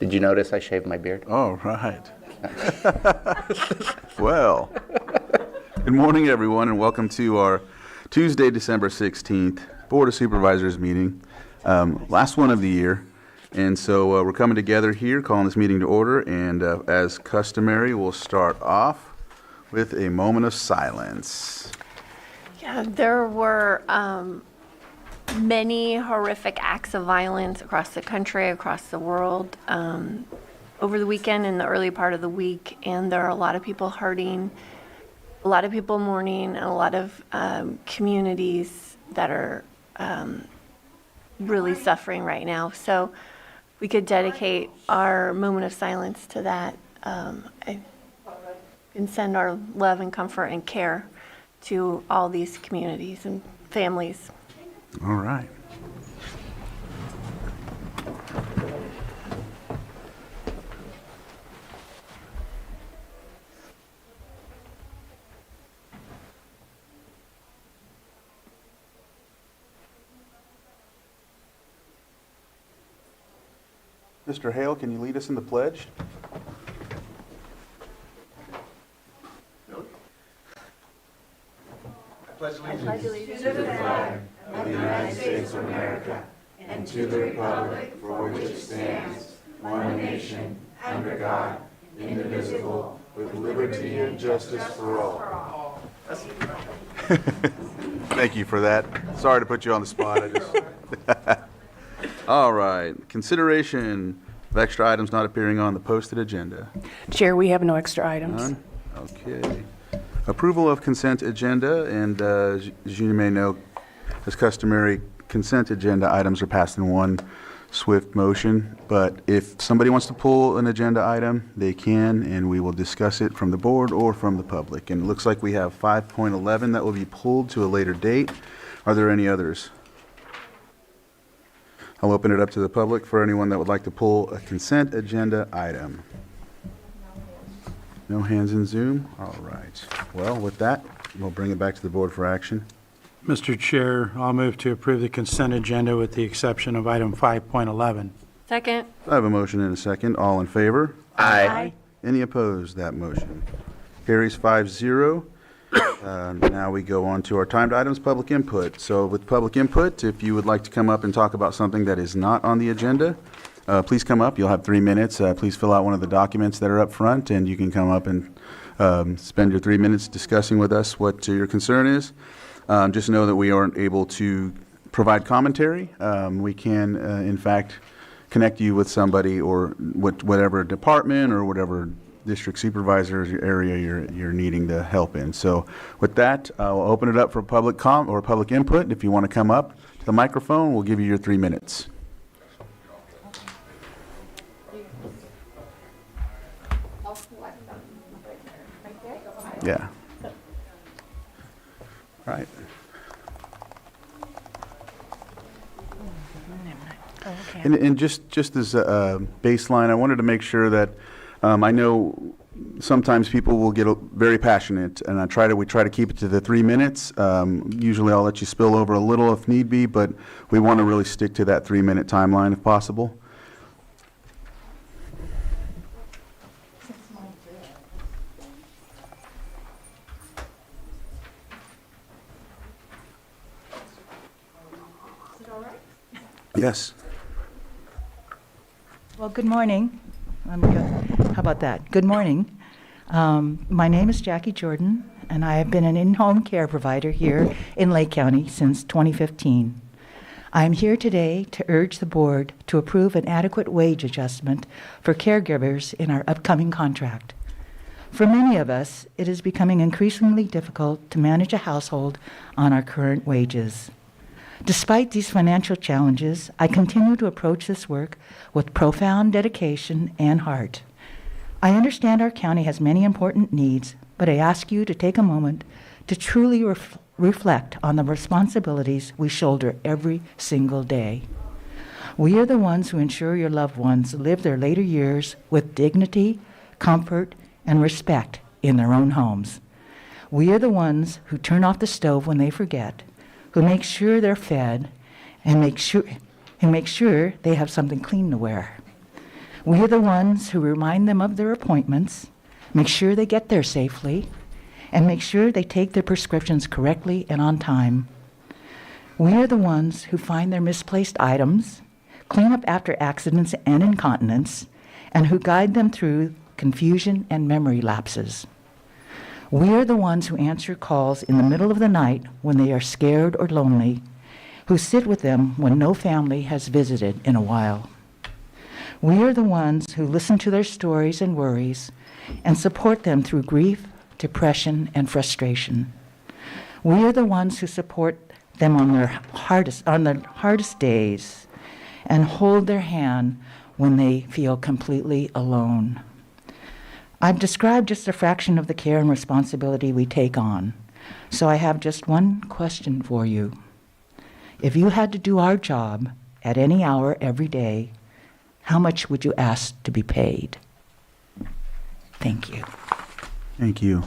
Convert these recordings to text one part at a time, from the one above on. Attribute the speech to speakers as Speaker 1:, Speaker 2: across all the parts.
Speaker 1: Did you notice I shaved my beard?
Speaker 2: All right. Well, good morning, everyone, and welcome to our Tuesday, December 16th Board of Supervisors meeting, last one of the year. And so we're coming together here, calling this meeting to order, and as customary, we'll start off with a moment of silence.
Speaker 3: Yeah, there were many horrific acts of violence across the country, across the world, over the weekend and the early part of the week, and there are a lot of people hurting, a lot of people mourning, and a lot of communities that are really suffering right now. So we could dedicate our moment of silence to that and send our love and comfort and care to all these communities and families.
Speaker 2: All right. Mr. Hale, can you lead us in the pledge?
Speaker 3: Pledge allegiance
Speaker 4: to the flag of the United States of America and to the republic for which it stands, one nation, under God, indivisible, with liberty and justice for all.
Speaker 2: Thank you for that. Sorry to put you on the spot. All right. Consideration of extra items not appearing on the posted agenda.
Speaker 5: Chair, we have no extra items.
Speaker 2: None? Okay. Approval of consent agenda, and as you may know, as customary, consent agenda items are passed in one swift motion, but if somebody wants to pull an agenda item, they can, and we will discuss it from the board or from the public. And it looks like we have 5.11 that will be pulled to a later date. Are there any others? I'll open it up to the public for anyone that would like to pull a consent agenda item. No hands in Zoom? All right. Well, with that, we'll bring it back to the board for action.
Speaker 6: Mr. Chair, I'll move to approve the consent agenda with the exception of item 5.11.
Speaker 3: Second.
Speaker 2: I have a motion and a second. All in favor?
Speaker 1: Aye.
Speaker 2: Any opposed? That motion carries 5-0. Now we go on to our timed items, public input. So with public input, if you would like to come up and talk about something that is not on the agenda, please come up. You'll have 3 minutes. Please fill out one of the documents that are up front, and you can come up and spend your 3 minutes discussing with us what your concern is. Just know that we aren't able to provide commentary. We can, in fact, connect you with somebody or whatever department or whatever district supervisor area you're needing to help in. So with that, I'll open it up for public public input. If you want to come up to the microphone, we'll give you your 3 minutes. Yeah. All right. And just as a baseline, I wanted to make sure that I know sometimes people will get very passionate, and we try to keep it to the 3 minutes. Usually I'll let you spill over a little if need be, but we want to really stick to that 3-minute timeline if possible. Yes.
Speaker 7: Well, good morning. How about that? Good morning. My name is Jackie Jordan, and I have been an in-home care provider here in Lake County since 2015. I am here today to urge the board to approve an adequate wage adjustment for caregivers in our upcoming contract. For many of us, it is becoming increasingly difficult to manage a household on our current wages. Despite these financial challenges, I continue to approach this work with profound dedication and heart. I understand our county has many important needs, but I ask you to take a moment to truly reflect on the responsibilities we shoulder every single day. We are the ones who ensure your loved ones live their later years with dignity, comfort, and respect in their own homes. We are the ones who turn off the stove when they forget, who make sure they're fed, and make sure they have something clean to wear. We are the ones who remind them of their appointments, make sure they get there safely, and make sure they take their prescriptions correctly and on time. We are the ones who find their misplaced items, clean up after accidents and incontinence, and who guide them through confusion and memory lapses. We are the ones who answer calls in the middle of the night when they are scared or lonely, who sit with them when no family has visited in a while. We are the ones who listen to their stories and worries and support them through grief, depression, and frustration. We are the ones who support them on their hardest days and hold their hand when they feel completely alone. I've described just a fraction of the care and responsibility we take on, so I have just one question for you. If you had to do our job at any hour every day, how much would you ask to be paid? Thank you.
Speaker 2: Thank you.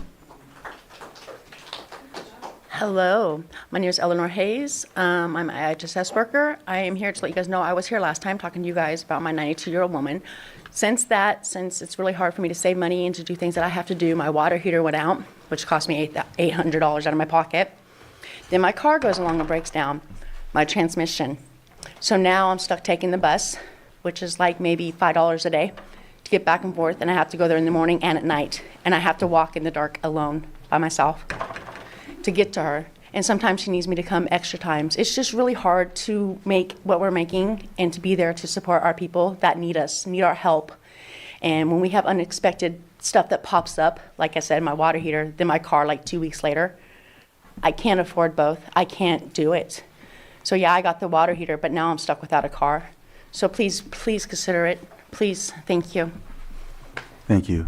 Speaker 8: Hello, my name is Eleanor Hayes. I'm an IHSS worker. I am here to let you guys know I was here last time talking to you guys about my 92-year-old woman. Since it's really hard for me to save money and to do things that I have to do, my water heater went out, which cost me $800 out of my pocket. Then my car goes along and breaks down, my transmission. So now I'm stuck taking the bus, which is like maybe $5 a day to get back and forth, and I have to go there in the morning and at night, and I have to walk in the dark alone by myself to get to her. And sometimes she needs me to come extra times. It's just really hard to make what we're making and to be there to support our people that need us, need our help. And when we have unexpected stuff that pops up, like I said, my water heater, then my car like 2 weeks later, I can't afford both. I can't do it. So yeah, I got the water heater, but now I'm stuck without a car. So please consider it. Please, thank you.
Speaker 2: Thank you.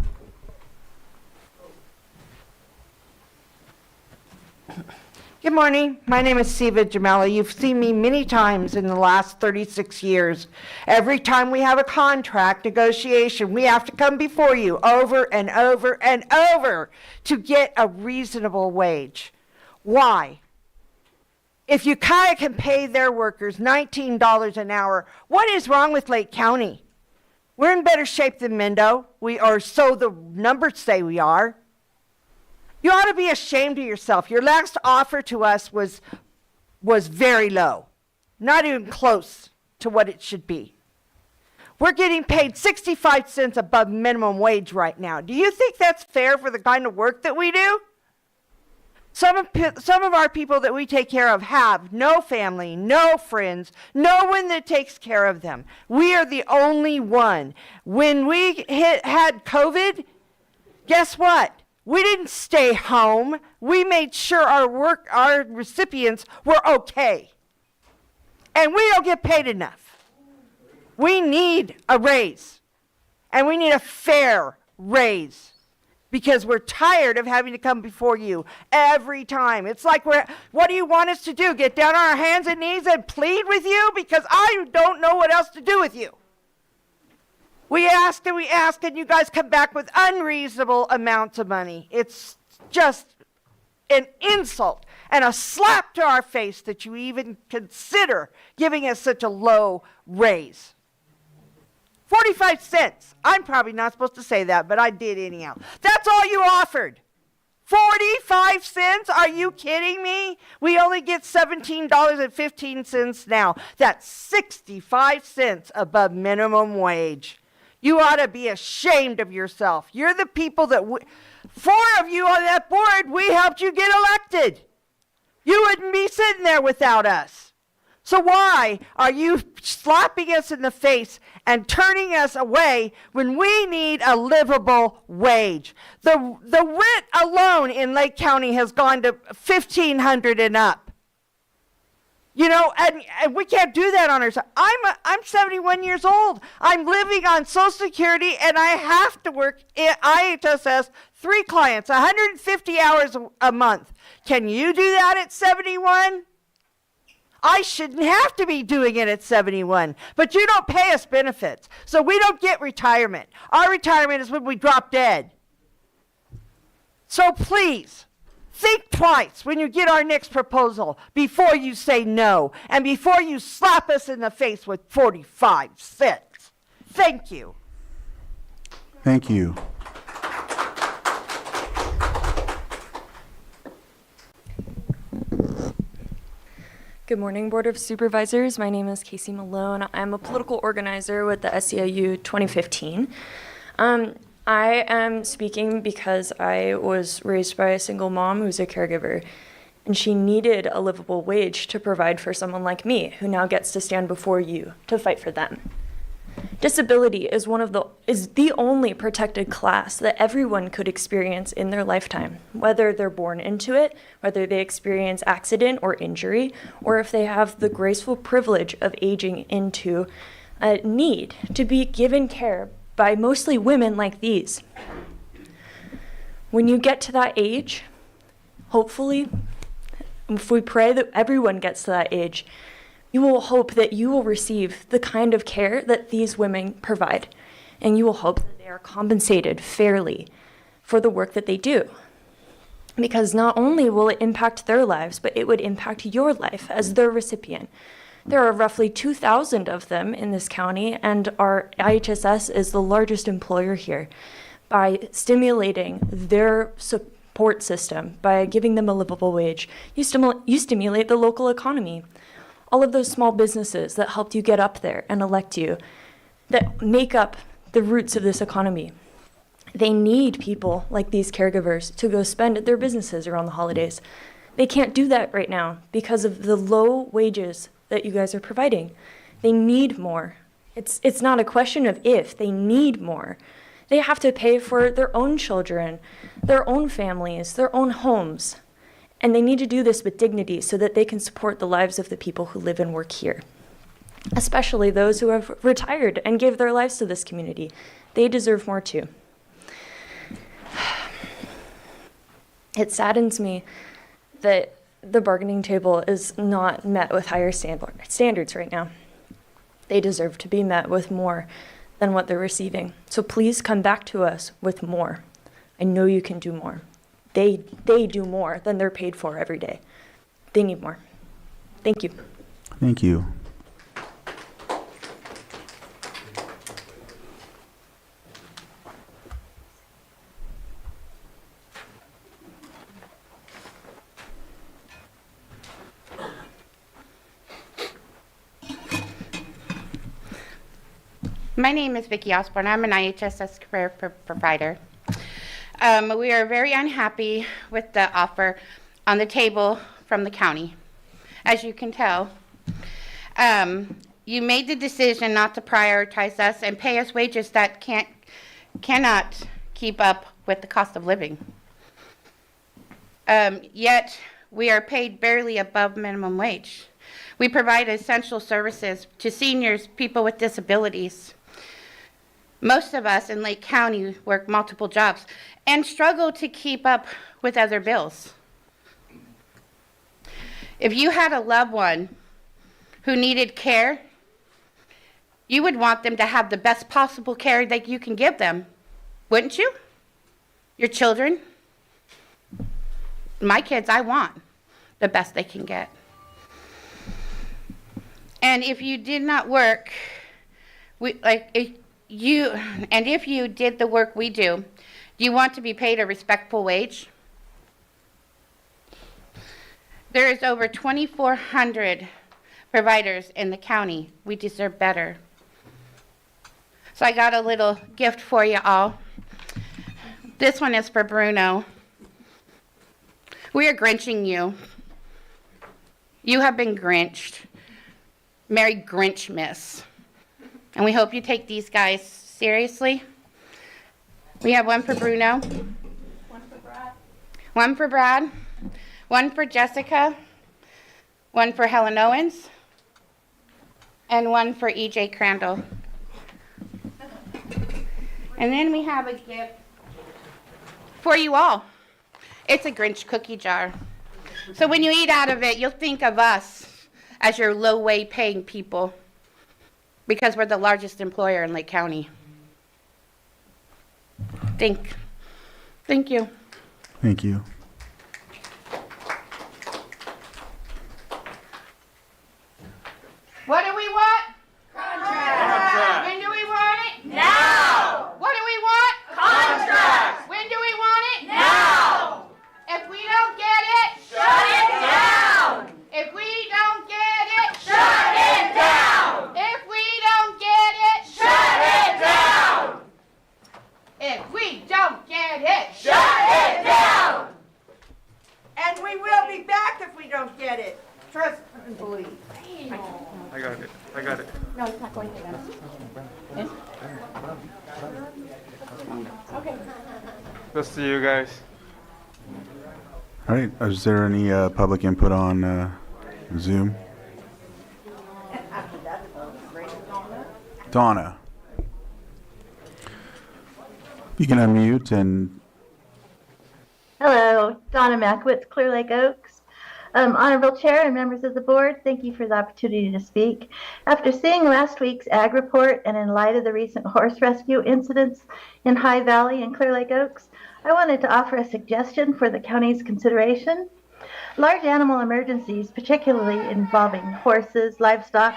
Speaker 9: Good morning. My name is Siva Jamala. You've seen me many times in the last 36 years. Every time we have a contract negotiation, we have to come before you over and over and over to get a reasonable wage. Why? If you kind of can pay their workers $19 an hour, what is wrong with Lake County? We're in better shape than Mendo, or so the numbers say we are. You ought to be ashamed of yourself. Your last offer to us was very low, not even close to what it should be. We're getting paid 65 cents above minimum wage right now. Do you think that's fair for the kind of work that we do? Some of our people that we take care of have no family, no friends, no one that takes care of them. We are the only one. When we had COVID, guess what? We didn't stay home. We made sure our recipients were okay. And we don't get paid enough. We need a raise. And we need a fair raise. Because we're tired of having to come before you every time. It's like, what do you want us to do? Get down on our hands and knees and plead with you? Because I don't know what else to do with you. We ask, and you guys come back with unreasonable amounts of money. It's just an insult and a slap to our face that you even consider giving us such a low raise. 45 cents. I'm probably not supposed to say that, but I did anyhow. That's all you offered. 45 cents? Are you kidding me? We only get $17.15 now. That's 65 cents above minimum wage. You ought to be ashamed of yourself. You're the people that, 4 of you on that board, we helped you get elected. You wouldn't be sitting there without us. So why are you slapping us in the face and turning us away when we need a livable wage? The rent alone in Lake County has gone to $1,500 and up. You know, and we can't do that on ourselves. I'm 71 years old. I'm living on Social Security, and I have to work at IHSS 3 clients, 150 hours a month. Can you do that at 71? I shouldn't have to be doing it at 71, but you don't pay us benefits, so we don't get retirement. Our retirement is when we drop dead. So please, think twice when you get our next proposal before you say no and before you slap us in the face with 45 cents. Thank you.
Speaker 2: Thank you.
Speaker 10: Good morning, Board of Supervisors. My name is Casey Malone. I'm a political organizer with the SEIU 2015. I am speaking because I was raised by a single mom who's a caregiver, and she needed a livable wage to provide for someone like me, who now gets to stand before you to fight for them. Disability is the only protected class that everyone could experience in their lifetime, whether they're born into it, whether they experience accident or injury, or if they have the graceful privilege of aging into a need to be given care by mostly women like these. When you get to that age, hopefully, if we pray that everyone gets to that age, you will hope that you will receive the kind of care that these women provide, and you will hope that they are compensated fairly for the work that they do. Because not only will it impact their lives, but it would impact your life as their recipient. There are roughly 2,000 of them in this county, and our IHSS is the largest employer here. By stimulating their support system, by giving them a livable wage, you stimulate the local economy. All of those small businesses that helped you get up there and elect you, that make up the roots of this economy. They need people like these caregivers to go spend at their businesses around the holidays. They can't do that right now because of the low wages that you guys are providing. They need more. It's not a question of if, they need more. They have to pay for their own children, their own families, their own homes. And they need to do this with dignity so that they can support the lives of the people who live and work here, especially those who have retired and gave their lives to this community. They deserve more too. It saddens me that the bargaining table is not met with higher standards right now. They deserve to be met with more than what they're receiving. So please come back to us with more. I know you can do more. They do more than they're paid for every day. They need more. Thank you.
Speaker 2: Thank you.
Speaker 11: My name is Vicki Osborne. I'm an IHSS career provider. We are very unhappy with the offer on the table from the county. As you can tell, you made the decision not to prioritize us and pay us wages that cannot keep up with the cost of living. Yet we are paid barely above minimum wage. We provide essential services to seniors, people with disabilities. Most of us in Lake County work multiple jobs and struggle to keep up with other bills. If you had a loved one who needed care, you would want them to have the best possible care that you can give them, wouldn't you? Your children? My kids, I want the best they can get. And if you did not work, if you did the work we do you want to be paid a respectful wage? There is over 2,400 providers in the county. We deserve better. So I got a little gift for you all. This one is for Bruno. We are Grinching you. You have been Grinched. Merry Grinchmas. And we hope you take these guys seriously. We have one for Bruno. One for Brad. One for Brad. One for Jessica. One for Helen Owens. And one for E.J. Crandall. And then we have a gift for you all. It's a Grinch cookie jar. So when you eat out of it, you'll think of us as your low-wage paying people, because we're the largest employer in Lake County. Thank you.
Speaker 2: Thank you.
Speaker 11: What do we want? Contract. When do we want it? Now. What do we want?
Speaker 9: don't get it, shut it down! And we will be back if we don't get it. Trust and believe.
Speaker 4: I got it. I got it.
Speaker 11: No, it's not going to.
Speaker 4: Let's see you guys.
Speaker 2: All right, is there any public input on Zoom? Donna. You can unmute and
Speaker 12: Hello, Donna Makowitz, Clear Lake Oaks. Honorable Chair and members of the board, thank you for the opportunity to speak. After seeing last week's ag report and in light of the recent horse rescue incidents in High Valley and Clear Lake Oaks, I wanted to offer a suggestion for the county's consideration. Large animal emergencies, particularly involving horses, livestock,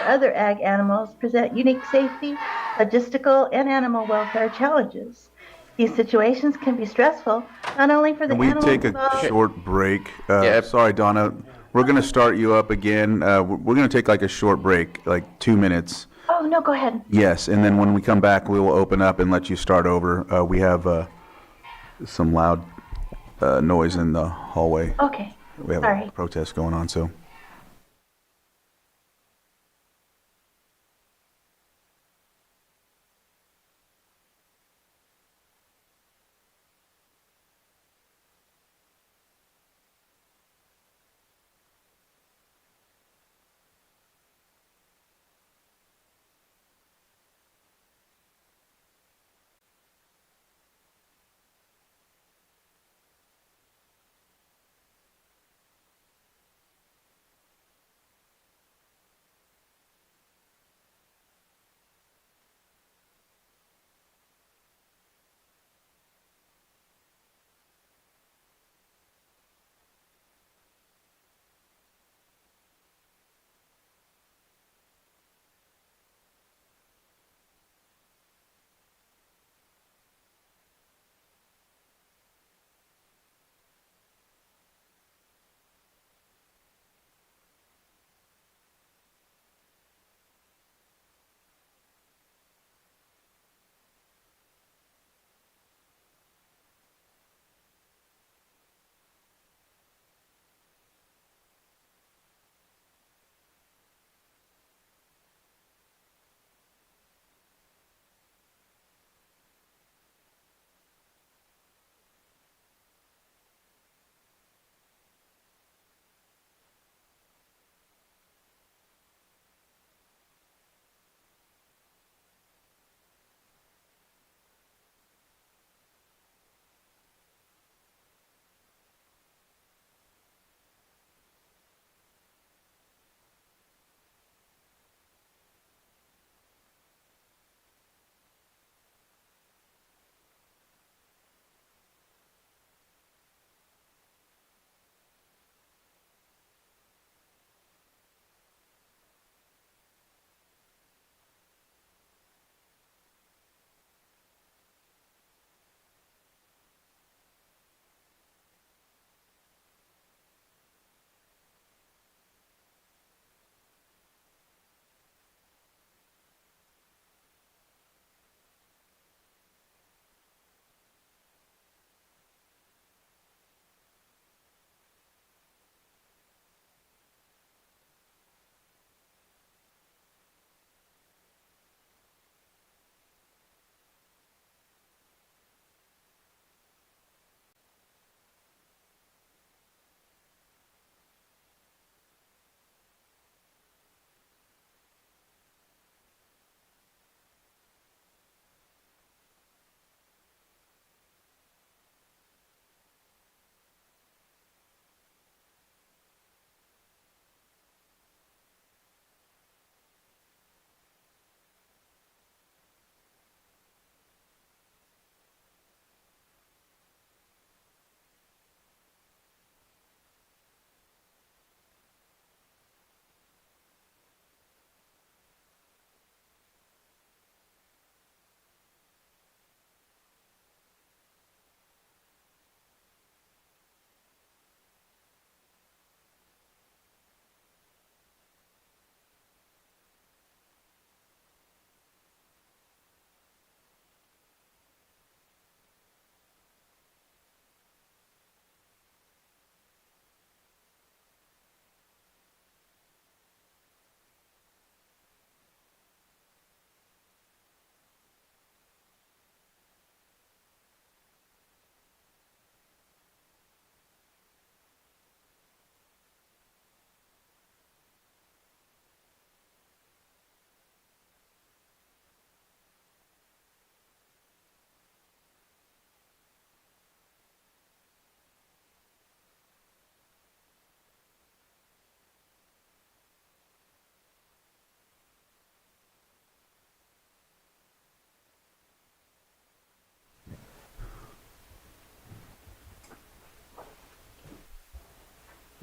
Speaker 12: or other ag animals, present unique safety, logistical, and animal welfare challenges. These situations can be stressful, not only for the
Speaker 2: can we
Speaker 12: animals
Speaker 2: take a
Speaker 12: involved.
Speaker 2: short break?
Speaker 1: Yeah.
Speaker 2: Sorry, Donna. We're going to start you up again. We're going to take like a short break, like 2 minutes.
Speaker 12: Oh, no, go ahead.
Speaker 2: Yes, and then when we come back, we will open up and let you start over. We have some loud noise in the hallway.
Speaker 12: Okay,
Speaker 2: We have
Speaker 12: sorry.
Speaker 2: a protest going on, so.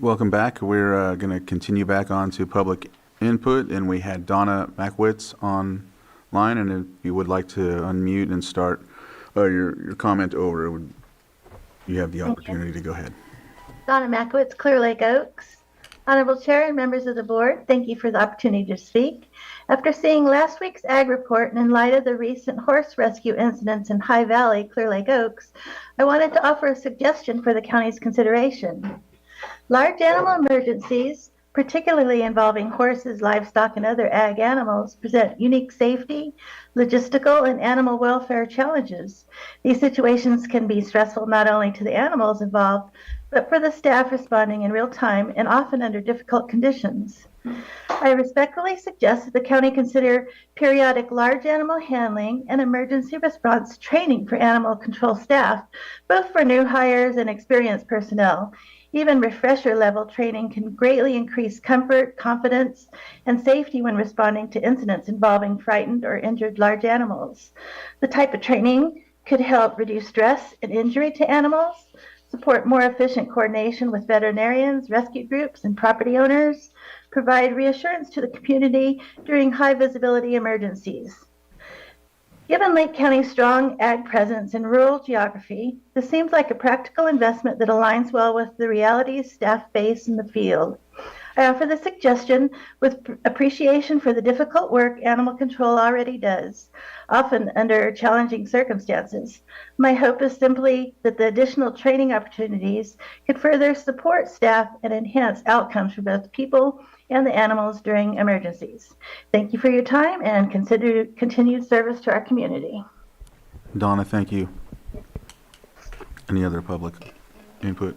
Speaker 2: Welcome back. We're going to continue back on to public input, and we had Donna Mackwitz online, and if you would like to unmute and start your comment over, you have the opportunity to go ahead.
Speaker 12: Donna Makowitz, Clear Lake Oaks. Honorable Chair and members of the board, thank you for the opportunity to speak. After seeing last week's ag report and in light of the recent horse rescue incidents in High Valley, Clear Lake Oaks, I wanted to offer a suggestion for the county's consideration. Large animal emergencies, particularly involving horses, livestock, and other ag animals, present unique safety, logistical, and animal welfare challenges. These situations can be stressful not only to the animals involved, but for the staff responding in real time and often under difficult conditions. I respectfully suggest that the county consider periodic large animal handling and emergency response training for animal control staff, both for new hires and experienced personnel. Even refresher level training can greatly increase comfort, confidence, and safety when responding to incidents involving frightened or injured large animals. The type of training could help reduce stress and injury to animals, support more efficient coordination with veterinarians, rescue groups, and property owners, provide reassurance to the community during high visibility emergencies. Given Lake County's strong ag presence and rural geography, this seems like a practical investment that aligns well with the realities staff face in the field. I offer the suggestion with appreciation for the difficult work animal control already does, often under challenging circumstances. My hope is simply that the additional training opportunities could further support staff and enhance outcomes for both people and the animals during emergencies. Thank you for your time and consider continued service to our community.
Speaker 2: Donna, thank you. Any other public input?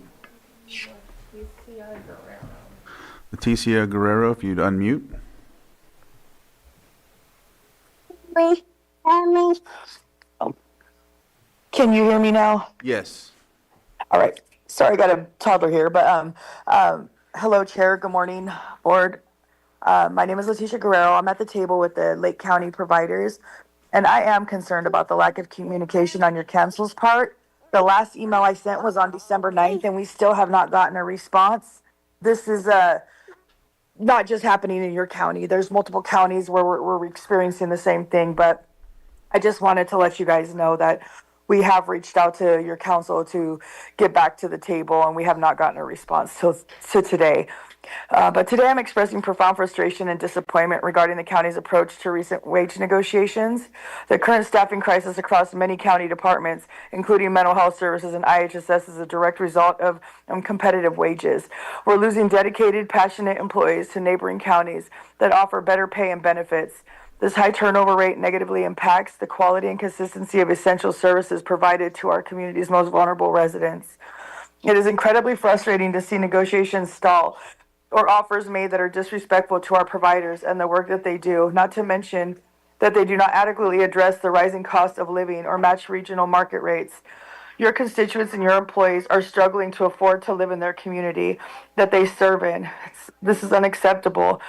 Speaker 2: Leticia Guerrero, if you'd unmute.
Speaker 13: Can you hear me now?
Speaker 2: Yes.
Speaker 13: All right. Sorry, I got a toddler here, but hello, Chair. Good morning, Board. My name is Leticia Guerrero. I'm at the table with the Lake County providers, and I am concerned about the lack of communication on your council's part. The last email I sent was on December 9th, and we still have not gotten a response. This is not just happening in your county. There's multiple counties where we're experiencing the same thing, but I just wanted to let you guys know that we have reached out to your council to get back to the table, and we have not gotten a response till today. But today I'm expressing profound frustration and disappointment regarding the county's approach to recent wage negotiations. The current staffing crisis across many county departments, including mental health services and IHSS, is a direct result of competitive wages. We're losing dedicated, passionate employees to neighboring counties that offer better pay and benefits. This high turnover rate negatively impacts the quality and consistency of essential services provided to our community's most vulnerable residents. It is incredibly frustrating to see negotiations stall or offers made that are disrespectful to our providers and the work that they do, not to mention that they do not adequately address the rising cost of living or match regional market rates. Your constituents and your employees are struggling to afford to live in their community that they serve in. This is unacceptable.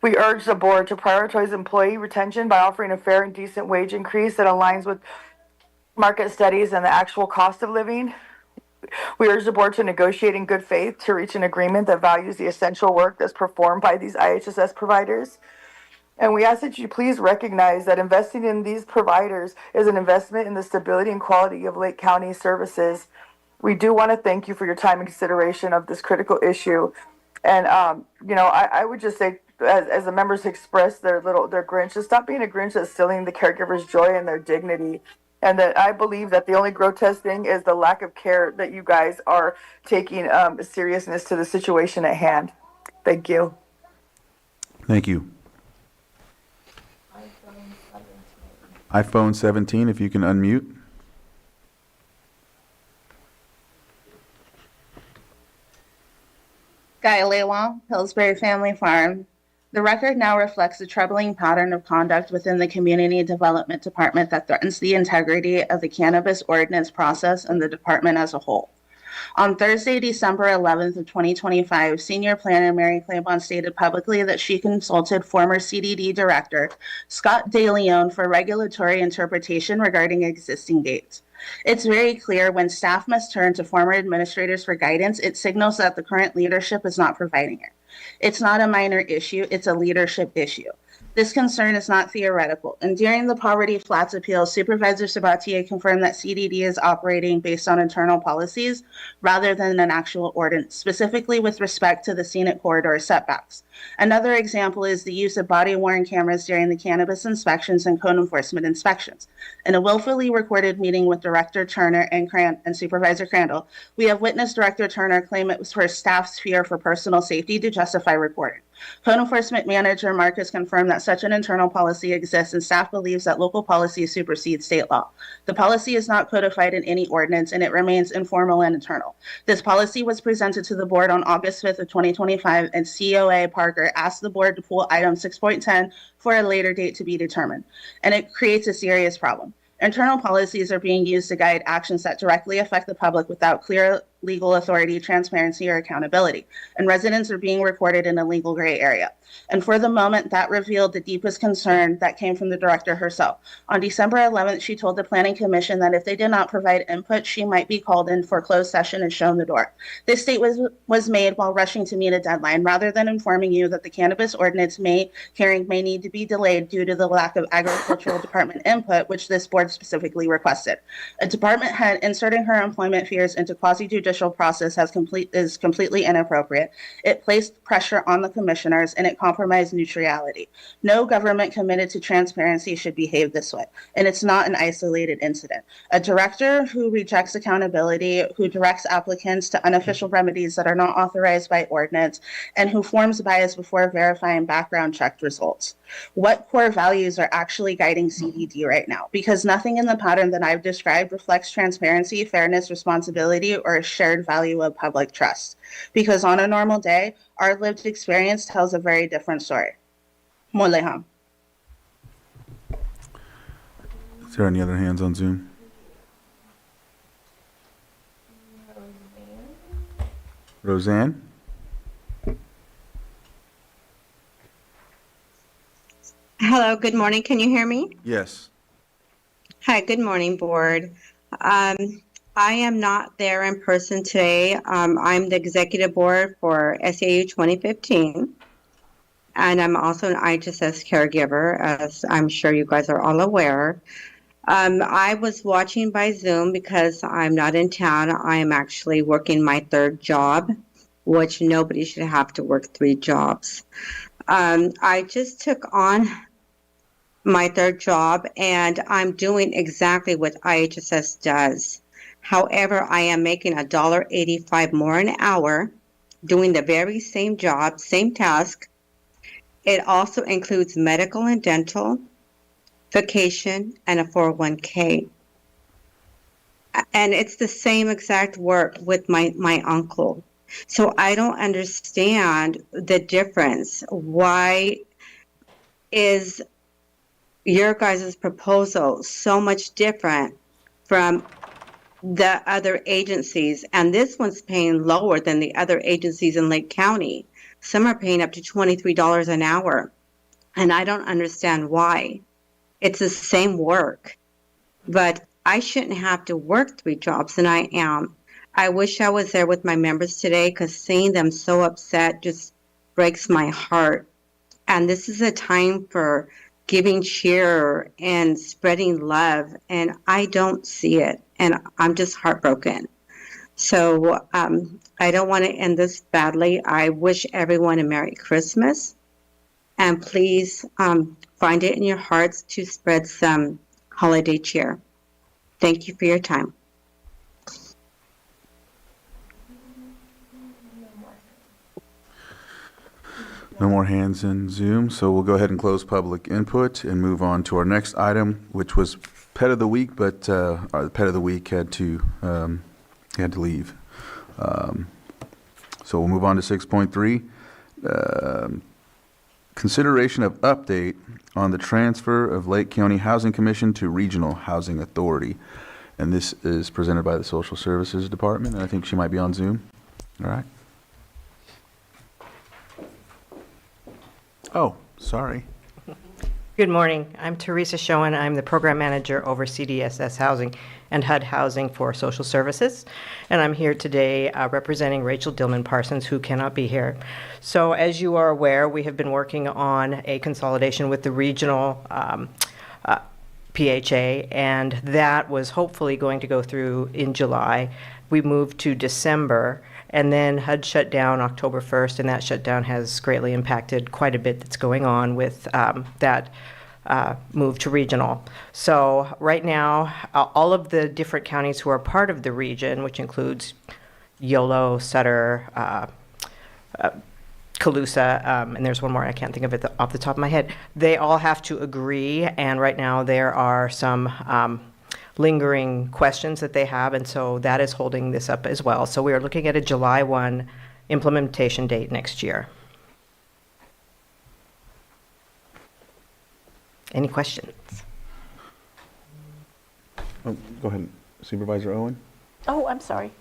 Speaker 13: We urge the board to prioritize employee retention by offering a fair and decent wage increase that aligns with market studies and the actual cost of living. We urge the board to negotiate in good faith to reach an agreement that values the essential work that's performed by these IHSS providers. And we ask that you please recognize that investing in these providers is an investment in the stability and quality of Lake County services. We do want to thank you for your time and consideration of this critical issue. And, I would just say, as the members express their Grinch, to stop being a Grinch that's stealing the caregivers' joy and their dignity. And that I believe that the only grotesque thing is the lack of care that you guys are taking seriousness to the situation at hand. Thank you.
Speaker 2: Thank you. iPhone 17, if you can unmute.
Speaker 11: Guy Lewa, Pillsbury Family Farm. The record now reflects a troubling pattern of conduct within the Community Development Department that threatens the integrity of the cannabis ordinance process and the department as a whole. On Thursday, December 11th of 2025, Senior Planner Mary Claiborne stated publicly that she consulted former CDD Director Scott DeLeon for regulatory interpretation regarding existing dates.
Speaker 14: It's very clear when staff must turn to former administrators for guidance, it signals that the current leadership is not providing it. It's not a minor issue, it's a leadership issue. This concern is not theoretical, and during the Poverty Flats appeal, Supervisor Sabatier confirmed that CDD is operating based on internal policies rather than an actual ordinance, specifically with respect to the scenic corridor setbacks. Another example is the use of body-worn cameras during the cannabis inspections and code enforcement inspections. In a willfully recorded meeting with Director Turner and Supervisor Crandall, we have witnessed Director Turner claim it was her staff's fear for personal safety to justify recording. Code Enforcement Manager Marcus confirmed that such an internal policy exists, and staff believes that local policy supersedes state law. The policy is not codified in any ordinance, and it remains informal and internal. This policy was presented to the board on August 5th of 2025, and COA Parker asked the board to pull item 6.10 for a later date to be determined, and it creates a serious problem. Internal policies are being used to guide actions that directly affect the public without clear legal authority, transparency, or accountability, and residents are being recorded in a legal gray area. And for the moment, that revealed the deepest concern that came from the director herself. On December 11th, she told the Planning Commission that if they did not provide input, she might be called in for closed session and shown the door. This statement was made while rushing to meet a deadline, rather than informing you that the cannabis ordinance hearing may need to be delayed due to the lack of agricultural department input, which this board specifically requested. A department head inserting her employment fears into quasi-judicial process is completely inappropriate. It placed pressure on the commissioners, and it compromised neutrality. No government committed to transparency should behave this way, and it's not an isolated incident. A director who rejects accountability, who directs applicants to unofficial remedies that are not authorized by ordinance, and who forms bias before verifying background checked results. What core values are actually guiding CDD right now? Because nothing in the pattern that I've described reflects transparency, fairness, responsibility, or a shared value of public trust. Because on a normal day, our lived experience tells a very different story. Moleham.
Speaker 2: Is there any other hands on Zoom? Roseanne?
Speaker 15: Hello, good morning. Can you hear me?
Speaker 2: Yes.
Speaker 15: Hi, good morning, board. I am not there in person today. I'm the executive board for SAU 2015, and I'm also an IHSS caregiver, as I'm sure you guys are all aware. I was watching by Zoom because I'm not in town. I am actually working my third job, which nobody should have to work 3 jobs. I just took on my third job, and I'm doing exactly what IHSS does. However, I am making $1.85 more an hour, doing the very same job, same task. It also includes medical and dental, vacation, and a 401k. And it's the same exact work with my uncle. So I don't understand the difference. Why is your guys' proposal so much different from the other agencies? And this one's paying lower than the other agencies in Lake County. Some are paying up to $23 an hour. And I don't understand why. It's the same work. But I shouldn't have to work 3 jobs, and I am. I wish I was there with my members today, because seeing them so upset just breaks my heart. And this is a time for giving cheer and spreading love, and I don't see it, and I'm just heartbroken. So I don't want to end this badly. I wish everyone a Merry Christmas, and please find it in your hearts to spread some holiday cheer. Thank you for your time.
Speaker 2: No more hands in Zoom, so we'll go ahead and close public input and move on to our next item, which was Pet of the Week, but our Pet of the Week had to leave. So we'll move on to 6.3. Consideration of update on the transfer of Lake County Housing Commission to Regional Housing Authority. And this is presented by the Social Services Department, and I think she might be on Zoom. All right. Oh, sorry.
Speaker 16: Good morning. I'm Teresa Schoen. I'm the program manager over CDSS Housing and HUD Housing for Social Services. And I'm here today representing Rachel Dillman Parsons, who cannot be here. So as you are aware, we have been working on a consolidation with the regional PHA, and that was hopefully going to go through in July. We moved to December, and then HUD shut down October 1st, and that shutdown has greatly impacted quite a bit that's going on with that move to regional. So right now, all of the different counties who are part of the region, which includes Yolo, Sutter, Colusa, and there's one more, I can't think of it off the top of my head, they all have to agree, and right now there are some lingering questions that they have, and so that is holding this up as well. So we are looking at a July 1 implementation date next year. Any questions?
Speaker 2: Oh, go ahead, Supervisor Owen.
Speaker 5: Oh, I'm sorry.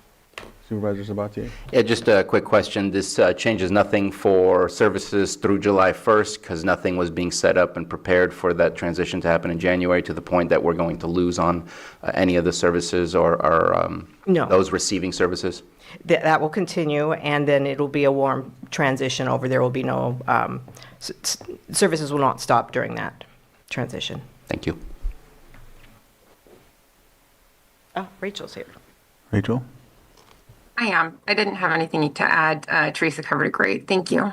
Speaker 2: Supervisor Sabatier.
Speaker 1: Yeah, just a quick question. This changes nothing for services through July 1st because nothing was being set up and prepared for that transition to happen in January to the point that we're going to lose on any of the services or
Speaker 16: No.
Speaker 1: those receiving services?
Speaker 16: That will continue, and then it'll be a warm transition over. There will be no, services will not stop during that transition.
Speaker 1: Thank you.
Speaker 16: Oh, Rachel's here.
Speaker 2: Rachel?
Speaker 17: I am. I didn't have anything to add. Teresa covered it great. Thank you.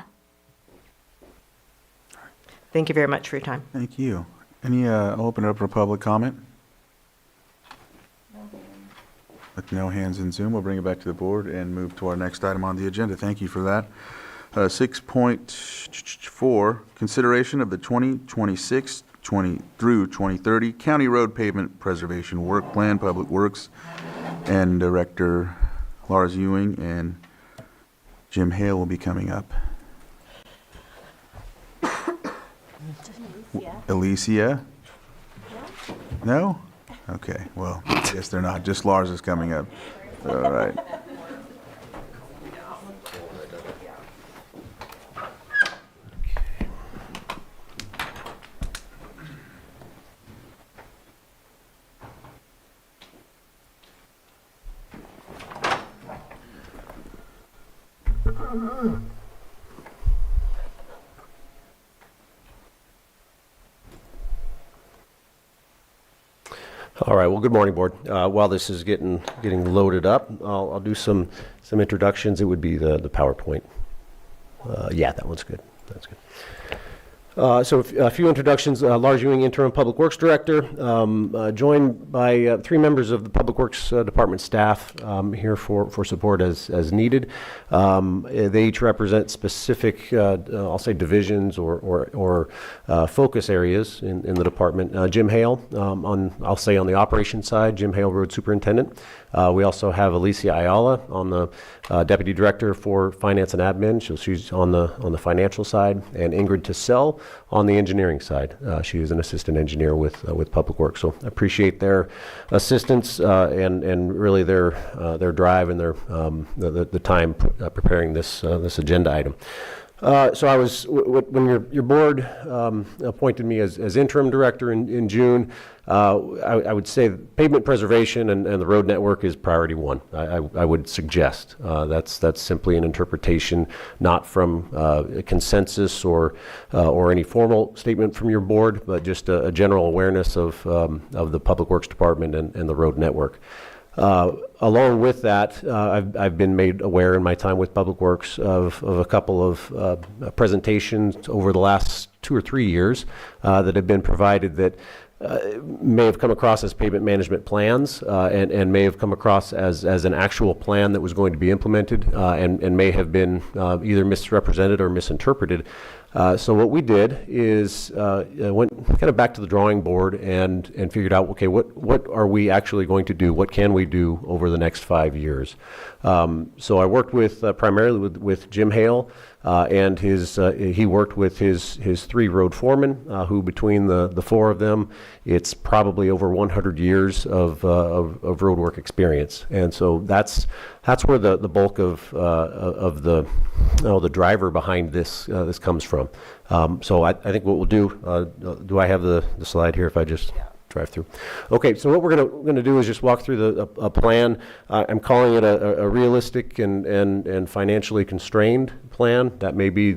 Speaker 16: Thank you very much for your time.
Speaker 2: Thank you. I'll open it up for public comment. With no hands in Zoom, we'll bring it back to the board and move to our next item on the agenda. Thank you for that. 6.4, consideration of the 2026 through 2030 County Road Pavement Preservation Work Plan, Public Works, and Director Lars Ewing and Jim Hale will be coming up. Alicia? No? Okay, well, I guess they're not. Just Lars is coming up. All right.
Speaker 18: All right. Well, good morning, board. While this is getting loaded up, I'll do some introductions. It would be the PowerPoint. Yeah, that one's good. That's good. So a few introductions. Lars Ewing, Interim Public Works Director, joined by 3 members of the Public Works Department staff here for support as needed. They each represent specific, I'll say, divisions or focus areas in the department. Jim Hale, I'll say on the operations side, Jim Hale, Road Superintendent. We also have Alicia Ayala on the Deputy Director for Finance and Admin. She's on the financial side, and Ingrid Tassell on the engineering side. She is an assistant engineer with Public Works. So I appreciate their assistance and really their drive and their the time preparing this agenda item. So I was, when your board appointed me as interim director in June, I would say pavement preservation and the road network is priority 1. I would suggest that's simply an interpretation, not from a consensus or any formal statement from your board, but just a general awareness of the Public Works Department and the road network. Along with that, I've been made aware in my time with Public Works of a couple of presentations over the last 2 or 3 years that have been provided that may have come across as pavement management plans and may have come across as an actual plan that was going to be implemented and may have been either misrepresented or misinterpreted. So what we did is went kind of back to the drawing board and figured out, okay, what are we actually going to do? What can we do over the next 5 years? So I worked with primarily with Jim Hale and he worked with his 3 road foremen, who between the 4 of them, it's probably over 100 years of road work experience. And so that's where the bulk of the driver behind this comes from. from. So I think what we'll do I have the slide here if I just drive through? Okay, so what we're gonna do is just walk through a plan. I'm calling it a realistic and financially constrained plan. That may be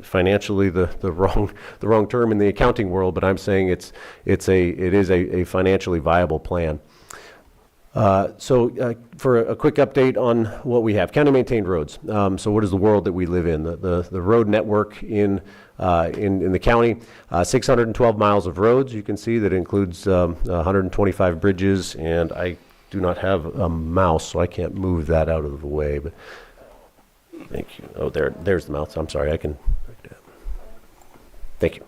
Speaker 18: financially the wrong term in the accounting world, but I'm saying it is a financially viable plan. For a quick update on what we have, county maintained roads. So what is the world that we live in? The road network in the county, 612 miles of roads. You can see that includes 125 bridges, and I do not have a mouse, so I can't move that out of the way. But thank you. Oh, there's the mouse. I'm sorry. Thank you.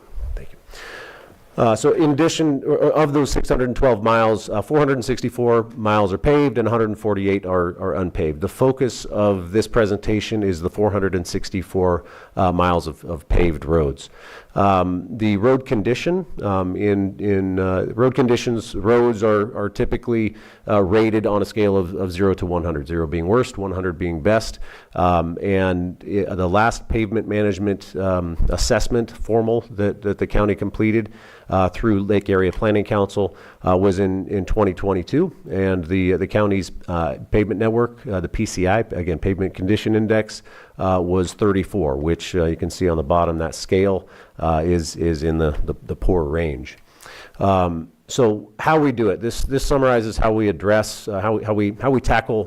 Speaker 18: So in addition, of those 612 miles, 464 miles are paved and 148 are unpaved. The focus of this presentation is the 464 miles of paved roads. The road condition, in road conditions, roads are typically rated on a scale of 0 to 100, 0 being worst, 100 being best. The last pavement management assessment formal that the county completed through Lake Area Planning Council was in 2022, and the county's pavement network, the PCI, again, Pavement Condition Index, was 34, which you can see on the bottom. That scale is in the poor range. So how we do it, this summarizes how we address, how we tackle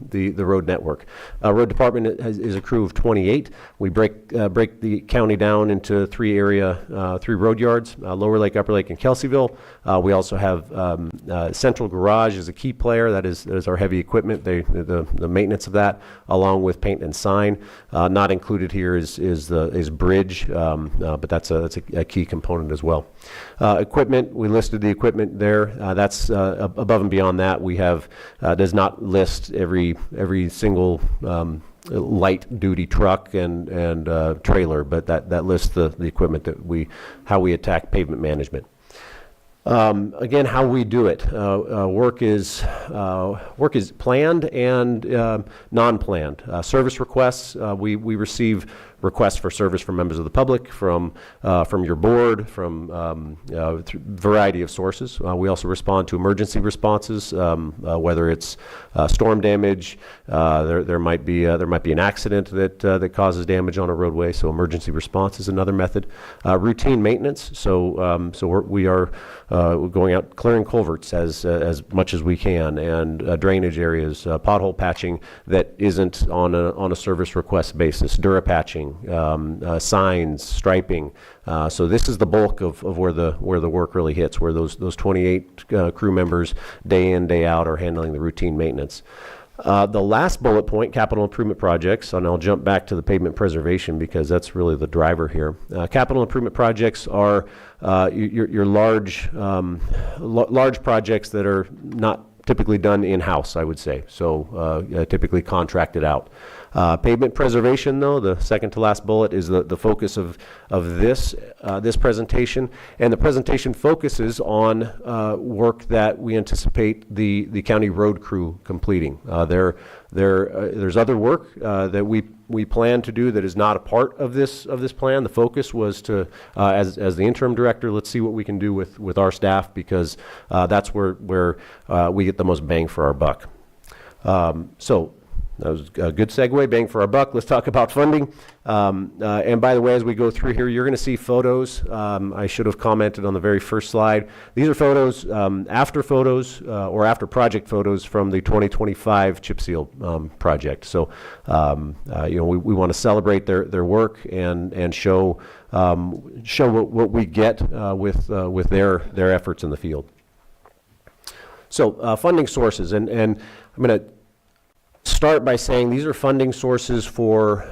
Speaker 18: the road network. Road department is a crew of 28. We break the county down into three road yards, Lower Lake, Upper Lake, and Kelseyville. We also have Central Garage is a key player. That is our heavy equipment, the maintenance of that, along with paint and sign. Not included here is bridge, but that's a key component as well. Equipment, we listed the equipment there. That's above and beyond that. We have does not list every single light duty truck and trailer, but that lists the equipment how we attack pavement management. Again, how we do it. Work is planned and non-planned. Service requests, we receive requests for service from members of the public, from your board, from a variety of sources. We also respond to emergency responses, whether it's storm damage, there might be an accident that causes damage on a roadway, so emergency response is another method. Routine maintenance, so we are going out clearing culverts as much as we can, and drainage areas, pothole patching that isn't on a service request basis, Durapatching, signs, striping. So this is the bulk of where the work really hits, where those 28 crew members day in, day out are handling the routine maintenance. The last bullet point, capital improvement projects, and I'll jump back to the pavement preservation because that's really the driver here. Capital improvement projects are your large projects that are not typically done in-house, I would say, so typically contracted out. Pavement preservation, though, the second to last bullet, is the focus of this presentation, and the presentation focuses on work that we anticipate the county road crew completing. There's other work that we plan to do that is not a part of this plan. The focus was to, as the interim director, let's see what we can do with our staff, because that's where we get the most bang for our buck. So that was a good segue, bang for our buck. Let's talk about funding. And by the way, as we go through here, you're going to see photos. I should have commented on the very first slide. These are photos, after project photos from the 2025 chip seal project. So, we want to celebrate their work and show what we get with their efforts in the field. So, funding sources, and I'm going to start by saying these are funding sources for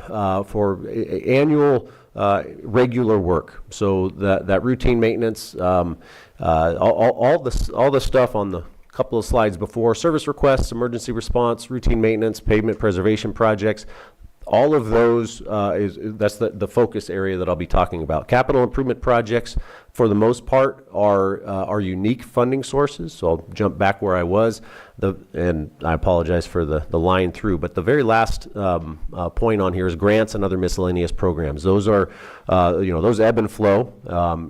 Speaker 18: annual regular work. So that routine maintenance, all the stuff on the couple of slides before, service requests, emergency response, routine maintenance, pavement preservation projects, all of those, that's the focus area that I'll be talking about. Capital improvement projects, for the most part, are unique funding sources. So I'll jump back where I was, and I apologize for the line through, but the very last point on here is grants and other miscellaneous programs. Those are, those ebb and flow,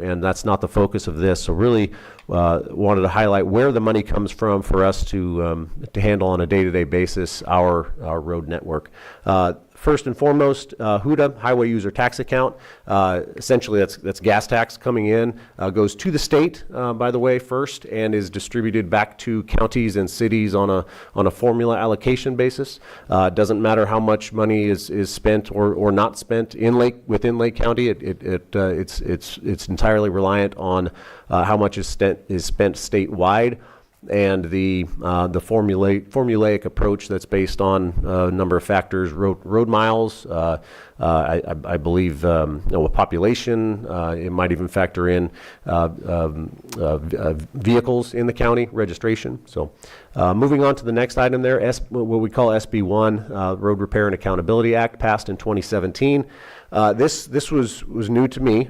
Speaker 18: and that's not the focus of this. So really wanted to highlight where the money comes from for us to handle on a day-to-day basis our road network. First and foremost, HUDA, Highway User Tax Account. Essentially, that's gas tax coming in, goes to the state, by the way, first, and is distributed back to counties and cities on a formula allocation basis. Doesn't matter how much money is spent or not spent within Lake County. It's entirely reliant on how much is spent statewide. And the formulaic approach that's based on a number of factors, road miles, I believe, with population, it might even factor in vehicles in the county, registration. So moving on to the next item there, what we call SB1, Road Repair and Accountability Act, passed in 2017. This was new to me.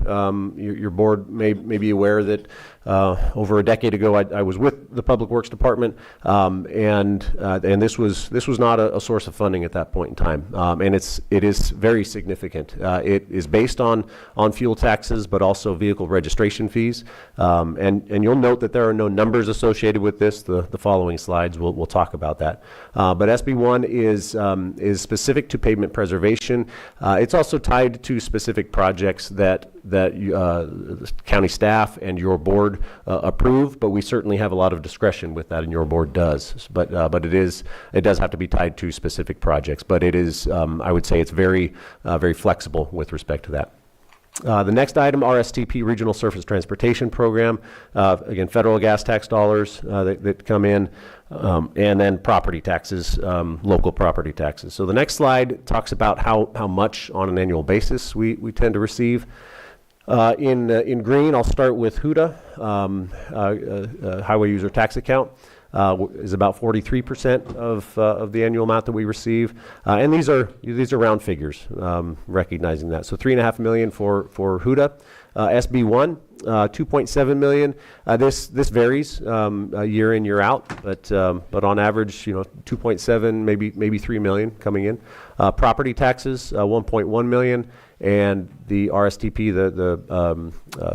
Speaker 18: Your board may be aware that over a decade ago I was with the Public Works Department, and this was not a source of funding at that point in time, and it is very significant. It is based on fuel taxes, but also vehicle registration fees, and you'll note that there are no numbers associated with this. The following slides will talk about that. But SB1 is specific to pavement preservation. It's also tied to specific projects that county staff and your board approve, but we certainly have a lot of discretion with that, and your board does. But it does have to be tied to specific projects. But it is, I would say, it's very flexible with respect to that. The next item, RSTP, Regional Surface Transportation Program. Again, federal gas tax dollars that come in, and then property taxes, local property taxes. So the next slide talks about how much on an annual basis we tend to receive. In green, I'll start with HUDA, Highway User Tax Account. Is about 43% of the annual amount that we receive, and these are round figures, recognizing that. So $3.5 million for HUDA, SB1, $2.7 million. This varies year in, year out, but on average, 2.7, maybe $3 million coming in. Property taxes, $1.1 million. And the RSTP, the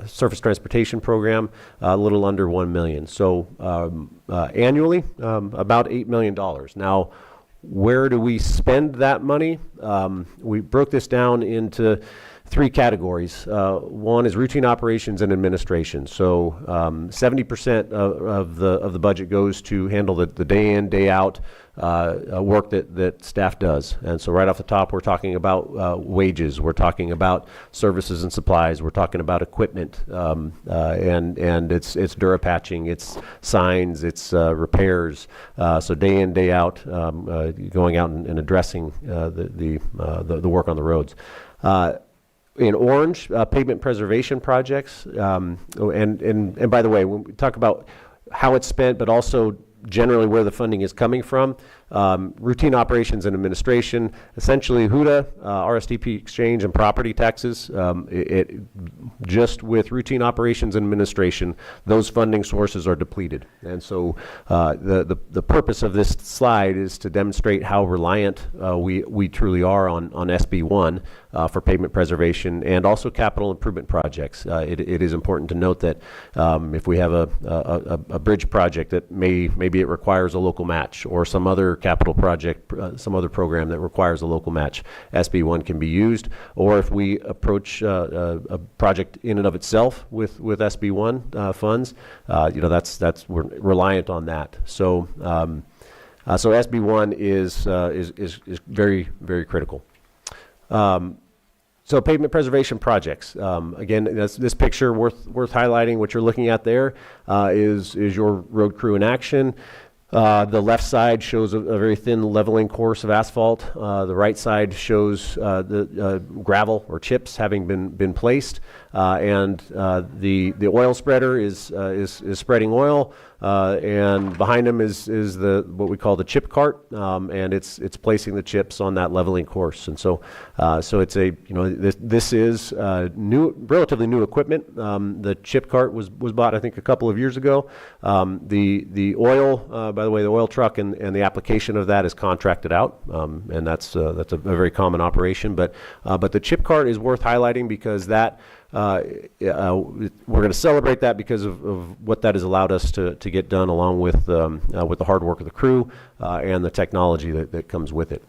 Speaker 18: Surface Transportation Program, a little under $1 million. So annually, about $8 million. Now, where do we spend that money? We broke this down into three categories. One is routine operations and administration. So 70% of the budget goes to handle the day in, day out work that staff does. And so right off the top, we're talking about wages, we're talking about services and supplies, we're talking about equipment, and it's Durapatching, it's signs, it's repairs. So day in, day out, going out and addressing the work on the roads. In orange, pavement preservation projects, and by the way, when we talk about how it's spent, but also generally where the funding is coming from, routine operations and administration, essentially HUDA, RSTP exchange, and property taxes. Just with routine operations and administration, those funding sources are depleted. And so the purpose of this slide is to demonstrate how reliant we truly are on SB1 for pavement preservation and also capital improvement projects. It is important to note that if we have a bridge project that maybe it requires a local match, or some other capital project, some other program that requires a local match, SB1 can be used. Or if we approach a project in and of itself with SB1 funds, we're reliant on that. So so SB1 is very, very critical. So pavement preservation projects. Again, this picture worth highlighting. What you're looking at there is your road crew in action. The left side shows a very thin leveling course of asphalt. The right side shows the gravel or chips having been placed, and the oil spreader is spreading oil. and behind them is what we call the chip cart, and it's placing the chips on that leveling course. And so it's this is relatively new equipment. The chip cart was bought, I think, a couple of years ago. The oil, by the way, the oil truck and the application of that is contracted out, and that's a very common operation. But the chip cart is worth highlighting because that we're going to celebrate that because of what that has allowed us to get done, along with the hard work of the crew and the technology that comes with it.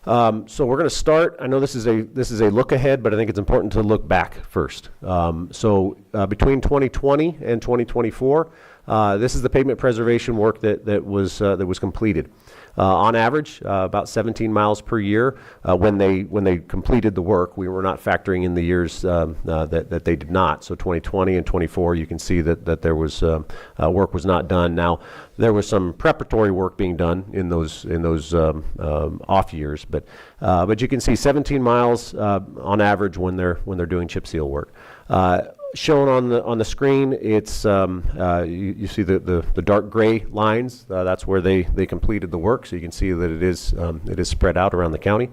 Speaker 18: So we're going to start. I know this is a look ahead, but I think it's important to look back first. So between 2020 and 2024, this is the pavement preservation work that was completed. On average, about 17 miles per year. When they completed the work, we were not factoring in the years that they did not. So 2020 and 24, you can see that there was work was not done. Now there was some preparatory work being done in those off years, but you can see 17 miles on average when they're doing chip seal work. Shown on the screen, it's you see the dark gray lines. That's where they completed the work, so you can see that it is spread out around the county.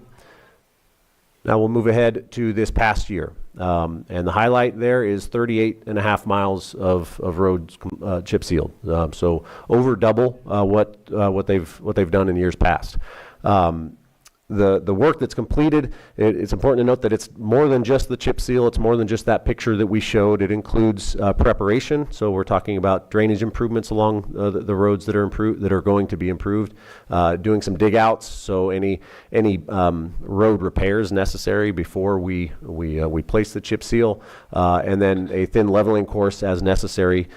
Speaker 18: Now we'll move ahead to this past year, and the highlight there is 38.5 miles of roads chip sealed. So over double what they've done in years past. The work that's completed, it's important to note that it's more than just the chip seal. It's more than just that picture that we showed. It includes preparation. So we're talking about drainage improvements along the roads that are going to be improved. Doing some dig outs. So any road repairs necessary before we place the chip seal, and then a thin leveling course as necessary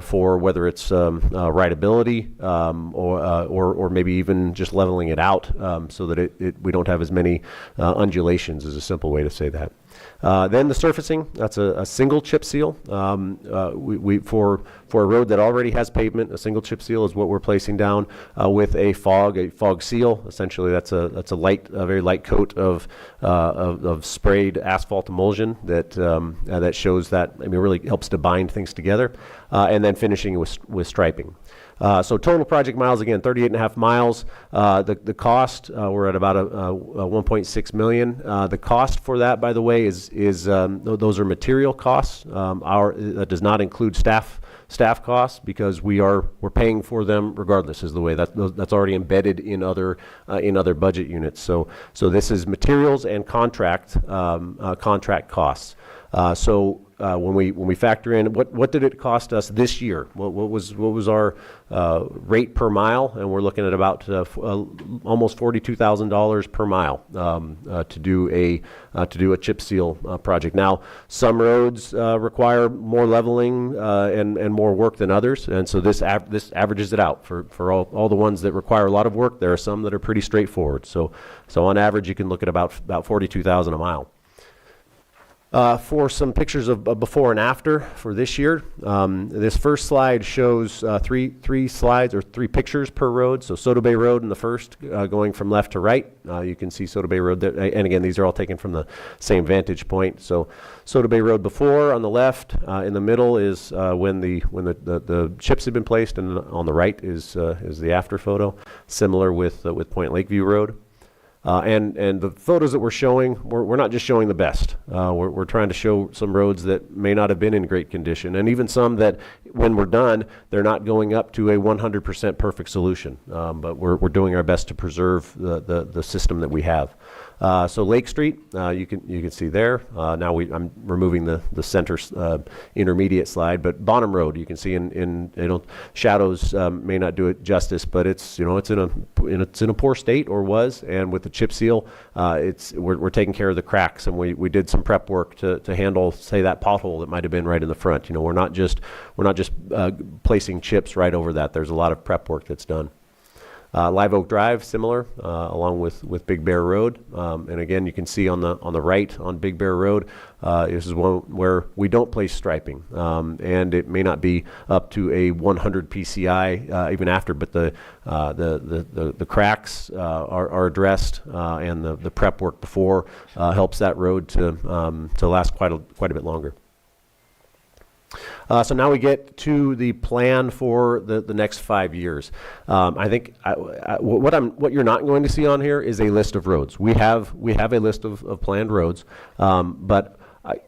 Speaker 18: for whether it's rideability or maybe even just leveling it out so that we don't have as many undulations, is a simple way to say that. Then the surfacing, that's a single chip seal. For a road that already has pavement, a single chip seal is what we're placing down with a fog seal. Essentially, that's a very light coat of sprayed asphalt emulsion that shows that, really helps to bind things together, and then finishing with striping. So total project miles, again, 38.5 miles. The cost, we're at about a 1.6 million. The cost for that, by the way, is those are material costs. That does not include staff costs, because we're paying for them regardless, is the way that's already embedded in other budget units. So this is materials and contract costs. When we factor in what did it cost us this year? What was our rate per mile? And we're looking at about almost $42,000 per mile to do a chip seal project. Now, some roads require more leveling and more work than others, and so this averages it out for all the ones that require a lot of work. There are some that are pretty straightforward. So on average, you can look at about $42,000 a mile. For some pictures of before and after for this year, this first slide shows three slides or three pictures per road. So Soto Bay Road in the first, going from left to right. You can see Soto Bay Road there, and again, these are all taken from the same vantage point. So Soto Bay Road before on the left, in the middle is when the chips have been placed, and on the right is the after photo. Similar with Point Lakeview Road. And the photos that we're showing, we're not just showing the best. We're trying to show some roads that may not have been in great condition, and even some that, when we're done, they're not going up to a 100% perfect solution. But we're doing our best to preserve the system that we have. So Lake Street, you can see there. Now I'm removing the center intermediate slide, but Bonham Road, you can see in shadows may not do it justice, but it's in a poor state, or was, and with the chip seal, we're taking care of the cracks, and we did some prep work to handle, say, that pothole that might have been right in the front. We're not just placing chips right over that. There's a lot of prep work that's done. Live Oak Drive, similar, along with Big Bear Road. And again, you can see on the right on Big Bear Road, this is one where we don't place striping. And it may not be up to a 100 PCI even after, but the cracks are addressed, and the prep work before helps that road to last quite a bit longer. So now we get to the plan for the next 5 years. I think what you're not going to see on here is a list of roads. We have a list of planned roads, but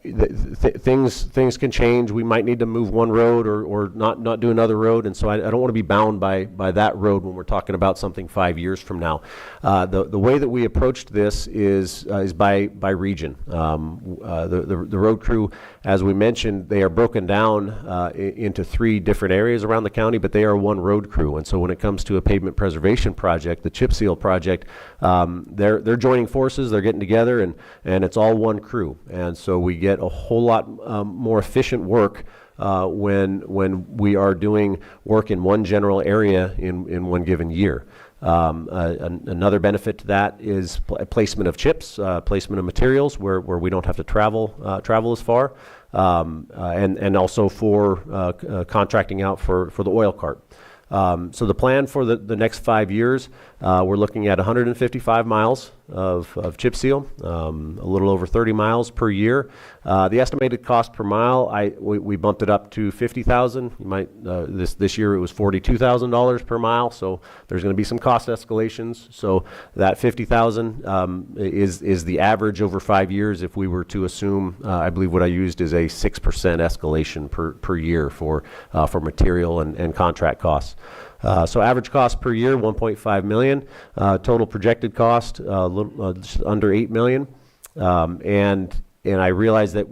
Speaker 18: things can change. We might need to move one road or not do another road, and so I don't want to be bound by that road when we're talking about something 5 years from now. The way that we approached this is by region. The road crew, as we mentioned, they are broken down into 3 different areas around the county, but they are one road crew. And so when it comes to a pavement preservation project, the chip seal project, they're joining forces, they're getting together, and it's all one crew. And so we get a whole lot more efficient work when we are doing work in one general area in one given year. Another benefit to that is placement of chips, placement of materials where we don't have to travel as far, and also for contracting out for the oil cart. So the plan for the next 5 years, we're looking at 155 miles of chip seal, a little over 30 miles per year. The estimated cost per mile, we bumped it up to $50,000. You might this year it was $42,000 per mile. So there's going to be some cost escalations. So that $50,000 is the average over 5 years. If we were to assume, I believe what I used is a 6% escalation per year for material and contract costs. So average cost per year, $1.5 million. Total projected cost, just under $8 million. And I realize that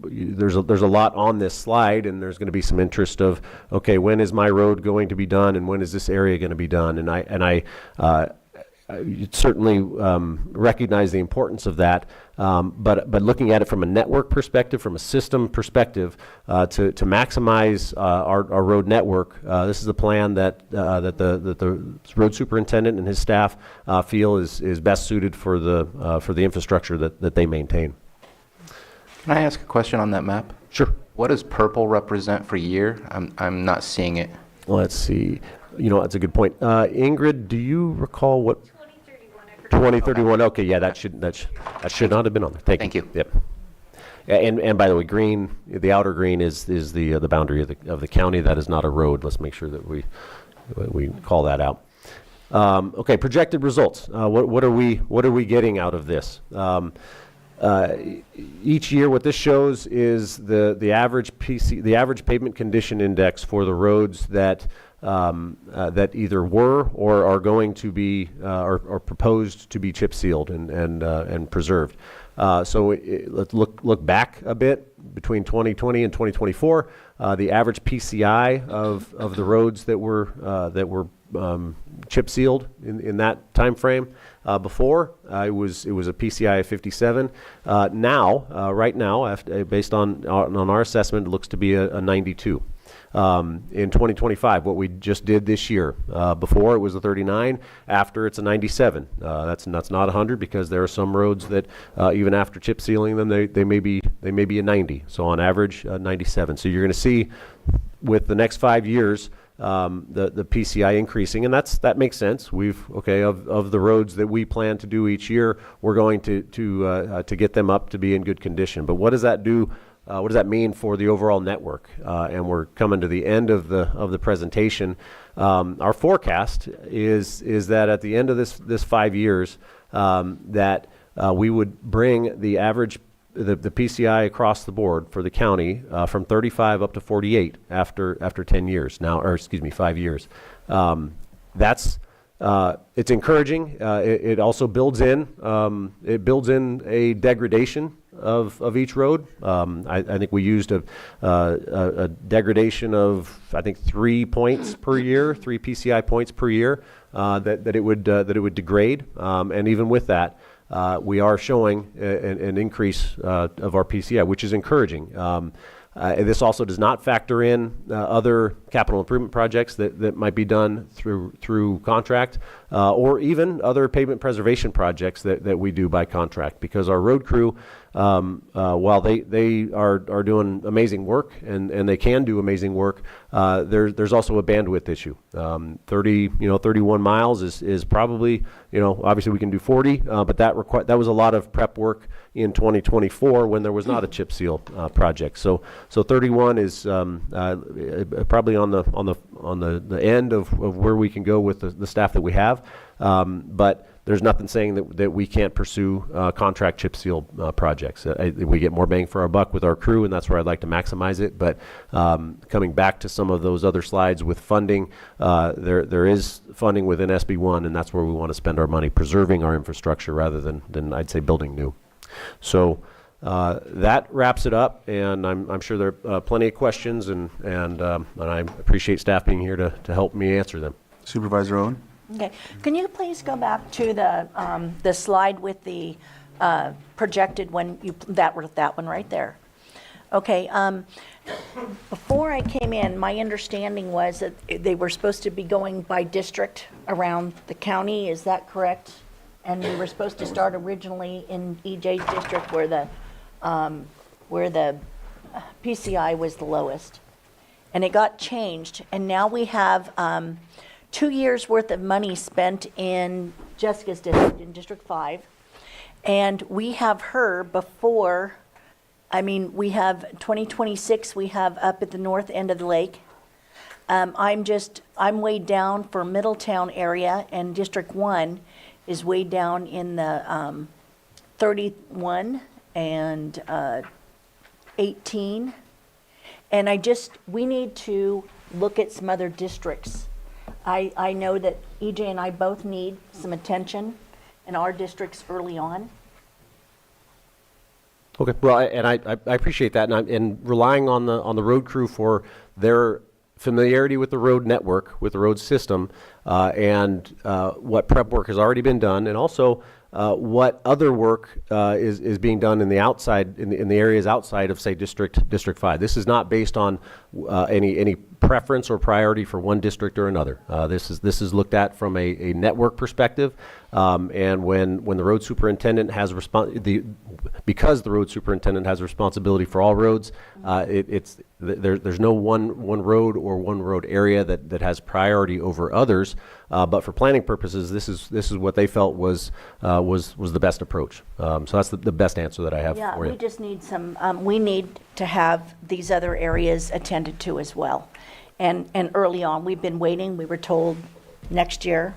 Speaker 18: there's a lot on this slide, and there's going to be some interest of, okay, when is my road going to be done, and when is this area going to be done? And I certainly recognize the importance of that, but looking at it from a network perspective, from a system perspective, to maximize our road network, this is a plan that the road superintendent and his staff feel is best suited for the infrastructure that they maintain.
Speaker 1: Can I ask a question on that map?
Speaker 18: Sure.
Speaker 1: What does purple represent for year? I'm not seeing it.
Speaker 18: Let's see. That's a good point. Ingrid, do you recall what? 2031. Okay, yeah, that should not have been on there. Thank you. Yep. And by the way, green, the outer green is the boundary of the county. That is not a road. Let's make sure that we call that out. Okay, projected results. What are we getting out of this? Each year, what this shows is the average pavement condition index for the roads that either were or are going to be or proposed to be chip sealed and preserved. So let's look back a bit between 2020 and 2024. The average PCI of the roads that were chip sealed in that time frame before it was a PCI of 57. Right now, based on our assessment, it looks to be a 92. In 2025, what we just did this year, before it was a 39, after it's a 97. That's not 100, because there are some roads that even after chip sealing them, they may be a 90. So on average, 97. So you're going to see with the next 5 years the PCI increasing, and that makes sense. Of the roads that we plan to do each year, we're going to get them up to be in good condition. But what does that do? What does that mean for the overall network? And we're coming to the end of the presentation. Our forecast is that at the end of this 5 years, that we would bring the average the PCI across the board for the county from 35 up to 48 after 10 years now, or excuse me, 5 years. It's encouraging. It also builds in a degradation of each road. I think we used a degradation of 3 points per year, 3 PCI points per year, that it would degrade. And even with that, we are showing an increase of our PCI, which is encouraging. This also does not factor in other capital improvement projects that might be done through contract, or even other pavement preservation projects that we do by contract, because our road crew while they are doing amazing work and they can do amazing work, there's also a bandwidth issue. 31 miles is probably, obviously we can do 40, but that was a lot of prep work in 2024 when there was not a chip seal project. So 31 is probably on the end of where we can go with the staff that we have. But there's nothing saying that we can't pursue contract chip seal projects. We get more bang for our buck with our crew, and that's where I'd like to maximize it. But coming back to some of those other slides with funding, there is funding within SB1, and that's where we want to spend our money, preserving our infrastructure rather than I'd say building new. So that wraps it up, and I'm sure there are plenty of questions, and I appreciate staff being here to help me answer them.
Speaker 2: Supervisor Owen?
Speaker 19: Okay, can you please go back to the slide with the projected that one right there? Okay, before I came in, my understanding was that they were supposed to be going by district around the county, is that correct? And we were supposed to start originally in EJ's district where the PCI was the lowest. And it got changed, and now we have 2 years worth of money spent in Jessica's district, in District 5. And we have her before, we have 2026, we have up at the north end of the lake. I'm way down for Middletown area, and District 1 is way down in the 31 and 18. And we need to look at some other districts. I know that EJ and I both need some attention in our districts early on.
Speaker 18: Okay, well, and I appreciate that, and relying on the road crew for their familiarity with the road network, with the road system, and what prep work has already been done, and also what other work is being done in the areas outside of, say, District 5. This is not based on any preference or priority for one district or another. This is looked at from a network perspective, and when the road superintendent has because the road superintendent has responsibility for all roads, there's no one road or one road area that has priority over others. But for planning purposes, this is what they felt was the best approach. So that's the best answer that I have for you.
Speaker 19: We just need we need to have these other areas attended to as well. And early on, we've been waiting. We were told next year,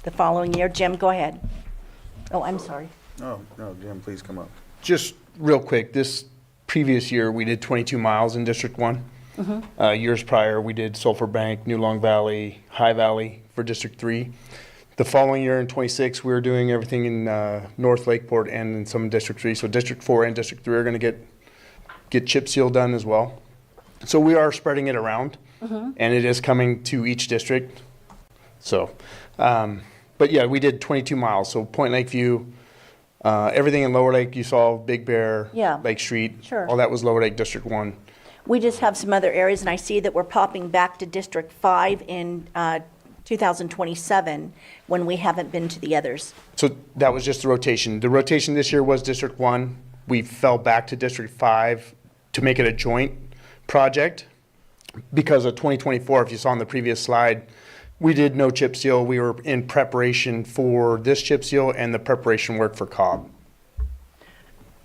Speaker 19: the following year. Jim, go ahead. Oh, I'm sorry.
Speaker 2: Oh, no, Jim, please come up.
Speaker 20: Just real quick, this previous year, we did 22 miles in District 1.
Speaker 19: Mm-hmm.
Speaker 20: Years prior, we did Sulphur Bank, New Long Valley, High Valley for District 3. The following year in 26, we were doing everything in North Lakeport and in some District 3. So District 4 and District 3 are going to get chip seal done as well. So we are spreading it around, and it is coming to each district. So, but yeah, we did 22 miles. So Point Lakeview, everything in Lower Lake, you saw Big Bear, Lake Street,
Speaker 19: Sure.
Speaker 20: all that was Lower Lake District 1.
Speaker 19: We just have some other areas, and I see that we're popping back to District 5 in 2027 when we haven't been to the others.
Speaker 20: So that was just the rotation. The rotation this year was District 1. We fell back to District 5 to make it a joint project because of 2024. If you saw on the previous slide, we did no chip seal. We were in preparation for this chip seal and the preparation work for Cobb.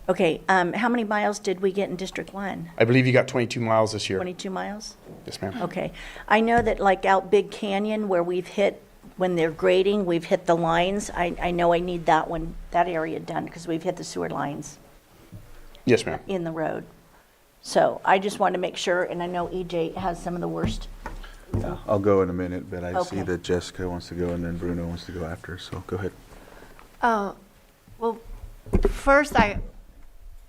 Speaker 19: Okay, how many miles did we get in District 1?
Speaker 20: I believe you got 22 miles this year.
Speaker 19: 22 miles?
Speaker 20: Yes, ma'am.
Speaker 19: Okay. I know that like out Big Canyon where we've hit, when they're grading, we've hit the lines. I know I need that area done because we've hit the sewer lines.
Speaker 20: Yes, ma'am.
Speaker 19: In the road. So I just want to make sure, and I know EJ has some of the worst.
Speaker 2: Yeah, I'll go in a minute, but I see
Speaker 19: Okay.
Speaker 2: that Jessica wants to go and then Bruno wants to go after, so go ahead.
Speaker 3: Well, first, a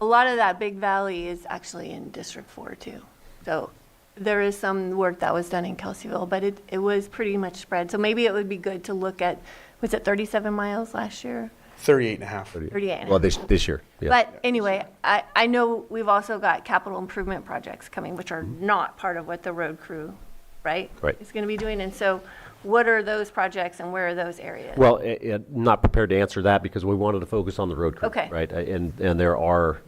Speaker 3: lot of that Big Valley is actually in District 4 too. So there is some work that was done in Kelseyville, but it was pretty much spread. So maybe it would be good to look at, was it 37 miles last year?
Speaker 20: 38 and a half.
Speaker 3: 38 and a
Speaker 18: Well,
Speaker 3: half.
Speaker 18: this year. Yeah.
Speaker 3: But anyway, I know we've also got capital improvement projects coming, which are not part of what the road crew, right?
Speaker 18: Right.
Speaker 3: Is going to be doing. And so what are those projects and where are those areas?
Speaker 18: Well, not prepared to answer that because we wanted to focus on the road crew.
Speaker 3: Okay.
Speaker 18: Right, and there are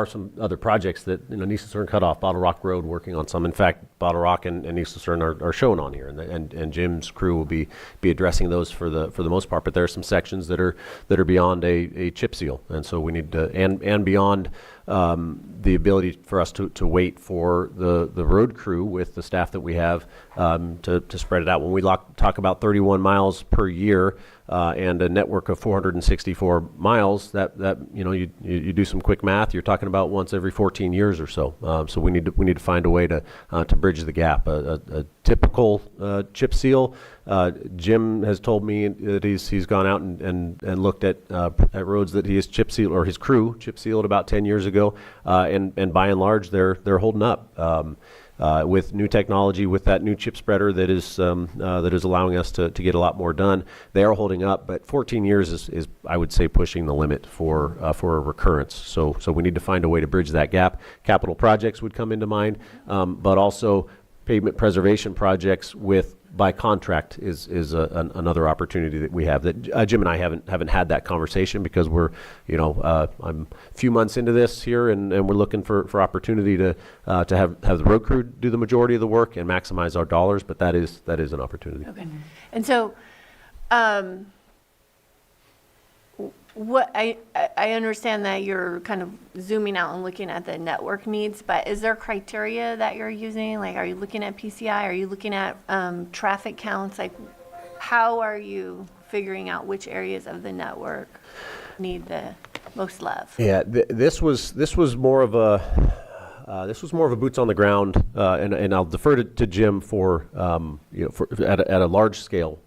Speaker 18: some other projects that, you know, East Lucerne Cutoff, Bottle Rock Road, working on some. In fact, Bottle Rock and East Lucerne are shown on here, and Jim's crew will be addressing those for the most part. But there are some sections that are beyond a chip seal, and so we need to and beyond the ability for us to wait for the road crew with the staff that we have to spread it out. When we talk about 31 miles per year and a network of 464 miles, that you know, you do some quick math, you're talking about once every 14 years or so. So we need to find a way to bridge the gap. A typical chip seal. Jim has told me that he's gone out and looked at roads that he has chip sealed, or his crew chip sealed about 10 years ago, and by and large they're holding up. With new technology, with that new chip spreader that is allowing us to get a lot more done, they are holding up. But 14 years is I would say pushing the limit for a recurrence. So we need to find a way to bridge that gap. Capital projects would come into mind, but also pavement preservation projects by contract is another opportunity that we have. That Jim and I haven't had that conversation because we're, you know, I'm a few months into this here, and we're looking for opportunity to have the road crew do the majority of the work and maximize our dollars. But that is an opportunity.
Speaker 3: Okay. And so, what I understand that you're kind of zooming out and looking at the network needs, but is there criteria that you're using? Like, are you looking at PCI? Are you looking at traffic counts? Like, how are you figuring out which areas of the network need the most love?
Speaker 18: Yeah, this was more of a boots on the ground, and I'll defer to Jim for at a large scale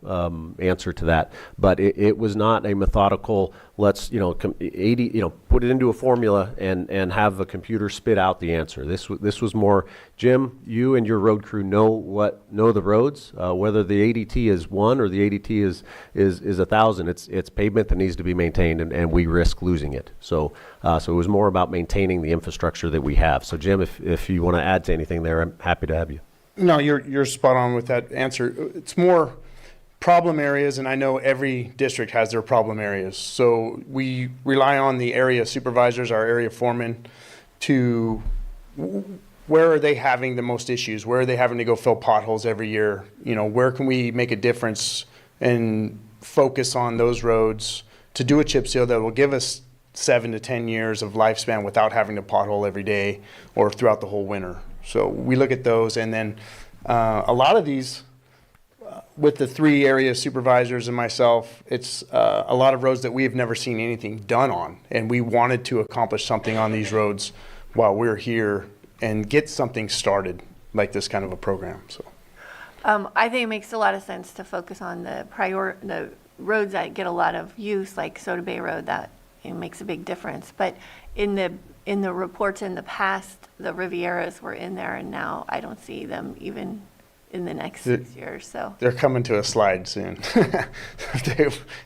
Speaker 18: answer to that. But it was not a methodical. Let's put it into a formula and have a computer spit out the answer. This was more, Jim, you and your road crew know the roads, whether the ADT is 1 or the ADT is 1,000. It's pavement that needs to be maintained, and we risk losing it. So it was more about maintaining the infrastructure that we have. So Jim, if you want to add to anything there, I'm happy to have you.
Speaker 20: No, you're spot on with that answer. It's more problem areas, and I know every district has their problem areas. So we rely on the area supervisors, our area foremen, to where are they having the most issues? Where are they having to go fill potholes every year? You know, where can we make a difference and focus on those roads to do a chip seal that will give us 7 to 10 years of lifespan without having to pothole every day or throughout the whole winter. So we look at those, and then a lot of these, with the 3 area supervisors and myself, it's a lot of roads that we have never seen anything done on, and we wanted to accomplish something on these roads while we're here and get something started like this kind of a program. So
Speaker 3: I think it makes a lot of sense to focus on the roads that get a lot of use, like Soda Bay Road. That it makes a big difference. But in the reports in the past, the Rivieras were in there, and now I don't see them even in the next 6 years. So
Speaker 20: they're coming to a slide soon.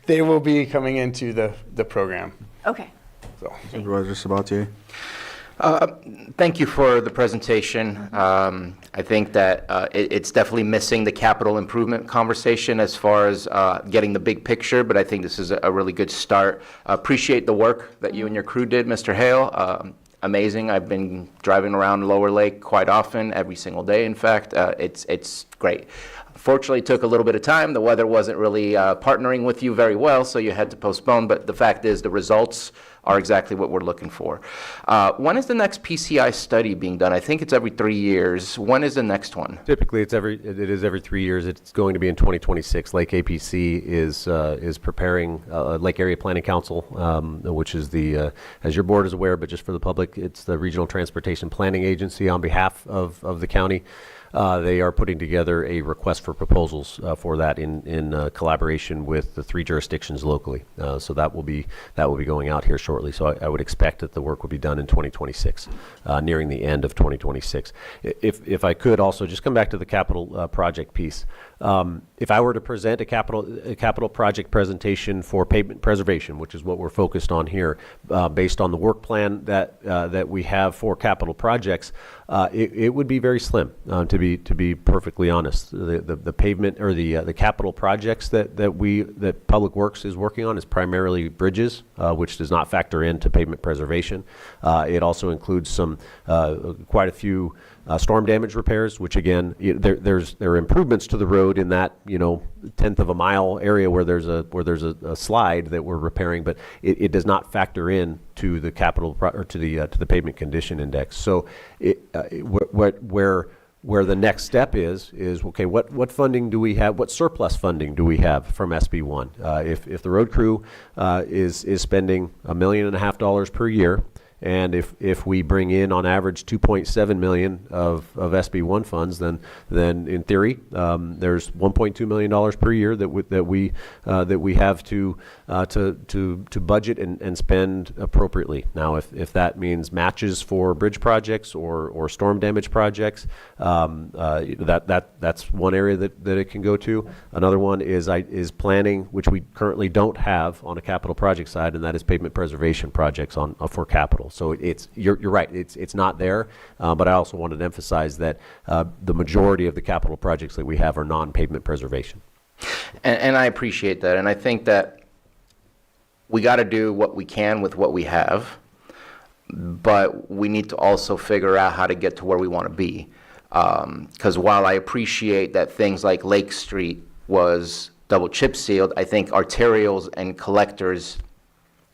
Speaker 20: They will be coming into the program.
Speaker 3: Okay.
Speaker 20: So
Speaker 2: Supervisor Sabatier.
Speaker 1: Thank you for the presentation. I think that it's definitely missing the capital improvement conversation as far as getting the big picture, but I think this is a really good start. Appreciate the work that you and your crew did, Mr. Hale. Amazing. I've been driving around Lower Lake quite often, every single day, in fact. It's great. Fortunately, it took a little bit of time. The weather wasn't really partnering with you very well, so you had to postpone, but the fact is the results are exactly what we're looking for. When is the next PCI study being done? I think it's every 3 years. When is the next one?
Speaker 18: Typically, it is every 3 years. It's going to be in 2026. Lake APC is preparing Lake Area Planning Council, which is as your board is aware, but just for the public, it's the Regional Transportation Planning Agency on behalf of the county. They are putting together a request for proposals for that in collaboration with the 3 jurisdictions locally. So that will be going out here shortly. So I would expect that the work will be done in 2026, nearing the end of 2026. If I could also just come back to the capital project piece. If I were to present a capital project presentation for pavement preservation, which is what we're focused on here, based on the work plan that we have for capital projects, it would be very slim, to be perfectly honest. The pavement or the capital projects that Public Works is working on is primarily bridges, which does not factor into pavement preservation. It also includes some quite a few storm damage repairs, which again, there are improvements to the road in that tenth of a mile area where there's a slide that we're repairing, but it does not factor in to the or to the pavement condition index. So where the next step is okay, what funding do we have? What surplus funding do we have from SB1? If the road crew is spending $1.5 million per year, and if we bring in on average 2.7 million of SB1 funds, then in theory there's $1.2 million per year that we have to budget and spend appropriately. Now, if that means matches for bridge projects or storm damage projects, that's one area that it can go to. Another one is planning, which we currently don't have on a capital project side, and that is pavement preservation projects for capital. So you're right. It's not there, but I also wanted to emphasize that the majority of the capital projects that we have are non-pavement preservation.
Speaker 1: And I appreciate that, and I think that we got to do what we can with what we have, but we need to also figure out how to get to where we want to be. Because while I appreciate that things like Lake Street was double chip sealed, I think arterials and collectors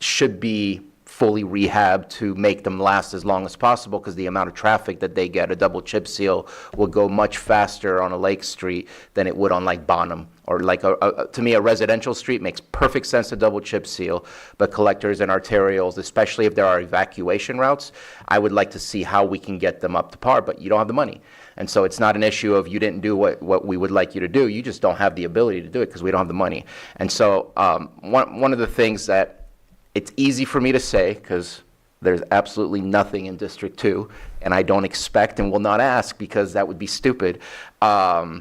Speaker 1: should be fully rehabbed to make them last as long as possible, because the amount of traffic that they get, a double chip seal will go much faster on a Lake Street than it would on like Bonham, or like to me a residential street makes perfect sense to double chip seal, but collectors and arterials, especially if there are evacuation routes, I would like to see how we can get them up to par, but you don't have the money. And so it's not an issue of you didn't do what we would like you to do, you just don't have the ability to do it because we don't have the money. And so one of the things that it's easy for me to say, because there's absolutely nothing in District 2, and I don't expect and will not ask because that would be stupid. There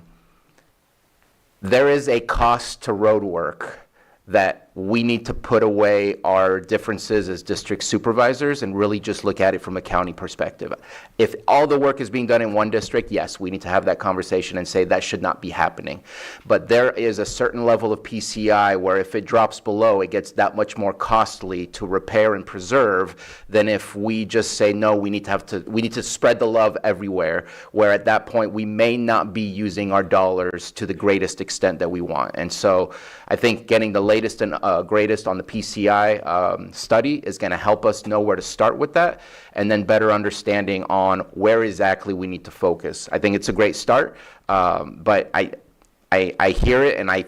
Speaker 1: is a cost to road work that we need to put away our differences as district supervisors and really just look at it from a county perspective. If all the work is being done in one district, yes, we need to have that conversation and say that should not be happening. But there is a certain level of PCI where if it drops below, it gets that much more costly to repair and preserve than if we just say, no, we need to spread the love everywhere, where at that point we may not be using our dollars to the greatest extent that we want. And so I think getting the latest and greatest on the PCI study is going to help us know where to start with that, and then better understanding on where exactly we need to focus. I think it's a great start, but I hear it and I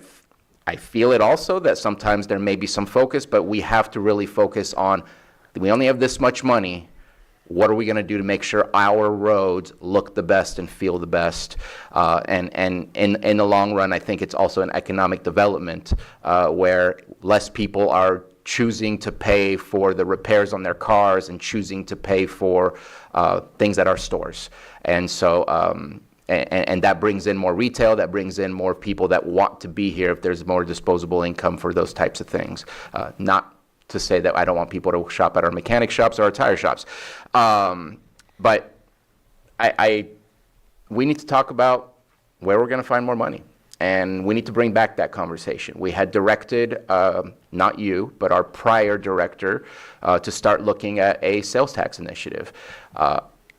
Speaker 1: feel it also that sometimes there may be some focus, but we have to really focus on, we only have this much money. What are we going to do to make sure our roads look the best and feel the best? And in the long run, I think it's also an economic development where less people are choosing to pay for the repairs on their cars and choosing to pay for things at our stores. And so, and that brings in more retail, that brings in more people that want to be here if there's more disposable income for those types of things. Not to say that I don't want people to shop at our mechanic shops or our tire shops. But we need to talk about where we're going to find more money. And we need to bring back that conversation. We had directed, not you, but our prior director, to start looking at a sales tax initiative.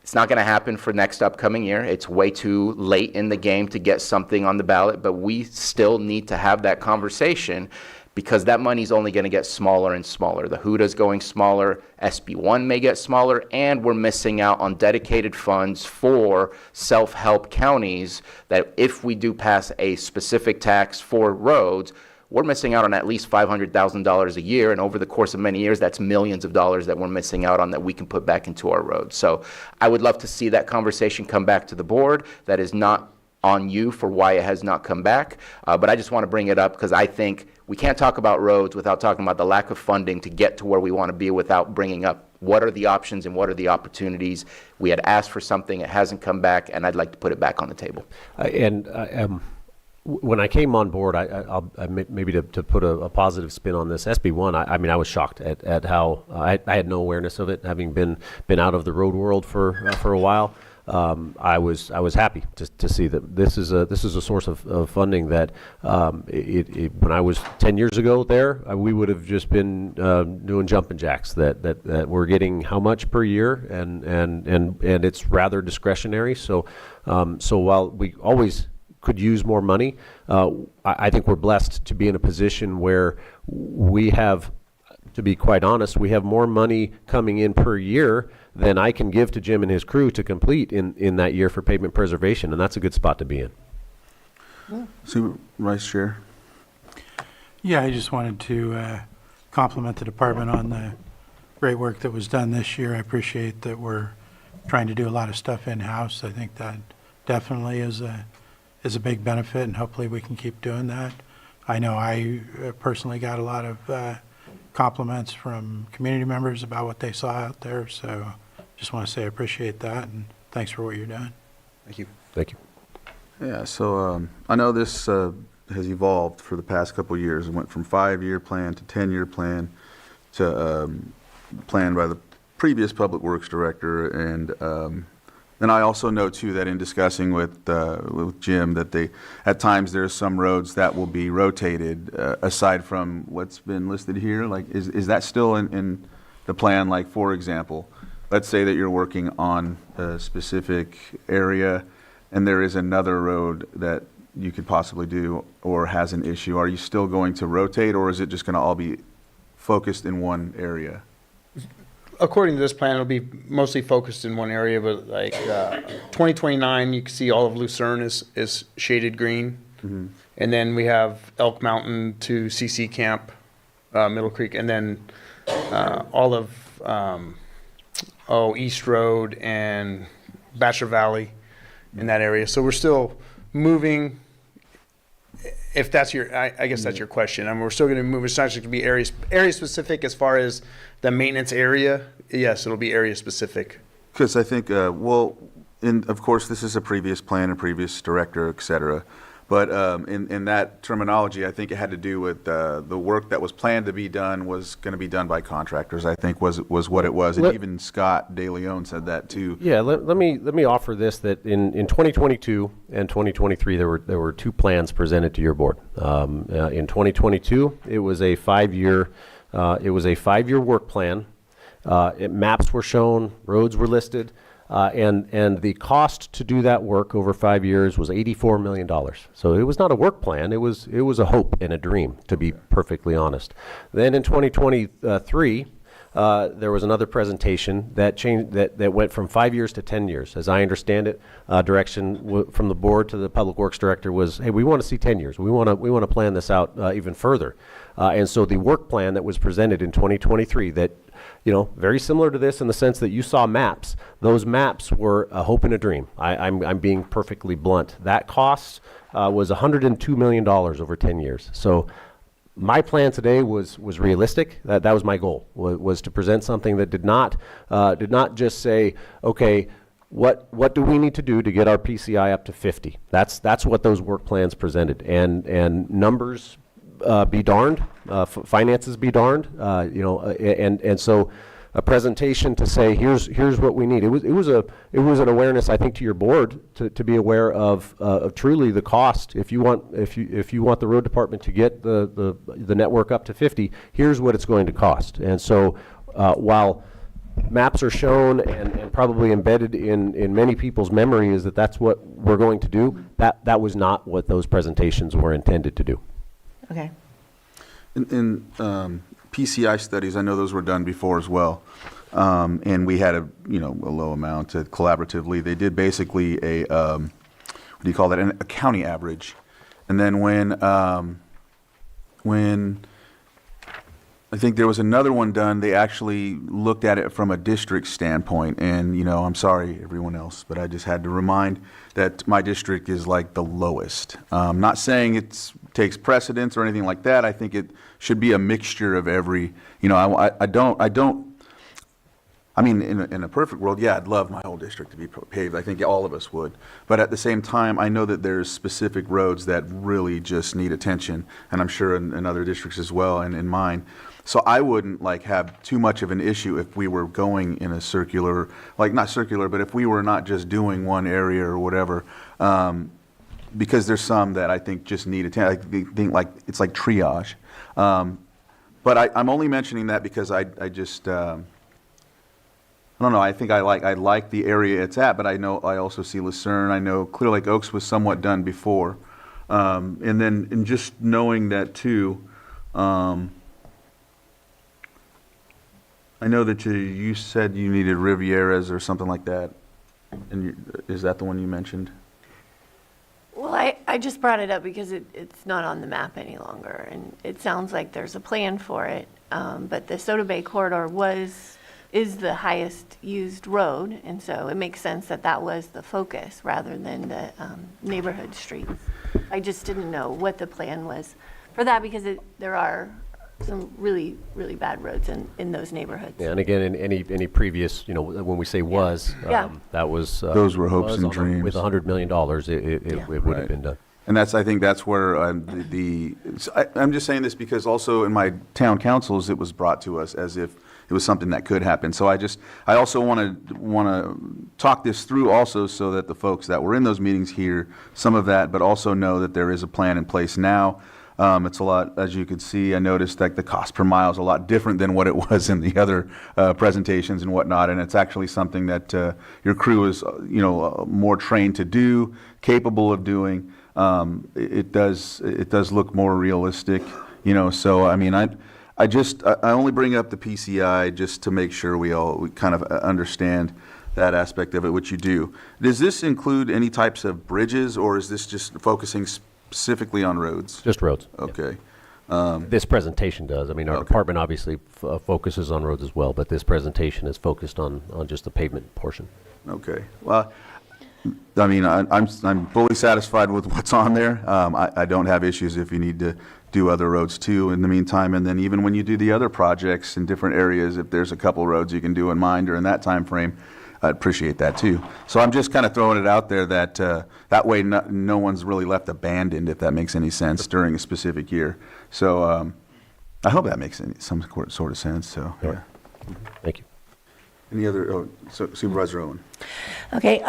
Speaker 1: It's not going to happen for next upcoming year. It's way too late in the game to get something on the ballot, but we still need to have that conversation, because that money's only going to get smaller and smaller. The HUDA's going smaller, SB1 may get smaller, and we're missing out on dedicated funds for self-help counties that if we do pass a specific tax for roads, we're missing out on at least $500,000 a year, and over the course of many years, that's millions of dollars that we're missing out on that we can put back into our roads. So I would love to see that conversation come back to the board. That is not on you for why it has not come back, but I just want to bring it up because I think we can't talk about roads without talking about the lack of funding to get to where we want to be without bringing up what are the options and what are the opportunities. We had asked for something, it hasn't come back, and I'd like to put it back on the table.
Speaker 18: When I came on board, maybe to put a positive spin on this, SB1, I mean, I was shocked at how I had no awareness of it, having been out of the road world for a while. I was happy to see that this is a source of funding that when I was 10 years ago there, we would have just been doing jumping jacks. That we're getting how much per year, and it's rather discretionary. So while we always could use more money, I think we're blessed to be in a position where we have, to be quite honest, we have more money coming in per year than I can give to Jim and his crew to complete in that year for pavement preservation, and that's a good spot to be in.
Speaker 2: Vice Chair.
Speaker 6: Yeah, I just wanted to compliment the department on the great work that was done this year. I appreciate that we're trying to do a lot of stuff in-house. I think that definitely is a big benefit, and hopefully we can keep doing that. I know I personally got a lot of compliments from community members about what they saw out there, so just want to say I appreciate that, and thanks for what you're doing.
Speaker 2: Thank you.
Speaker 18: Thank you.
Speaker 2: Yeah, so I know this has evolved for the past couple of years. It went from 5-year plan to 10-year plan to plan by the previous Public Works Director, and then I also know too that in discussing with Jim that at times there's some roads that will be rotated aside from what's been listed here. Like, is that still in the plan? Like, for example, let's say that you're working on a specific area and there is another road that you could possibly do or has an issue. Are you still going to rotate, or is it just going to all be focused in one area?
Speaker 20: According to this plan, it'll be mostly focused in one area, but like 2029, you can see all of Lucerne is shaded green.
Speaker 2: Mm-hmm.
Speaker 20: And then we have Elk Mountain to CC Camp, Middle Creek, and then all of East Road and Bachelor Valley in that area. So we're still moving. If that's I guess that's your question. I mean, we're still going to move. It's not just going to be area specific as far as the maintenance area. Yes, it'll be area specific.
Speaker 2: Because I think, of course, this is a previous plan, a previous director, et cetera. But in that terminology, I think it had to do with the work that was planned to be done was going to be done by contractors, I think was what it was. And even Scott De Leon said that too.
Speaker 18: Yeah, let me offer this, that in 2022 and 2023, there were two plans presented to your board. In 2022, it was a 5-year work plan. Maps were shown, roads were listed. And the cost to do that work over 5 years was $84 million. So it was not a work plan. It was a hope and a dream, to be perfectly honest. Then in 2023, there was another presentation that changed, that went from 5 years to 10 years. As I understand it, direction from the board to the Public Works Director was, hey, we want to see 10 years. We want to plan this out even further. And so the work plan that was presented in 2023 that, very similar to this in the sense that you saw maps. Those maps were a hope and a dream. I'm being perfectly blunt. That cost was $102 million over 10 years. So my plan today was realistic. That was my goal, was to present something that did not just say, okay, what do we need to do to get our PCI up to 50? That's what those work plans presented. And numbers be darned, finances be darned, and so a presentation to say here's what we need. It was an awareness, I think, to your board to be aware of truly the cost. If you want the road department to get the network up to 50, here's what it's going to cost. And so while maps are shown and probably embedded in many people's memory is that's what we're going to do, that was not what those presentations were intended to do.
Speaker 19: Okay.
Speaker 2: In PCI studies, I know those were done before as well, and we had a low amount collaboratively. They did basically a what do you call that? A county average, and then when I think there was another one done, they actually looked at it from a district standpoint. And, I'm sorry, everyone else, but I just had to remind that my district is like the lowest. Not saying it takes precedence or anything like that. I think it should be a mixture of every, I don't I mean, in a perfect world, yeah, I'd love my whole district to be paved. I think all of us would. But at the same time, I know that there's specific roads that really just need attention, and I'm sure in other districts as well, and in mine. So I wouldn't like have too much of an issue if we were going in a circular, like not circular, but if we were not just doing one area or whatever, because there's some that I think just need attention. I think like it's like triage. But I'm only mentioning that because I just. I don't know. I think I like the area it's at, but I also see Lucerne. I know Clear Lake Oaks was somewhat done before, and just knowing that too. I know that you said you needed Rivieras or something like that, and is that the one you mentioned?
Speaker 3: Well, I just brought it up because it's not on the map any longer, and it sounds like there's a plan for it. But the Soda Bay corridor is the highest used road, and so it makes sense that was the focus rather than the neighborhood streets. I just didn't know what the plan was for that because there are some really, really bad roads in those neighborhoods.
Speaker 18: Yeah, and again, in any previous, when we say was,
Speaker 3: Yeah.
Speaker 18: that was.
Speaker 2: Those were hopes and dreams.
Speaker 18: With $100 million, it would have been done.
Speaker 2: And I think that's where I'm just saying this because also in my town councils, it was brought to us as if it was something that could happen. So I also want to talk this through also so that the folks that were in those meetings hear some of that, but also know that there is a plan in place now. It's a lot, as you could see, I noticed that the cost per mile is a lot different than what it was in the other presentations and whatnot, and it's actually something that your crew is, more trained to do, capable of doing. It does look more realistic, so I mean, I only bring up the PCI just to make sure we kind of understand that aspect of it, which you do. Does this include any types of bridges, or is this just focusing specifically on roads?
Speaker 18: Just roads.
Speaker 2: Okay.
Speaker 18: This presentation does. I mean, our department obviously focuses on roads as well, but this presentation is focused on just the pavement portion.
Speaker 2: Okay. Well, I mean, I'm fully satisfied with what's on there. I don't have issues if you need to do other roads too in the meantime. And then even when you do the other projects in different areas, if there's a couple roads you can do in mind during that time frame, I'd appreciate that too. So I'm just kind of throwing it out there that that way no one's really left abandoned, if that makes any sense, during a specific year. So I hope that makes some sort of sense. So yeah.
Speaker 18: Thank you.
Speaker 2: Any other? Supervisor Owen.
Speaker 19: Okay.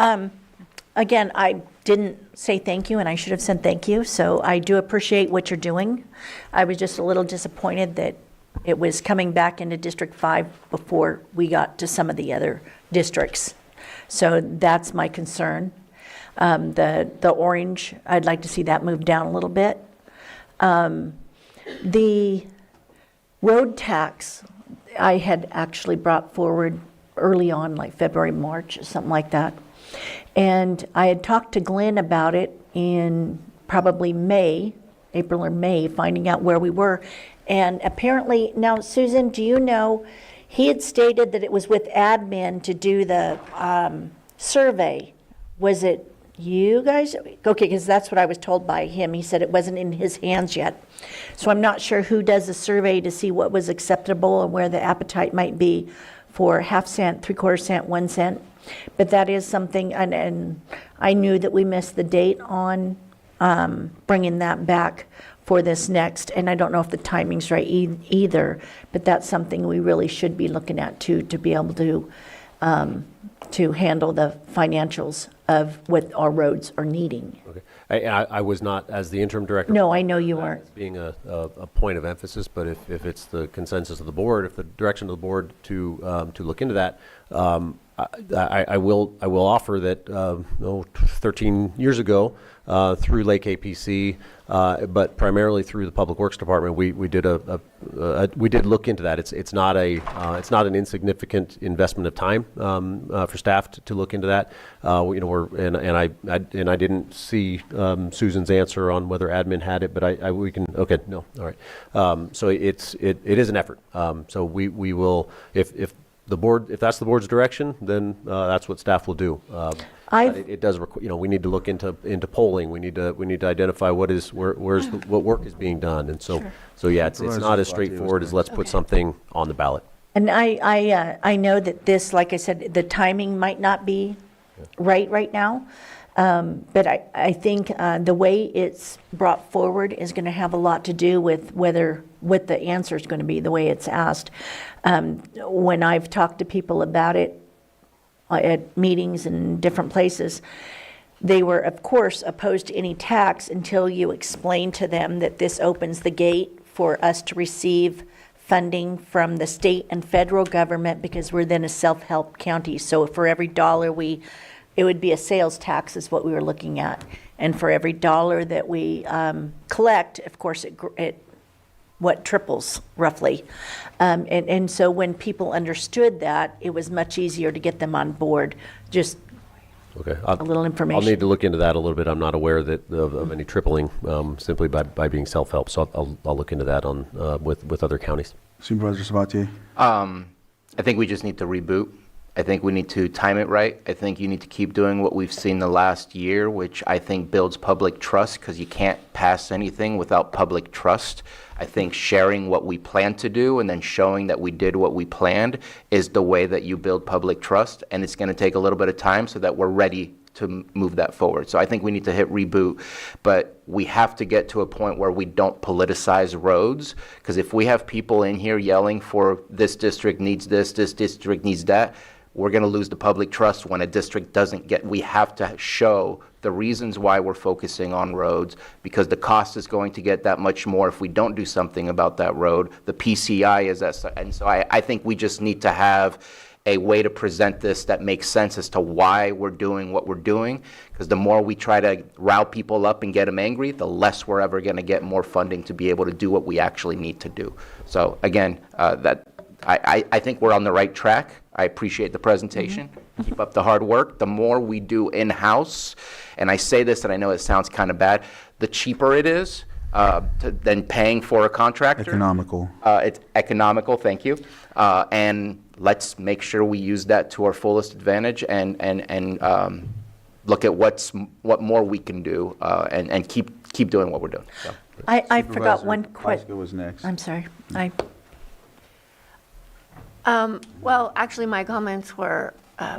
Speaker 19: Again, I didn't say thank you, and I should have said thank you. So I do appreciate what you're doing. I was just a little disappointed that it was coming back into District 5 before we got to some of the other districts. So that's my concern. The orange, I'd like to see that move down a little bit. The road tax, I had actually brought forward early on, like February, March, something like that. And I had talked to Glenn about it in probably April or May, finding out where we were. And apparently, now Susan, do you know, he had stated that it was with admin to do the survey. Was it you guys? Okay, because that's what I was told by him. He said it wasn't in his hands yet. So I'm not sure who does the survey to see what was acceptable and where the appetite might be for half cent, 3/4 cent, 1 cent. But that is something, and I knew that we missed the date on bringing that back for this next, and I don't know if the timing's right either, but that's something we really should be looking at too, to be able to handle the financials of what our roads are needing.
Speaker 18: Okay. I was not, as the interim director.
Speaker 19: No, I know you weren't.
Speaker 18: As being a point of emphasis, but if it's the consensus of the board, if the direction of the board to look into that, I will offer that 13 years ago through Lake APC, but primarily through the Public Works Department, we did we did look into that. It's not an insignificant investment of time for staff to look into that. I didn't see Susan's answer on whether admin had it, but we can. Okay, no, all right. So it is an effort. So we will if that's the board's direction, then that's what staff will do. It does we need to look into polling. We need to identify what work is being done, and so
Speaker 19: Sure.
Speaker 18: so yeah, it's not as straightforward as let's put something on the ballot.
Speaker 19: And I know that this, like I said, the timing might not be right now. But I think the way it's brought forward is going to have a lot to do with what the answer is going to be, the way it's asked. When I've talked to people about it at meetings and different places, they were, of course, opposed to any tax until you explain to them that this opens the gate for us to receive funding from the state and federal government, because we're then a self-help county. So for every dollar it would be a sales tax is what we were looking at. And for every dollar that we collect, of course, it triples roughly. And so when people understood that, it was much easier to get them on board. Just
Speaker 18: Okay.
Speaker 19: a little information.
Speaker 18: I'll need to look into that a little bit. I'm not aware of any tripling simply by being self-help. So I'll look into that on with other counties.
Speaker 2: Supervisor Sabatier?
Speaker 1: I think we just need to reboot. I think we need to time it right. I think you need to keep doing what we've seen the last year, which I think builds public trust, because you can't pass anything without public trust. I think sharing what we plan to do and then showing that we did what we planned is the way that you build public trust, and it's going to take a little bit of time so that we're ready to move that forward. So I think we need to hit reboot, but we have to get to a point where we don't politicize roads, because if we have people in here yelling for this district needs this district needs that, we're going to lose the public trust when a district doesn't get. We have to show the reasons why we're focusing on roads, because the cost is going to get that much more if we don't do something about that road. The PCI is that, and so I think we just need to have a way to present this that makes sense as to why we're doing what we're doing, because the more we try to rile people up and get them angry, the less we're ever going to get more funding to be able to do what we actually need to do. So again, I think we're on the right track. I appreciate the presentation. Keep up the hard work. The more we do in-house, and I say this and I know it sounds kind of bad, the cheaper it is than paying for a contractor.
Speaker 2: Economical.
Speaker 1: It's economical, thank you. And let's make sure we use that to our fullest advantage and look at what more we can do and keep doing what we're doing. So.
Speaker 19: I forgot one question.
Speaker 2: Plasko was next.
Speaker 19: I'm sorry.
Speaker 3: Well, actually, my comments were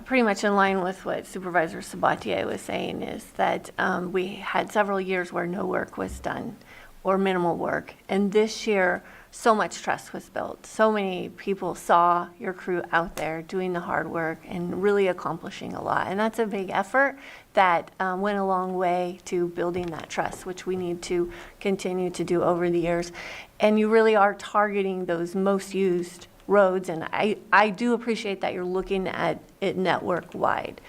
Speaker 3: pretty much in line with what Supervisor Sabatier was saying, is that we had several years where no work was done or minimal work. And this year, so much trust was built. So many people saw your crew out there doing the hard work and really accomplishing a lot. And that's a big effort that went a long way to building that trust, which we need to continue to do over the years. And you really are targeting those most used roads, and I do appreciate that you're looking at it network-wide.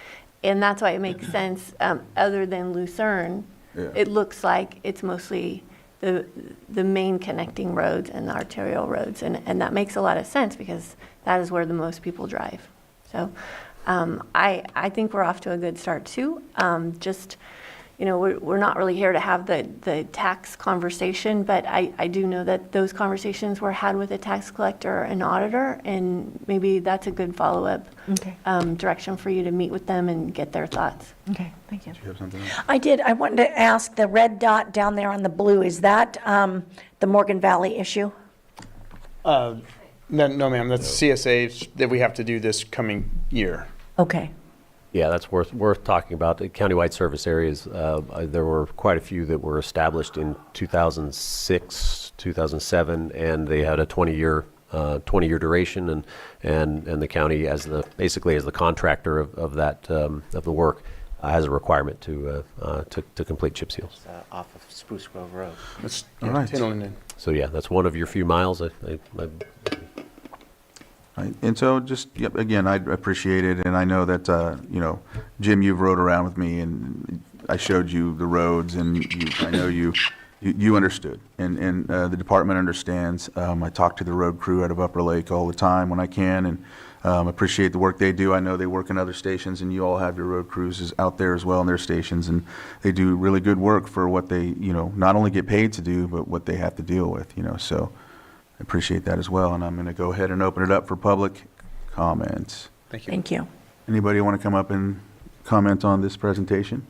Speaker 3: And that's why it makes sense, other than Lucerne, it looks like it's mostly the main connecting roads and the arterial roads, and that makes a lot of sense because that is where the most people drive. So I think we're off to a good start too. Just, you know, we're not really here to have the tax conversation, but I do know that those conversations were had with a tax collector and auditor, and maybe that's a good follow-up direction for you to meet with them and get their thoughts.
Speaker 19: Okay, thank you.
Speaker 2: Do you have something?
Speaker 19: I did. I wanted to ask, the red dot down there on the blue, is that the Morgan Valley issue?
Speaker 20: No, ma'am, that's CSA that we have to do this coming year.
Speaker 19: Okay.
Speaker 18: Yeah, that's worth talking about. The countywide service areas, there were quite a few that were established in 2006, 2007, and they had a 20-year duration, and the county basically as the contractor of the work has a requirement to complete chip seals.
Speaker 1: Off of Spruce Grove Road.
Speaker 20: That's
Speaker 2: All right.
Speaker 18: So yeah, that's one of your few miles.
Speaker 2: Right. And so just, again, I appreciate it, and I know that, you know, Jim, you've rode around with me, and I showed you the roads, and I know you understood, and the department understands. I talk to the road crew out of Upper Lake all the time when I can, and appreciate the work they do. I know they work in other stations, and you all have your road crews out there as well in their stations, and they do really good work for what they, you know, not only get paid to do, but what they have to deal with, you know, so I appreciate that as well, and I'm going to go ahead and open it up for public comments.
Speaker 20: Thank you.
Speaker 19: Thank you.
Speaker 2: Anybody want to come up and comment on this presentation?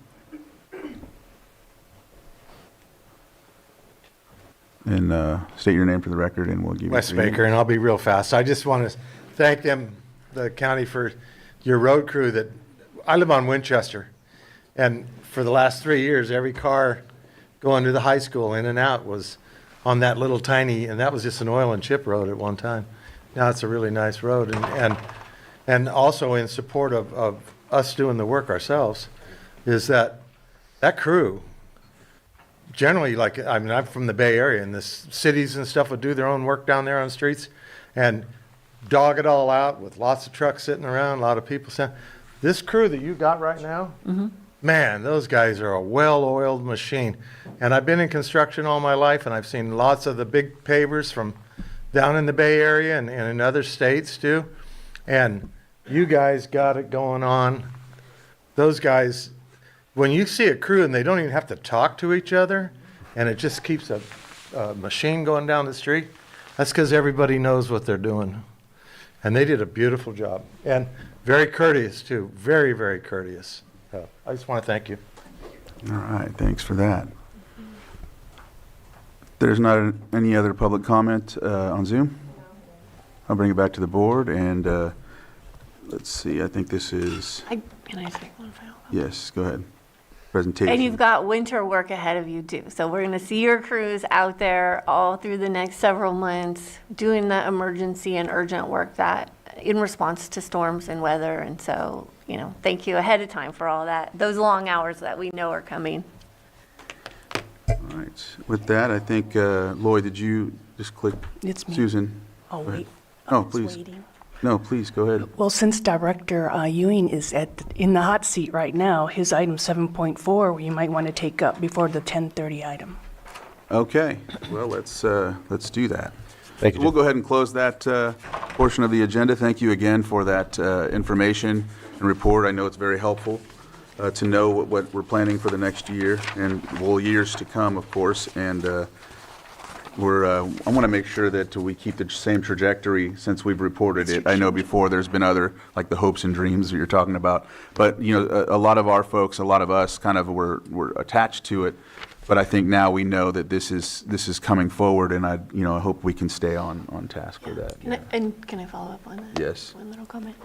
Speaker 2: And state your name for the record, and we'll give you
Speaker 21: Wes
Speaker 2: 3 minutes.
Speaker 21: Baker, and I'll be real fast. I just want to thank them, the county, for your road crew that, I live on Winchester, and for the last 3 years, every car going to the high school in and out was on that little tiny, and that was just an oil and chip road at one time. Now it's a really nice road, and also in support of us doing the work ourselves, is that crew, generally, like, I mean, I'm from the Bay Area, and the cities and stuff would do their own work down there on the streets and dog it all out with lots of trucks sitting around, a lot of people. This crew that you got right now, man, those guys are a well-oiled machine. And I've been in construction all my life, and I've seen lots of the big pavers from down in the Bay Area and in other states too. And you guys got it going on. Those guys, when you see a crew and they don't even have to talk to each other, and it just keeps a machine going down the street, that's because everybody knows what they're doing. And they did a beautiful job. And very courteous too, very, very courteous. I just want to thank you.
Speaker 2: All right, thanks for that. There's not any other public comment on Zoom? I'll bring it back to the board, and let's see, I think this is,
Speaker 3: Can I take one final?
Speaker 2: yes, go ahead. Presentation.
Speaker 3: And you've got winter work ahead of you too. So we're going to see your crews out there all through the next several months doing the emergency and urgent work that in response to storms and weather. And so, thank you ahead of time for all that, those long hours that we know are coming.
Speaker 2: All right. With that, I think, Lloyd, did you just click?
Speaker 5: It's me.
Speaker 2: Susan?
Speaker 5: Oh,
Speaker 2: go ahead.
Speaker 5: wait.
Speaker 2: Oh,
Speaker 5: It's
Speaker 2: please.
Speaker 5: waiting.
Speaker 2: No, please, go ahead.
Speaker 5: Well, since Director Ewing is in the hot seat right now, his item 7.4, you might want to take up before the 10:30 item.
Speaker 2: Okay, well, let's do that.
Speaker 18: Thank you,
Speaker 2: We'll go ahead and close that portion of the agenda. Thank you again for that information and report. I know it's very helpful to know what we're planning for the next year and years to come, of course. And I want to make sure that we keep the same trajectory since we've reported it. I know before there's been other, like the hopes and dreams that you're talking about. But, a lot of our folks, a lot of us kind of were attached to it. But I think now we know that this is coming forward, and I hope we can stay on task for that.
Speaker 3: Can I follow up on that?
Speaker 2: Yes.
Speaker 3: One little comment.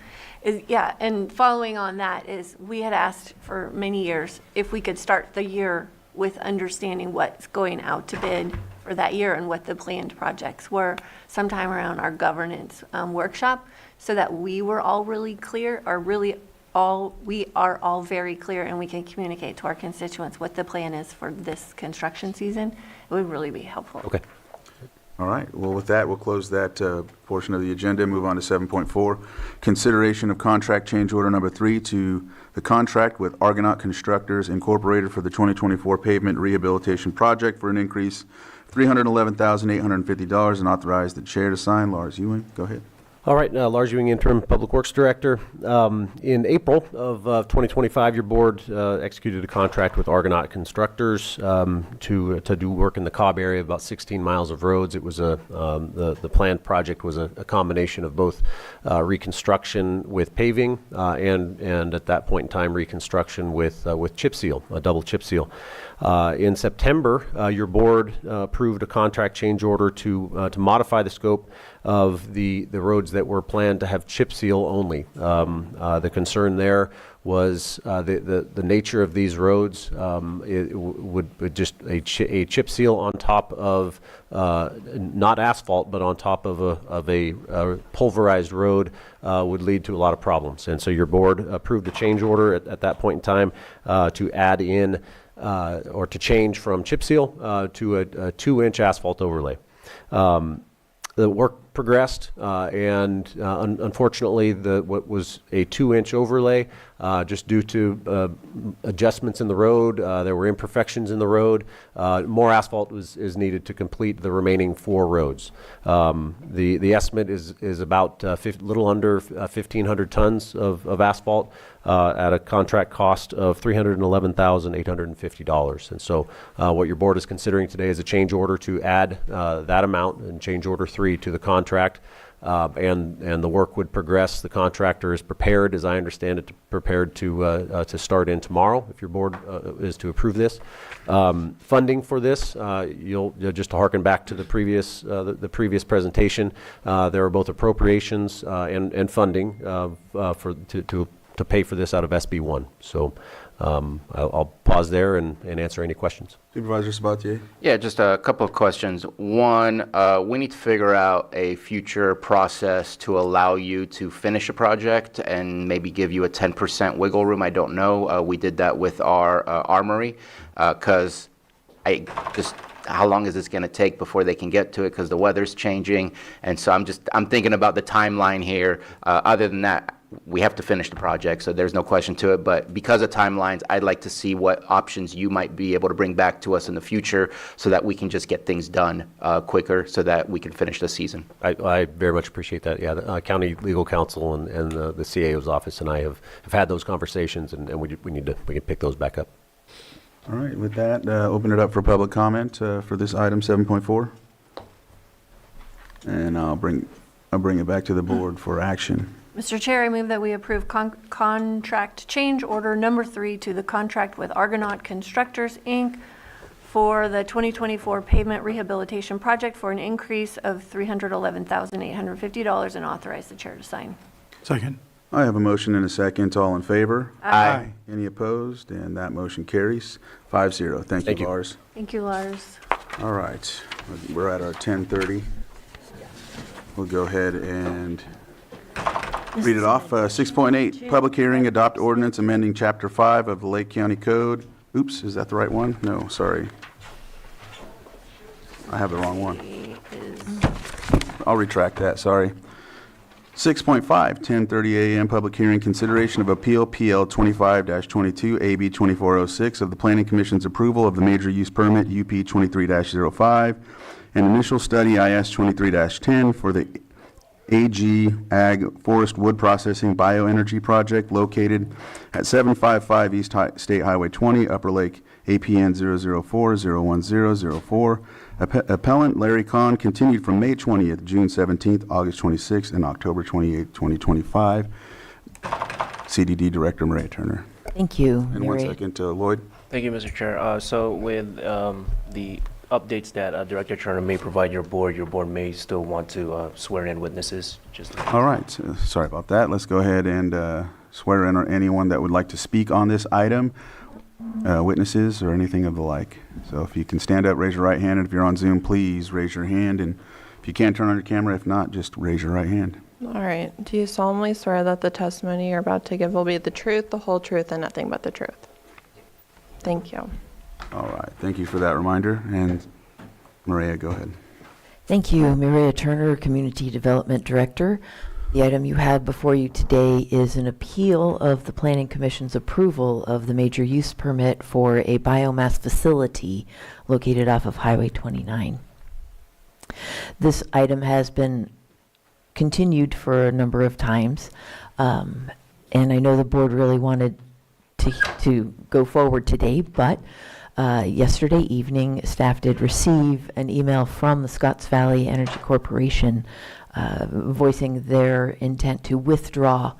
Speaker 3: And following on that is we had asked for many years if we could start the year with understanding what's going out to bid for that year and what the planned projects were sometime around our governance workshop, so that we were all really clear, we are all very clear, and we can communicate to our constituents what the plan is for this construction season. It would really be helpful.
Speaker 18: Okay.
Speaker 2: All right, well, with that, we'll close that portion of the agenda and move on to 7.4. Consideration of contract change order number 3 to the contract with Argonaut Constructors Incorporated for the 2024 pavement rehabilitation project for an increase $311,850, and authorize the chair to sign. Lars Ewing, go ahead.
Speaker 18: All right, Lars Ewing, Interim Public Works Director. In April of 2025, your board executed a contract with Argonaut Constructors to do work in the Cobb area, about 16 miles of roads. It was the planned project was a combination of both reconstruction with paving and at that point in time reconstruction with chip seal, a double chip seal. In September, your board approved a contract change order to modify the scope of the roads that were planned to have chip seal only. The concern there was the nature of these roads. It would just a chip seal on top of not asphalt, but on top of a pulverized road would lead to a lot of problems. And so your board approved a change order at that point in time to add in or to change from chip seal to a 2-inch asphalt overlay. The work progressed, and unfortunately, what was a 2-inch overlay, just due to adjustments in the road, there were imperfections in the road. More asphalt is needed to complete the remaining 4 roads. The estimate is about little under 1,500 tons of asphalt at a contract cost of $311,850. And so what your board is considering today is a change order to add that amount and change order 3 to the contract and the work would progress. The contractor is prepared, as I understand it, prepared to start in tomorrow, if your board is to approve this. Funding for this, you'll just to harken back to the previous presentation, there are both appropriations and funding to pay for this out of SB1. So I'll pause there and answer any questions.
Speaker 2: Supervisor Sabatier?
Speaker 1: Yeah, just a couple of questions. One, we need to figure out a future process to allow you to finish a project and maybe give you a 10% wiggle room. I don't know. We did that with our armory because how long is this going to take before they can get to it, because the weather's changing. And so I'm thinking about the timeline here. Other than that, we have to finish the project, so there's no question to it. But because of timelines, I'd like to see what options you might be able to bring back to us in the future so that we can just get things done quicker so that we can finish the season.
Speaker 18: I very much appreciate that. Yeah, the county legal counsel and the CAO's office and I have had those conversations, and we can pick those back up.
Speaker 2: All right, with that, open it up for public comment for this item 7.4. And I'll bring it back to the board for action.
Speaker 3: Mr. Chair, I move that we approve contract change order number 3 to the contract with Argonaut Constructors, Inc. for the 2024 pavement rehabilitation project for an increase of $311,850 and authorize the chair to sign.
Speaker 6: Second.
Speaker 2: I have a motion and a second. All in favor?
Speaker 3: Aye.
Speaker 2: Any opposed? And that motion carries 5-0. Thank you, Lars.
Speaker 3: Thank you, Lars.
Speaker 2: All right, we're at our 10:30. We'll go ahead and read it off. 6.8, public hearing, adopt ordinance amending Chapter 5 of the Lake County Code. Oops, is that the right one? No, sorry. I have the wrong one. I'll retract that, sorry. 6.5, 10:30 a.m., public hearing, consideration of appeal PL 25-22, AB 2406 of the Planning Commission's approval of the major use permit UP 23-05 and initial study IS 23-10 for the AG Ag Forest Wood Processing Bioenergy Project located at 755 East State Highway 20, Upper Lake, APN 004-01004. Appellant Larry Kahn continued from May 20th, June 17th, August 26th, and October 28th, 2025. CDD Director Maria Turner.
Speaker 7: Thank you.
Speaker 2: And 1 second to Lloyd.
Speaker 22: Thank you, Mr. Chair. So with the updates that Director Turner may provide your board may still want to swear in witnesses.
Speaker 2: All right. Sorry about that. Let's go ahead and swear in anyone that would like to speak on this item, witnesses or anything of the like. So if you can stand up, raise your right hand, and if you're on Zoom, please raise your hand. And if you can, turn on your camera. If not, just raise your right hand.
Speaker 23: All right. Do you solemnly swear that the testimony you're about to give will be the truth, the whole truth, and nothing but the truth? Thank you.
Speaker 2: All right. Thank you for that reminder. And Maria, go ahead.
Speaker 7: Thank you. Maria Turner, Community Development Director. The item you have before you today is an appeal of the Planning Commission's approval of the major use permit for a biomass facility located off of Highway 29. This item has been continued for a number of times, and I know the board really wanted to go forward today, but yesterday evening, staff did receive an email from the Scotts Valley Energy Corporation voicing their intent to withdraw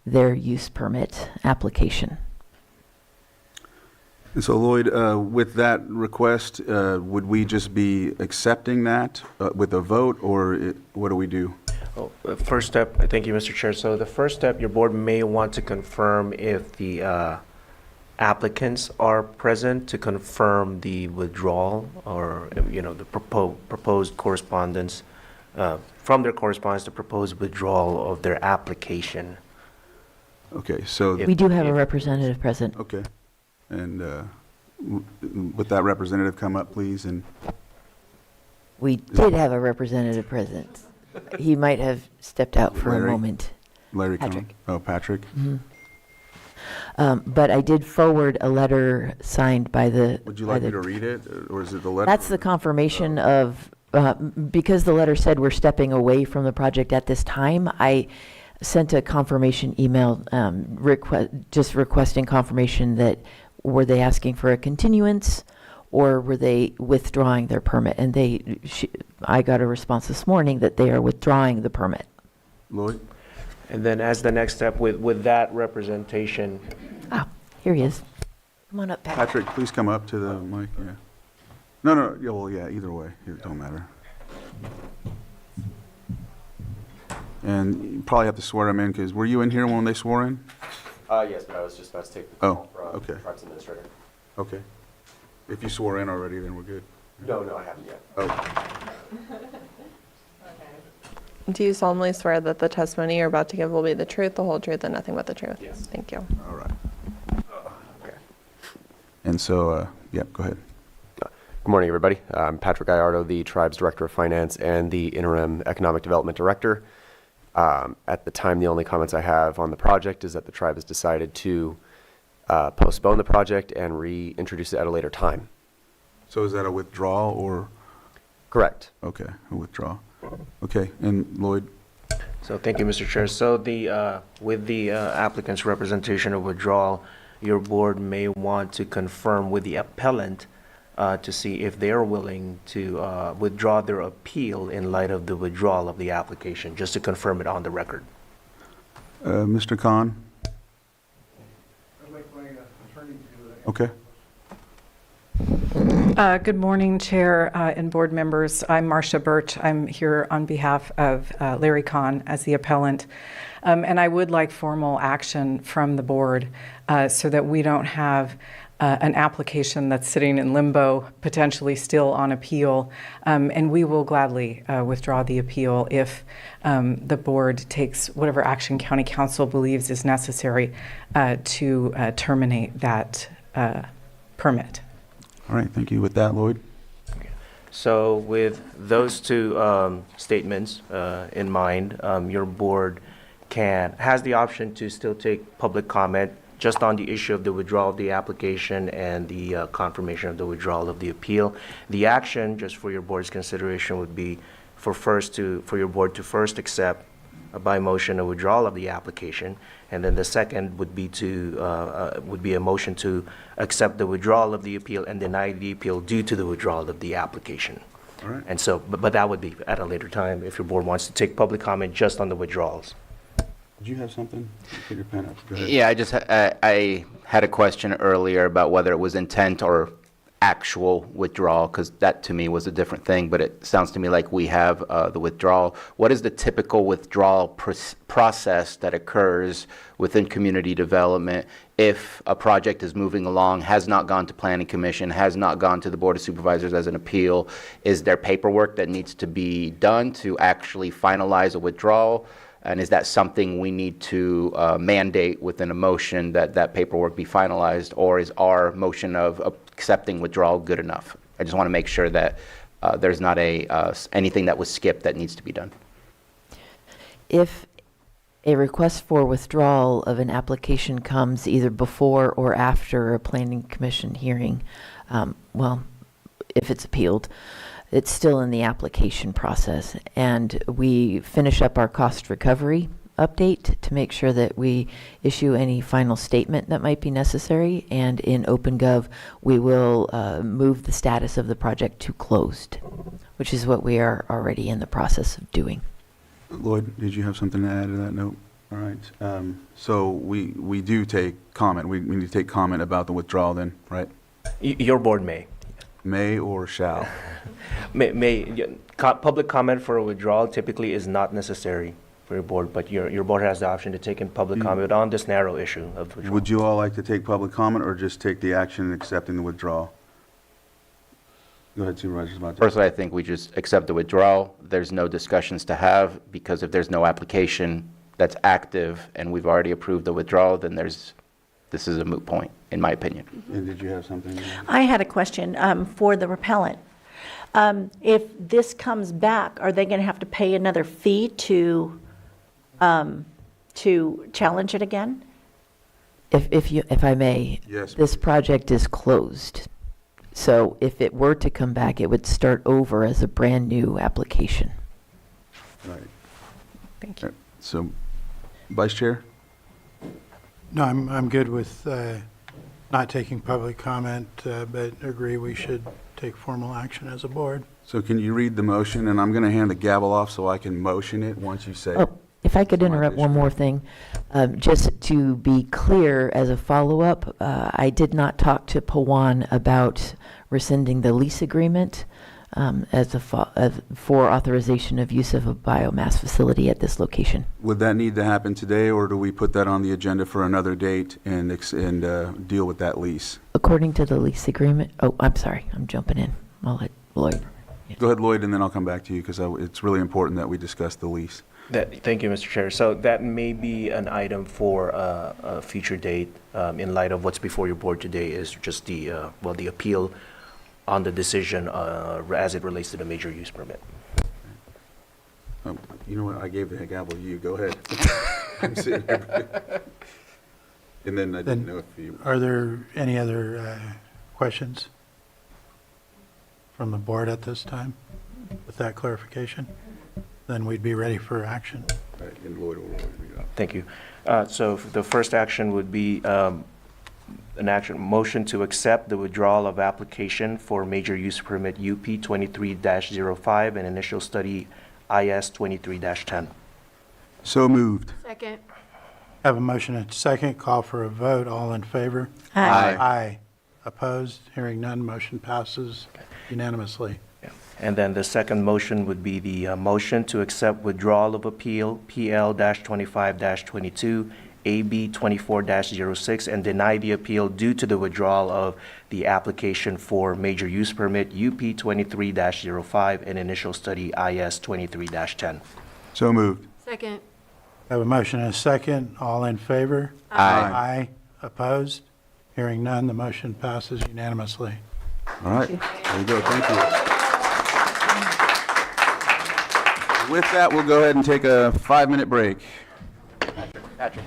Speaker 7: their use permit application.
Speaker 2: And so, Lloyd, with that request, would we just be accepting that with a vote, or what do we do?
Speaker 22: First step, thank you, Mr. Chair. So the first step, your board may want to confirm if the applicants are present to confirm the withdrawal or, the proposed correspondence, from their correspondence, the proposed withdrawal of their application.
Speaker 2: Okay, so...
Speaker 7: We do have a representative present.
Speaker 2: Okay. And would that representative come up, please? And
Speaker 7: we did have a representative present. He might have stepped out for a moment.
Speaker 2: Larry
Speaker 7: Patrick.
Speaker 2: Oh, Patrick.
Speaker 7: Mm-hmm. But I did forward a letter signed by the...
Speaker 2: Would you like me to read it, or is it the letter?
Speaker 7: That's the confirmation of, because the letter said we're stepping away from the project at this time, I sent a confirmation email just requesting confirmation that were they asking for a continuance or were they withdrawing their permit? And I got a response this morning that they are withdrawing the permit.
Speaker 2: Lloyd?
Speaker 22: And then as the next step, with that representation,
Speaker 7: Ah, here he is. Come on up, Patrick.
Speaker 2: Patrick, please come up to the mic, yeah. No, yeah, well, yeah, either way, it don't matter. And you probably have to swear them in, because were you in here when they swore in?
Speaker 1: Yes, but I was just about to take the
Speaker 2: Oh,
Speaker 1: call from
Speaker 2: okay.
Speaker 1: Tribes Administrator.
Speaker 2: Okay. If you swore in already, then we're good.
Speaker 1: No, I haven't yet.
Speaker 2: Oh,
Speaker 23: Do you solemnly swear that the testimony you're about to give will be the truth, the whole truth, and nothing but the truth?
Speaker 1: Yes.
Speaker 23: Thank you.
Speaker 2: all right. And so, yeah, go ahead.
Speaker 8: Good morning, everybody. I'm Patrick Gallardo, the Tribe's Director of Finance and the Interim Economic Development Director. At the time, the only comments I have on the project is that the tribe has decided to postpone the project and reintroduce it at a later time.
Speaker 2: So is that a withdrawal or?
Speaker 8: Correct.
Speaker 2: Okay, a withdrawal. Okay, and Lloyd?
Speaker 22: so thank you, Mr. Chair. So with the applicant's representation of withdrawal, your board may want to confirm with the appellant to see if they're willing to withdraw their appeal in light of the withdrawal of the application, just to confirm it on the record.
Speaker 2: Mr. Khan? Okay.
Speaker 9: Good morning, Chair and board members. I'm Marcia Birch. I'm here on behalf of Larry Kahn as the appellant. And I would like formal action from the board so that we don't have an application that's sitting in limbo, potentially still on appeal. And we will gladly withdraw the appeal if the board takes whatever action County Council believes is necessary to terminate that permit.
Speaker 2: All right, thank you. With that, Lloyd?
Speaker 22: So with those two statements in mind, your board has the option to still take public comment just on the issue of the withdrawal of the application and the confirmation of the withdrawal of the appeal. The action, just for your board's consideration, would be for your board to first accept by motion a withdrawal of the application, and then the second would be a motion to accept the withdrawal of the appeal and deny the appeal due to the withdrawal of the application.
Speaker 2: All right.
Speaker 22: And so, but that would be at a later time if your board wants to take public comment just on the withdrawals.
Speaker 2: Did you have something? Put your pen up. Go ahead.
Speaker 1: Yeah, I had a question earlier about whether it was intent or actual withdrawal, because that to me was a different thing, but it sounds to me like we have the withdrawal. What is the typical withdrawal process that occurs within community development if a project is moving along, has not gone to Planning Commission, has not gone to the Board of Supervisors as an appeal? Is there paperwork that needs to be done to actually finalize a withdrawal? And is that something we need to mandate within a motion that that paperwork be finalized, or is our motion of accepting withdrawal good enough? I just want to make sure that there's not anything that was skipped that needs to be done.
Speaker 7: If a request for withdrawal of an application comes either before or after a planning commission hearing, if it's appealed, it's still in the application process. And we finish up our cost recovery update to make sure that we issue any final statement that might be necessary. And in OpenGov, we will move the status of the project to closed, which is what we are already in the process of doing.
Speaker 2: Lloyd, did you have something to add to that note? All right. So we do take comment. We need to take comment about the withdrawal then, right?
Speaker 22: Your board may.
Speaker 2: May or shall?
Speaker 22: Public comment for a withdrawal typically is not necessary for your board, but your board has the option to take in public comment on this narrow issue of withdrawal.
Speaker 2: Would you all like to take public comment or just take the action in accepting the withdrawal? Go ahead, Supervisor.
Speaker 1: Personally, I think we just accept the withdrawal. There's no discussions to have, because if there's no application that's active and we've already approved the withdrawal, then this is a moot point, in my opinion.
Speaker 2: And did you have something?
Speaker 19: I had a question for the repellent. If this comes back, are they going to have to pay another fee to challenge it again?
Speaker 7: If I may,
Speaker 2: yes,
Speaker 7: this project is closed. So if it were to come back, it would start over as a brand new application.
Speaker 2: Right.
Speaker 9: Thank you.
Speaker 2: So, Vice Chair?
Speaker 6: No, I'm good with not taking public comment, but agree we should take formal action as a board.
Speaker 2: So can you read the motion? And I'm going to hand the gavel off so I can motion it once you say it.
Speaker 7: If I could
Speaker 2: my
Speaker 7: interrupt one
Speaker 2: district.
Speaker 7: more thing, just to be clear, as a follow-up, I did not talk to Pawan about rescinding the lease agreement for authorization of use of a biomass facility at this location.
Speaker 2: Would that need to happen today, or do we put that on the agenda for another date and deal with that lease?
Speaker 7: According to the lease agreement, oh, I'm sorry, I'm jumping in. I'll let Lloyd.
Speaker 2: Go ahead, Lloyd, and then I'll come back to you, because it's really important that we discuss the lease.
Speaker 22: Thank you, Mr. Chair. So that may be an item for a future date, in light of what's before your board today is just the appeal on the decision as it relates to the major use permit.
Speaker 2: You know what, I gave the gavel to you, go ahead. I'm sitting here. And then I didn't know if you...
Speaker 6: Are there any other questions from the board at this time with that clarification? Then we'd be ready for action.
Speaker 2: Right, and Lloyd will read it out.
Speaker 22: Thank you. So the first action would be an motion to accept the withdrawal of application for major use permit UP 23-05 and initial study IS 23-10.
Speaker 2: So moved.
Speaker 3: Second.
Speaker 6: Have a motion and a second. Call for a vote. All in favor?
Speaker 2: Aye.
Speaker 6: Aye. Opposed? Hearing none, motion passes unanimously.
Speaker 22: And then the second motion would be the motion to accept withdrawal of appeal PL-25-22, AB 24-06, and deny the appeal due to the withdrawal of the application for major use permit UP 23-05 and initial study IS 23-10.
Speaker 2: So moved.
Speaker 3: Second.
Speaker 6: Have a motion and a second. All in favor?
Speaker 2: Aye.
Speaker 6: Aye. Opposed? Hearing none, the motion passes unanimously.
Speaker 2: All right, there you go, thank you. With that, we'll go ahead and take a 5-minute break.
Speaker 1: Patrick.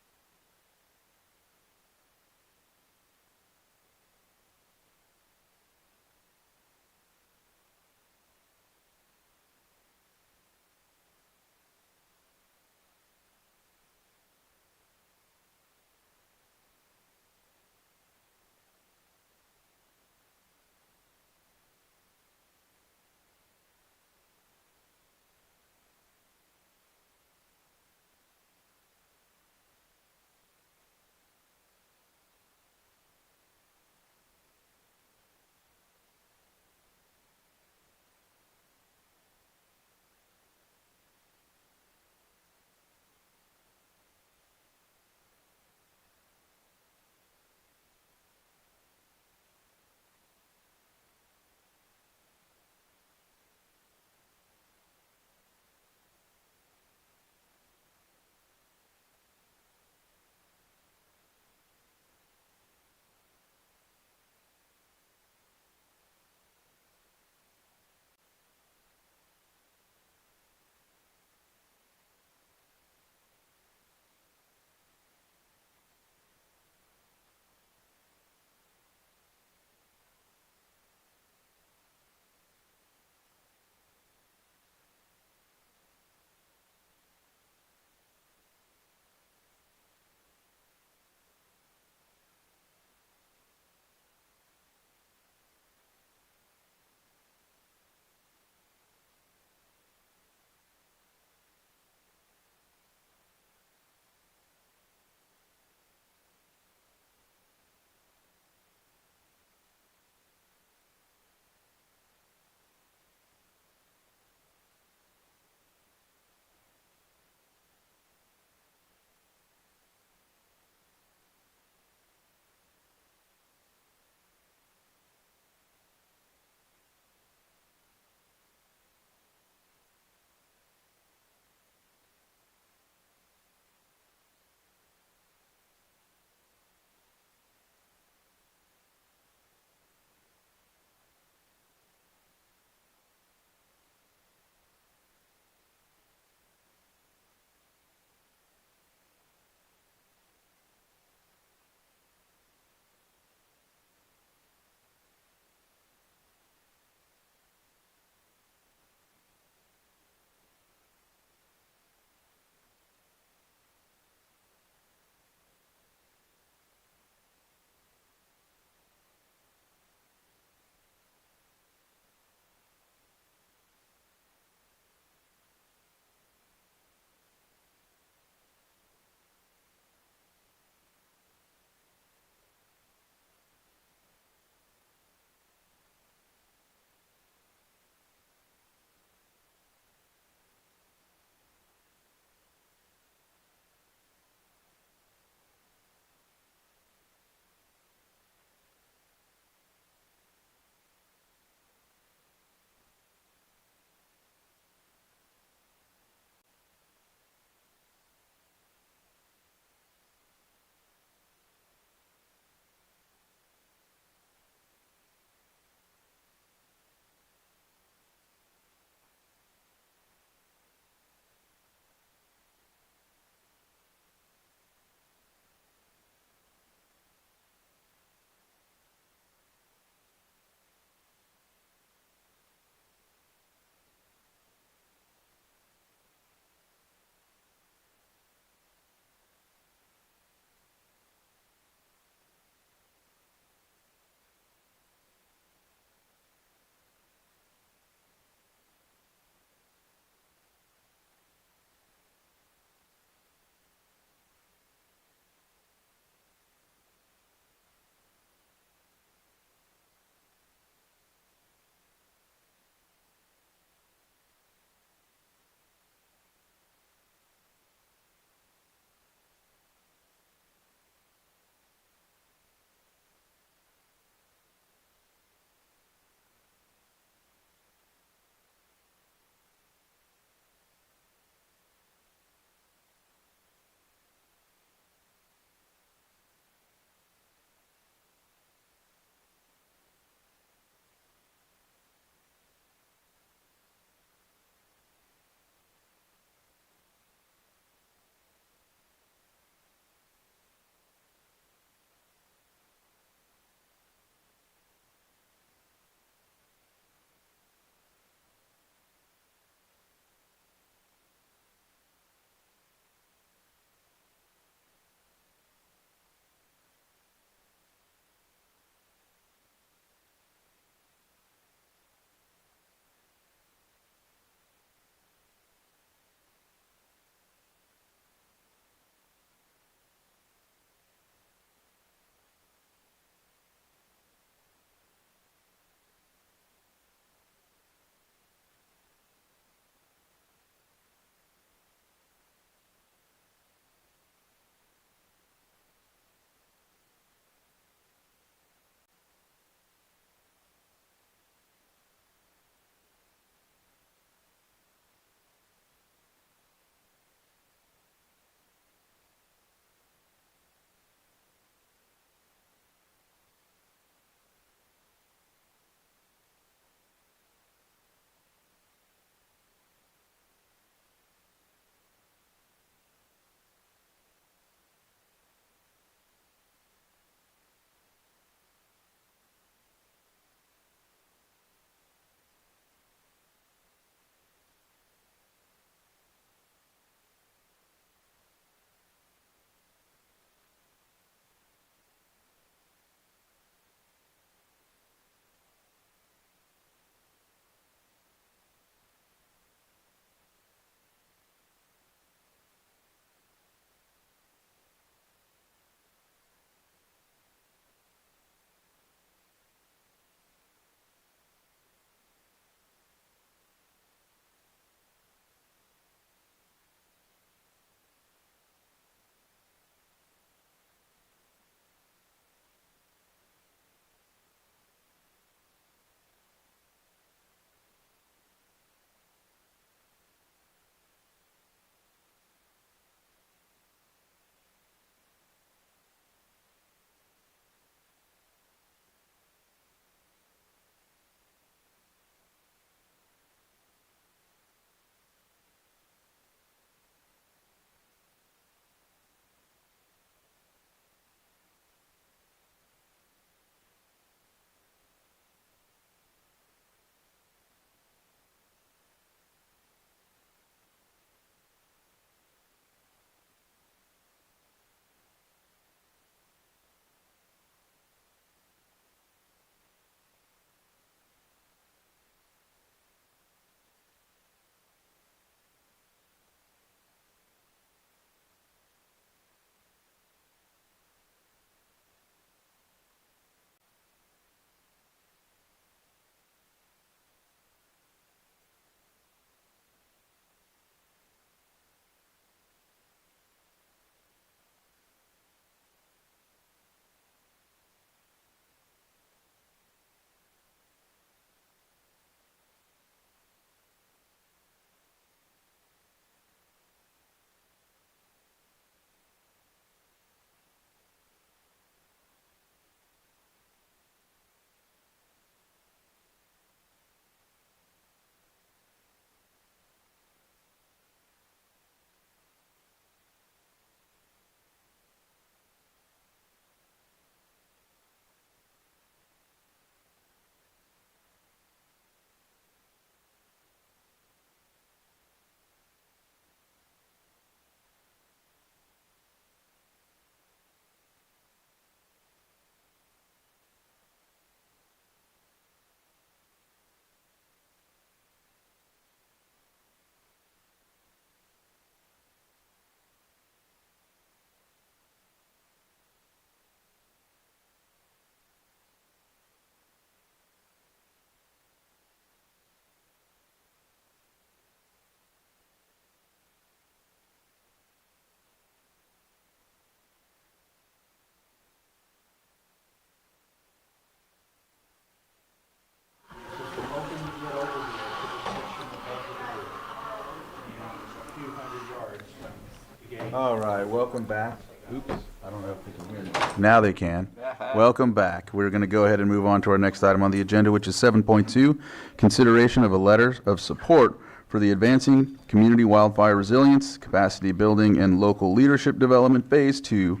Speaker 2: All right, welcome back. Oops, I don't know if they can hear me. Now they can. Welcome back. We're going to go ahead and move on to our next item on the agenda, which is 7.2, consideration of a letter of support for the Advancing Community Wildfire Resilience, Capacity Building, and Local Leadership Development Phase 2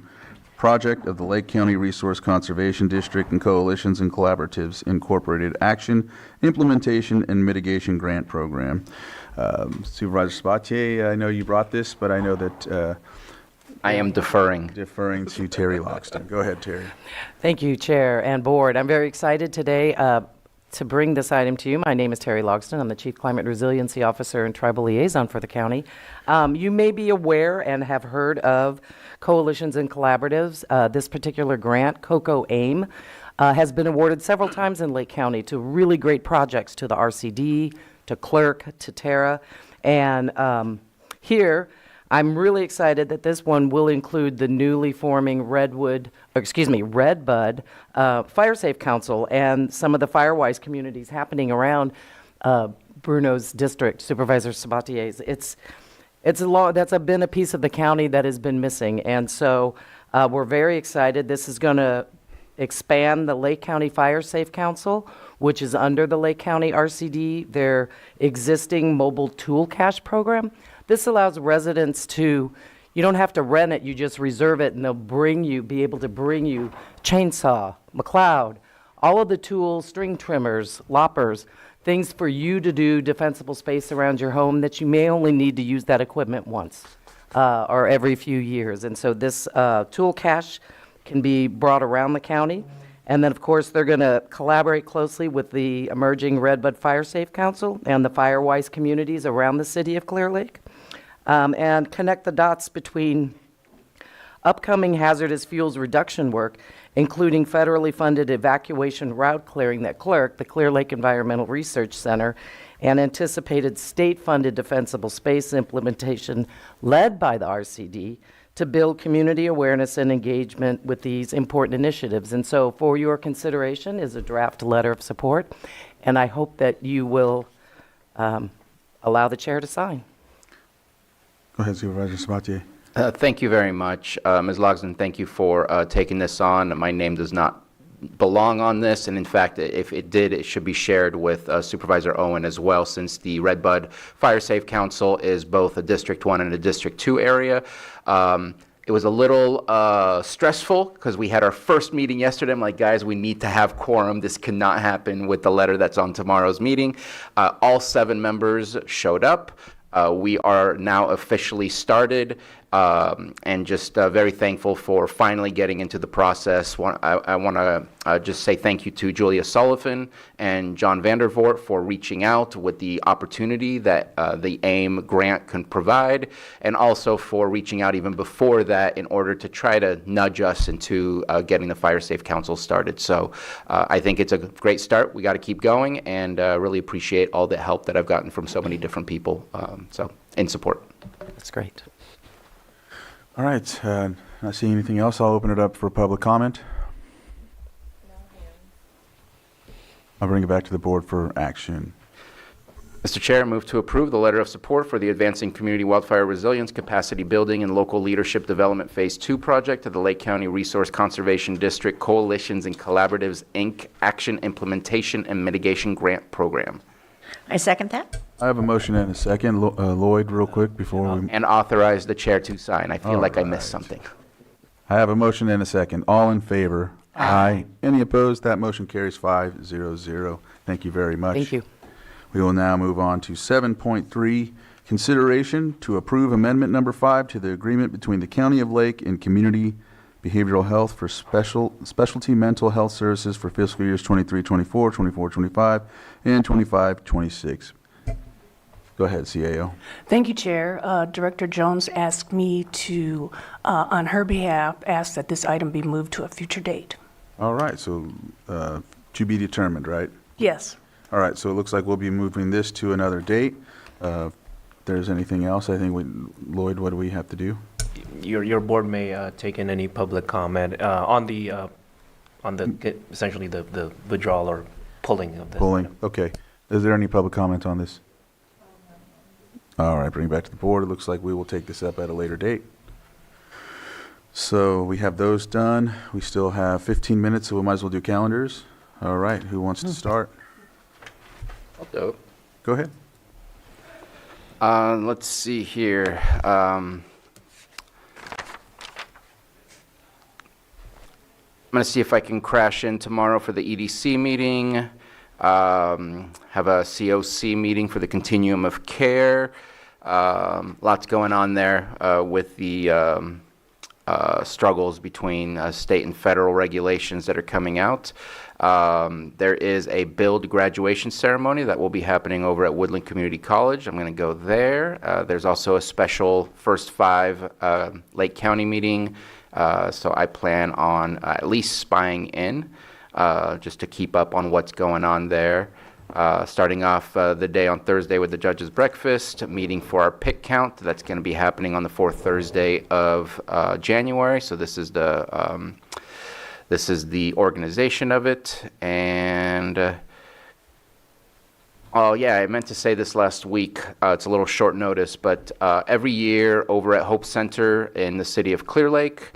Speaker 2: project of the Lake County Resource Conservation District and Coalitions and Collaboratives Incorporated Action, Implementation, and Mitigation Grant Program. Supervisor Sabatier, I know you brought this, but I know that
Speaker 1: I am deferring.
Speaker 2: Deferring to Terry Loxton. Go ahead, Terry.
Speaker 4: Thank you, Chair and Board. I'm very excited today to bring this item to you. My name is Terry Logston. I'm the Chief Climate Resiliency Officer and Tribal Liaison for the county. You may be aware and have heard of coalitions and collaboratives. This particular grant, COCO AIM, has been awarded several times in Lake County to really great projects, to the RCD, to Clerk, to Terra. And here, I'm really excited that this one will include the newly forming Redbud Fire Safe Council and some of the Firewise communities happening around Bruno's district, Supervisor Sabatier's. That's been a piece of the county that has been missing, and so we're very excited. This is going to expand the Lake County Fire Safe Council, which is under the Lake County RCD, their existing mobile tool cache program. This allows residents to, you don't have to rent it, you just reserve it, and they'll be able to bring you chainsaw, McLeod, all of the tools, string trimmers, loppers, things for you to do defensible space around your home that you may only need to use that equipment once or every few years. And so this tool cache can be brought around the county. And then, of course, they're going to collaborate closely with the emerging Redbud Fire Safe Council and the Firewise communities around the city of Clear Lake. And connect the dots between upcoming hazardous fuels reduction work, including federally funded evacuation route clearing that Clerk, the Clear Lake Environmental Research Center, and anticipated state-funded defensible space implementation led by the RCD to build community awareness and engagement with these important initiatives. And so for your consideration is a draft letter of support, and I hope that you will allow the chair to sign.
Speaker 2: Go ahead, Supervisor Sabatier.
Speaker 1: Thank you very much. Ms. Logsdon, thank you for taking this on. My name does not belong on this, and in fact, if it did, it should be shared with Supervisor Owen as well, since the Redbud Fire Safe Council is both a District 1 and a District 2 area. It was a little stressful because we had our first meeting yesterday. I'm like, guys, we need to have quorum. This cannot happen with the letter that's on tomorrow's meeting. All 7 members showed up. We are now officially started, and just very thankful for finally getting into the process. I want to just say thank you to Julia Sullivan and John Vandervoort for reaching out with the opportunity that the AIM grant can provide, and also for reaching out even before that in order to try to nudge us into getting the Fire Safe Council started. So I think it's a great start. We got to keep going, and really appreciate all the help that I've gotten from so many different people. So in support.
Speaker 4: That's great.
Speaker 2: All right, not seeing anything else, I'll open it up for public comment. I'll bring it back to the board for action.
Speaker 1: Mr. Chair, I move to approve the letter of support for the Advancing Community Wildfire Resilience, Capacity Building, and Local Leadership Development Phase 2 project of the Lake County Resource Conservation District Coalitions and Collaboratives, Inc. Action, Implementation, and Mitigation Grant Program.
Speaker 19: I second that.
Speaker 2: I have a motion and a second. Lloyd, real quick before we...
Speaker 1: And authorize the chair to sign. I feel like I missed something.
Speaker 2: I have a motion and a second. All in favor? Aye. Any opposed? That motion carries 5-0-0. Thank you very much.
Speaker 4: Thank you.
Speaker 2: We will now move on to 7.3, consideration to approve amendment number 5 to the agreement between the County of Lake and Community Behavioral Health for specialty mental health services for fiscal years 23-24, 24-25, and 25-26. Go ahead, CAO.
Speaker 5: Thank you, Chair. Director Jones asked me to, on her behalf, ask that this item be moved to a future date.
Speaker 2: All right, so to be determined, right?
Speaker 5: Yes.
Speaker 2: All right, so it looks like we'll be moving this to another date. If there's anything else, I think, Lloyd, what do we have to do?
Speaker 22: Your board may take in any public comment on the essentially the withdrawal or pulling of this.
Speaker 2: Pulling, okay. Is there any public comment on this? All right, bring it back to the board. It looks like we will take this up at a later date. So we have those done. We still have 15 minutes, so we might as well do calendars. All right, who wants to start?
Speaker 1: I'll do it.
Speaker 2: Go ahead.
Speaker 1: Let's see here. I'm going to see if I can crash in tomorrow for the EDC meeting, have a COC meeting for the Continuum of Care. Lots going on there with the struggles between state and federal regulations that are coming out. There is a build graduation ceremony that will be happening over at Woodland Community College. I'm going to go there. There's also a special First Five Lake County meeting. So I plan on at least spying in just to keep up on what's going on there. Starting off the day on Thursday with the judge's breakfast, meeting for our pick count. That's going to be happening on the fourth Thursday of January. So this is the organization of it. And oh yeah, I meant to say this last week. It's a little short notice, but every year over at Hope Center in the city of Clear Lake,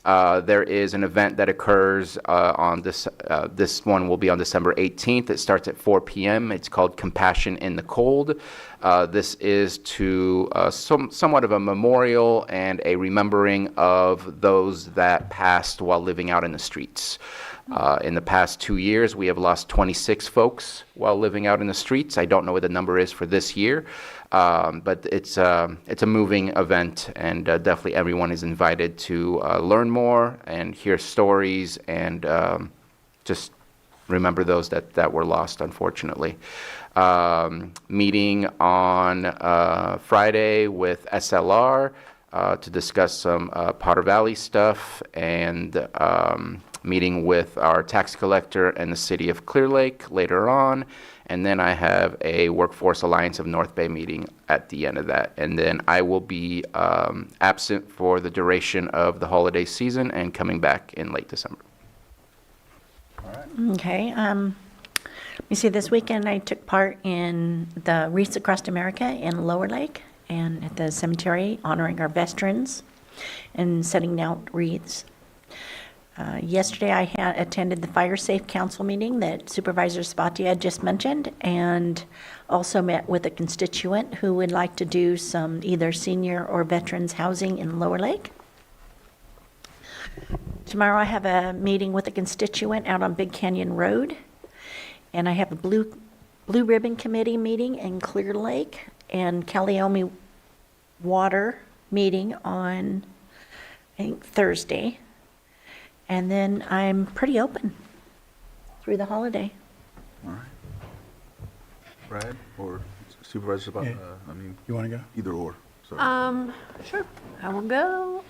Speaker 1: there is an event that occurs on this. This one will be on December 18th. It starts at 4 p.m. It's called Compassion in the Cold. This is to somewhat of a memorial and a remembering of those that passed while living out in the streets. In the past 2 years, we have lost 26 folks while living out in the streets. I don't know what the number is for this year, but it's a moving event, and definitely everyone is invited to learn more and hear stories and just remember those that were lost, unfortunately. Meeting on Friday with SLR to discuss some Potter Valley stuff, and meeting with our tax collector and the city of Clear Lake later on. And then I have a Workforce Alliance of North Bay meeting at the end of that. And then I will be absent for the duration of the holiday season and coming back in late December.
Speaker 19: Okay. Let me see. This weekend I took part in the Wreaths Across America in Lower Lake and at the cemetery, honoring our veterans and setting out wreaths. Yesterday I attended the Fire Safe Council meeting that Supervisor Sabatier just mentioned, and also met with a constituent who would like to do some either senior or veterans housing in Lower Lake. Tomorrow I have a meeting with a constituent out on Big Canyon Road, and I have a Blue Ribbon Committee meeting in Clear Lake and Calliope Water meeting on, I think, Thursday. And then I'm pretty open through the holiday.
Speaker 2: All right. Brad or Supervisor Sabatier? I mean,
Speaker 6: You want to go?
Speaker 2: either or. Sorry.
Speaker 3: Sure, I will go.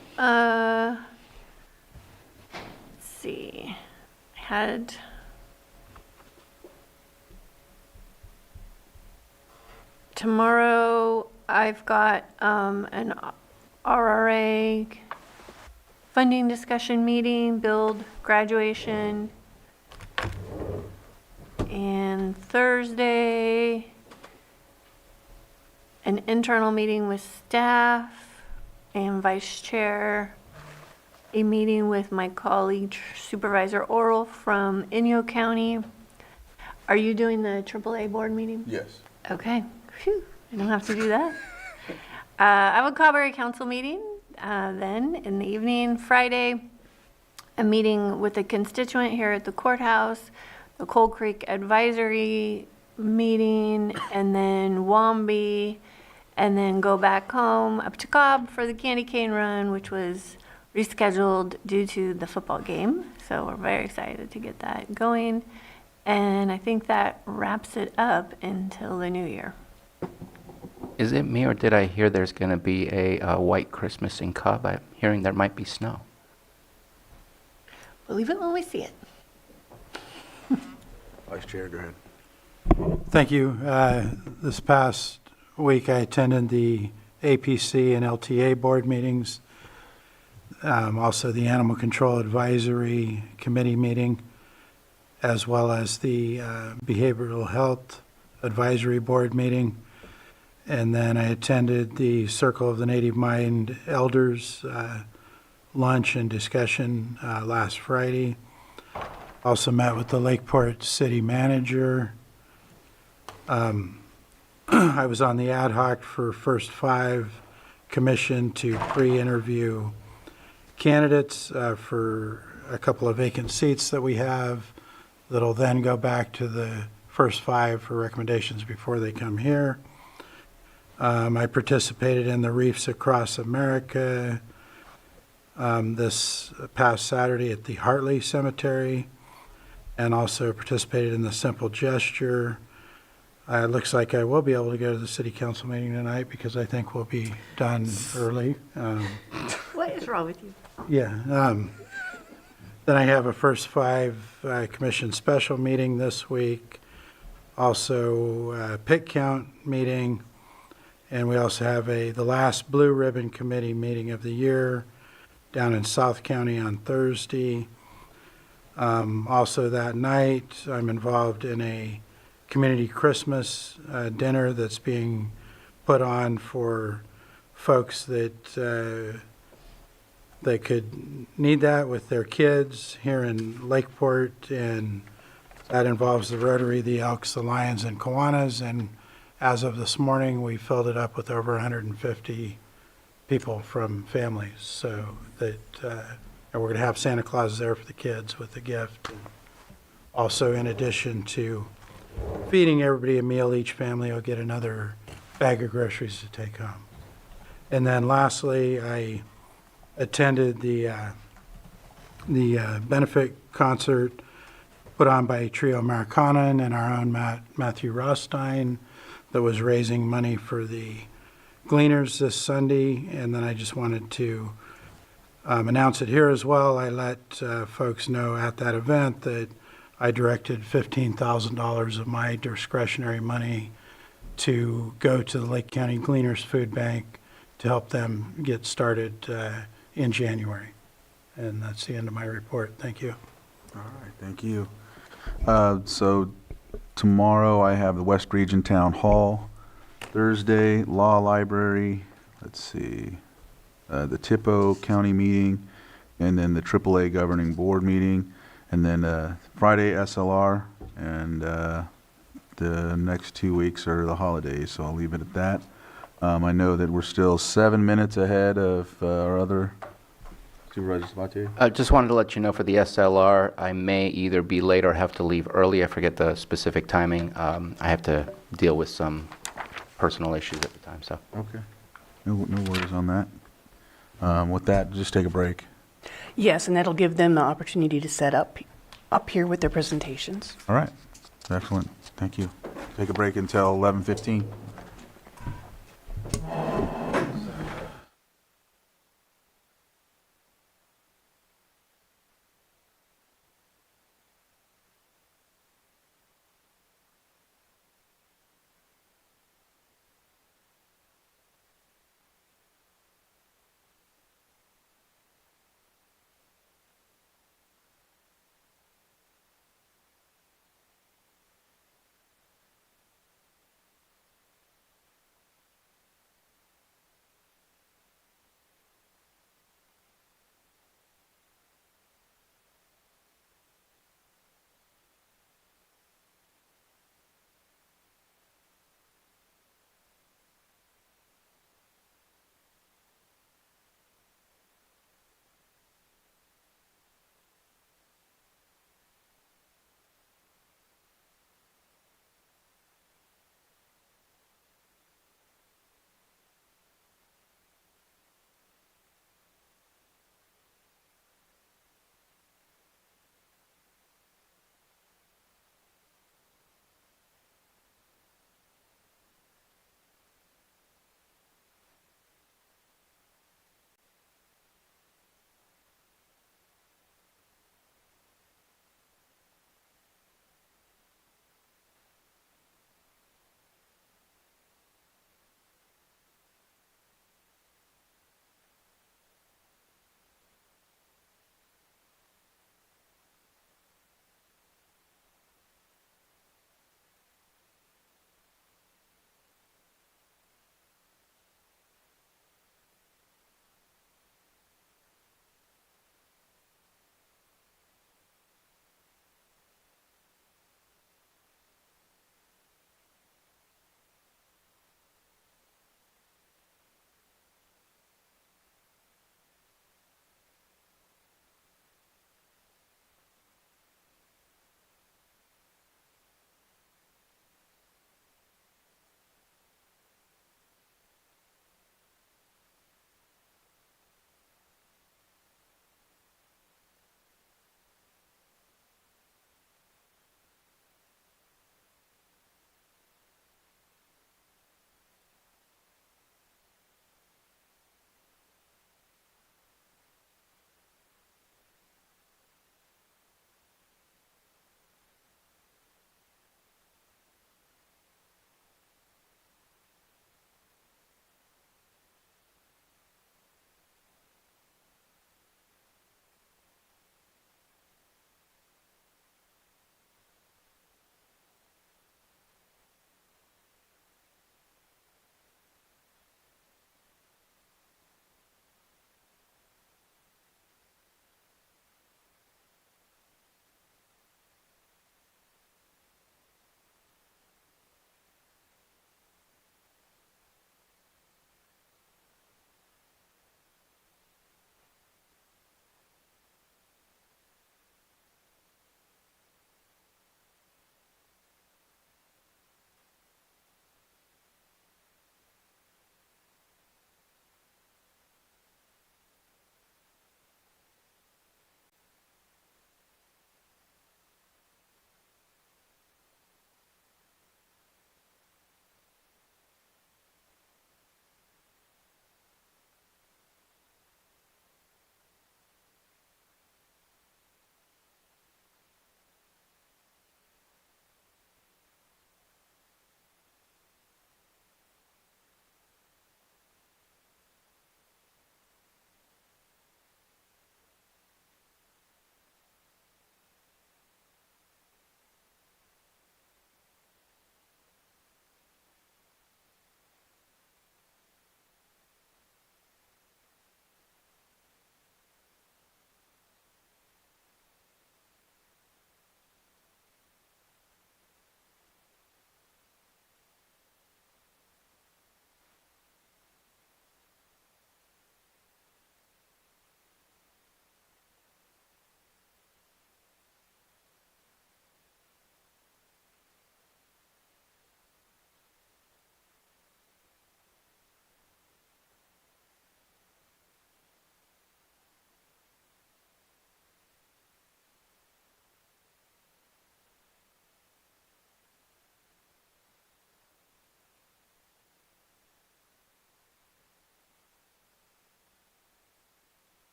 Speaker 3: Let's see. I had tomorrow. I've got an RRA funding discussion meeting, build graduation, and Thursday, an internal meeting with staff and vice chair, a meeting with my colleague Supervisor Oral from Inyo County. Are you doing the AAA board meeting?
Speaker 2: Yes.
Speaker 3: Okay. Phew, I don't have to do that. I have a Cawberry Council meeting then in the evening. Friday, a meeting with a constituent here at the courthouse, the Coal Creek Advisory meeting, and then Wombi, and then go back home up to Cobb for the Candy Cane Run, which was rescheduled due to the football game. So we're very excited to get that going. And I think that wraps it up until the new year.
Speaker 1: Is it me, or did I hear there's going to be a white Christmas in Cobb? I'm hearing there might be snow.
Speaker 3: Believe it when we see it.
Speaker 2: Vice Chair, go ahead.
Speaker 6: Thank you. This past week, I attended the APC and LTA board meetings, also the Animal Control Advisory Committee meeting, as well as the Behavioral Health Advisory Board meeting. And then I attended the Circle of the Native Mind Elders lunch and discussion last Friday. Also met with the Lakeport City Manager. I was on the ad hoc for First Five Commission to pre-interview candidates for a couple of vacant seats that we have that'll then go back to the First Five for recommendations before they come here. I participated in the Reefs Across America this past Saturday at the Hartley Cemetery, and also participated in the Simple Gesture. It looks like I will be able to go to the city council meeting tonight because I think we'll be done early.
Speaker 3: What is wrong with you?
Speaker 6: Yeah. Then I have a First Five Commission special meeting this week, also a pick count meeting, and we also have the last Blue Ribbon Committee meeting of the year down in South County on Thursday. Also that night, I'm involved in a community Christmas dinner that's being put on for folks that could need that with their kids here in Lakeport, and that involves the Rotary, the Elks, the Lions, and Kiwanis, and as of this morning, we filled it up with over 150 people from families, so that, and we're going to have Santa Claus there for the kids with the gift. And also, in addition to feeding everybody a meal, each family will get another bag of groceries to take home. And then lastly, I attended the benefit concert put on by Trio Americana and our own Matthew Rothstein that was raising money for the Gleaners this Sunday. And then I just wanted to announce it here as well. I let folks know at that event that I directed $15,000 of my discretionary money to go to the Lake County Gleaners Food Bank to help them get started in January. And that's the end of my report. Thank you.
Speaker 2: All right, thank you. So tomorrow I have the West Region Town Hall. Thursday, Law Library. Let's see, the Tippo County meeting, and then the AAA Governing Board meeting, and then Friday SLR, and the next 2 weeks are the holidays, so I'll leave it at that. I know that we're still 7 minutes ahead of our other Supervisor Sabatier.
Speaker 1: I just wanted to let you know for the SLR, I may either be late or have to leave early. I forget the specific timing. I have to deal with some personal issues at the time, so.
Speaker 2: Okay. No worries on that. With that, just take a break.
Speaker 5: Yes, and that'll give them the opportunity to set up here with their presentations.
Speaker 2: All right. Excellent. Thank you. Take a break until 11:15.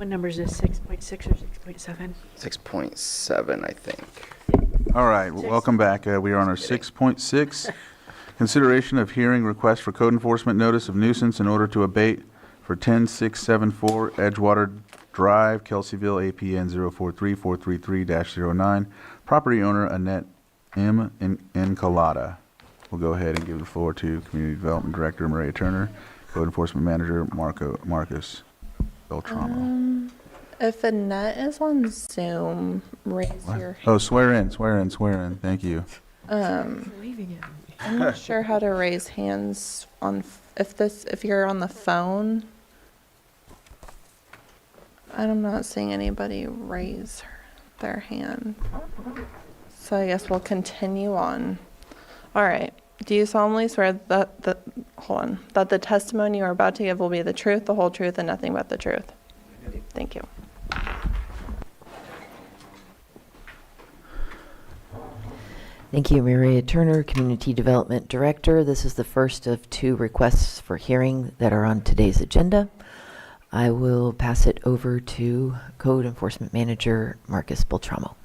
Speaker 10: What number is this, 6.6 or 6.7?
Speaker 1: 6.7, I think.
Speaker 2: All right, welcome back. We are on our 6.6. Consideration of hearing request for code enforcement notice of nuisance in order to abate for 10674 Edgewater Drive, Kelseyville, APN 043433-09. Property owner Annette M. Encalada. We'll go ahead and give the floor to Community Development Director Maria Turner, Code Enforcement Manager Marcus Beltramo.
Speaker 23: If Annette is on Zoom, raise your hand.
Speaker 2: Oh, swear in. Thank you.
Speaker 23: I'm not sure how to raise hands on if you're on the phone. I'm not seeing anybody raise their hand. So I guess we'll continue on. All right. Do you solemnly swear that the testimony you are about to give will be the truth, the whole truth, and nothing but the truth? Thank you.
Speaker 7: Thank you, Maria Turner, Community Development Director. This is the first of 2 requests for hearing that are on today's agenda. I will pass it over to Code Enforcement Manager Marcus Beltramo.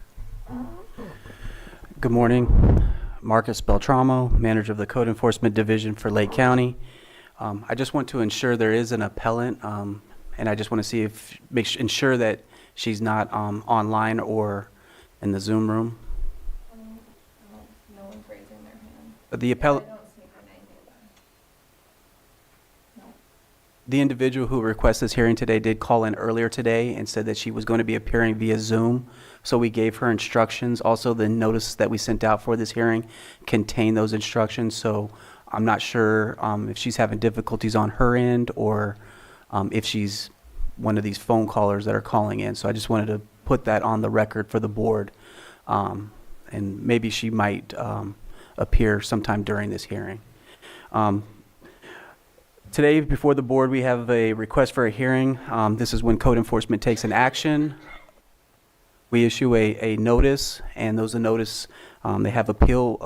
Speaker 12: Good morning. Marcus Beltramo, Manager of the Code Enforcement Division for Lake County. I just want to ensure there is an appellant, and I just want to see ensure that she's not online or in the Zoom room.
Speaker 23: No one's raising their hand.
Speaker 12: The appellant. The individual who requested this hearing today did call in earlier today and said that she was going to be appearing via Zoom. So we gave her instructions. Also, the notice that we sent out for this hearing contained those instructions. So I'm not sure if she's having difficulties on her end or if she's one of these phone callers that are calling in. So I just wanted to put that on the record for the board. And maybe she might appear sometime during this hearing. Today, before the board, we have a request for a hearing. This is when code enforcement takes an action. We issue a notice, and those notice, they have appeal,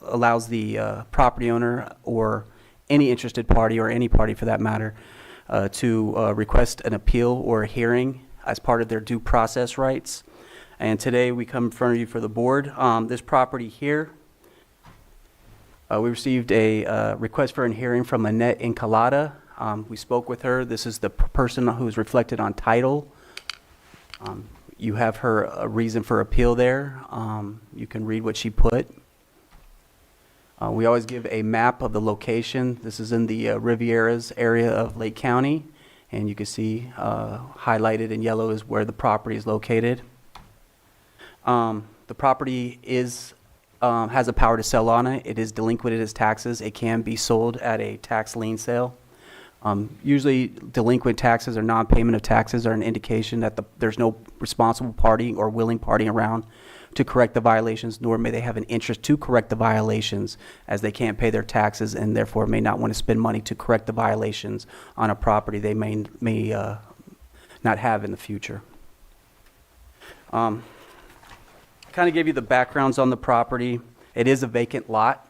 Speaker 12: allows the property owner or any interested party, or any party for that matter, to request an appeal or a hearing as part of their due process rights. And today, we come in front of you for the board. This property here, we received a request for a hearing from Annette Encalada. We spoke with her. This is the person who's reflected on title. You have her reason for appeal there. You can read what she put. We always give a map of the location. This is in the Rivieras area of Lake County, and you can see highlighted in yellow is where the property is located. The property has a power to sell on it. It is delinquent as taxes. It can be sold at a tax lien sale. Usually delinquent taxes or non-payment of taxes are an indication that there's no responsible party or willing party around to correct the violations, nor may they have an interest to correct the violations, as they can't pay their taxes and therefore may not want to spend money to correct the violations on a property they may not have in the future. Kind of give you the backgrounds on the property. It is a vacant lot.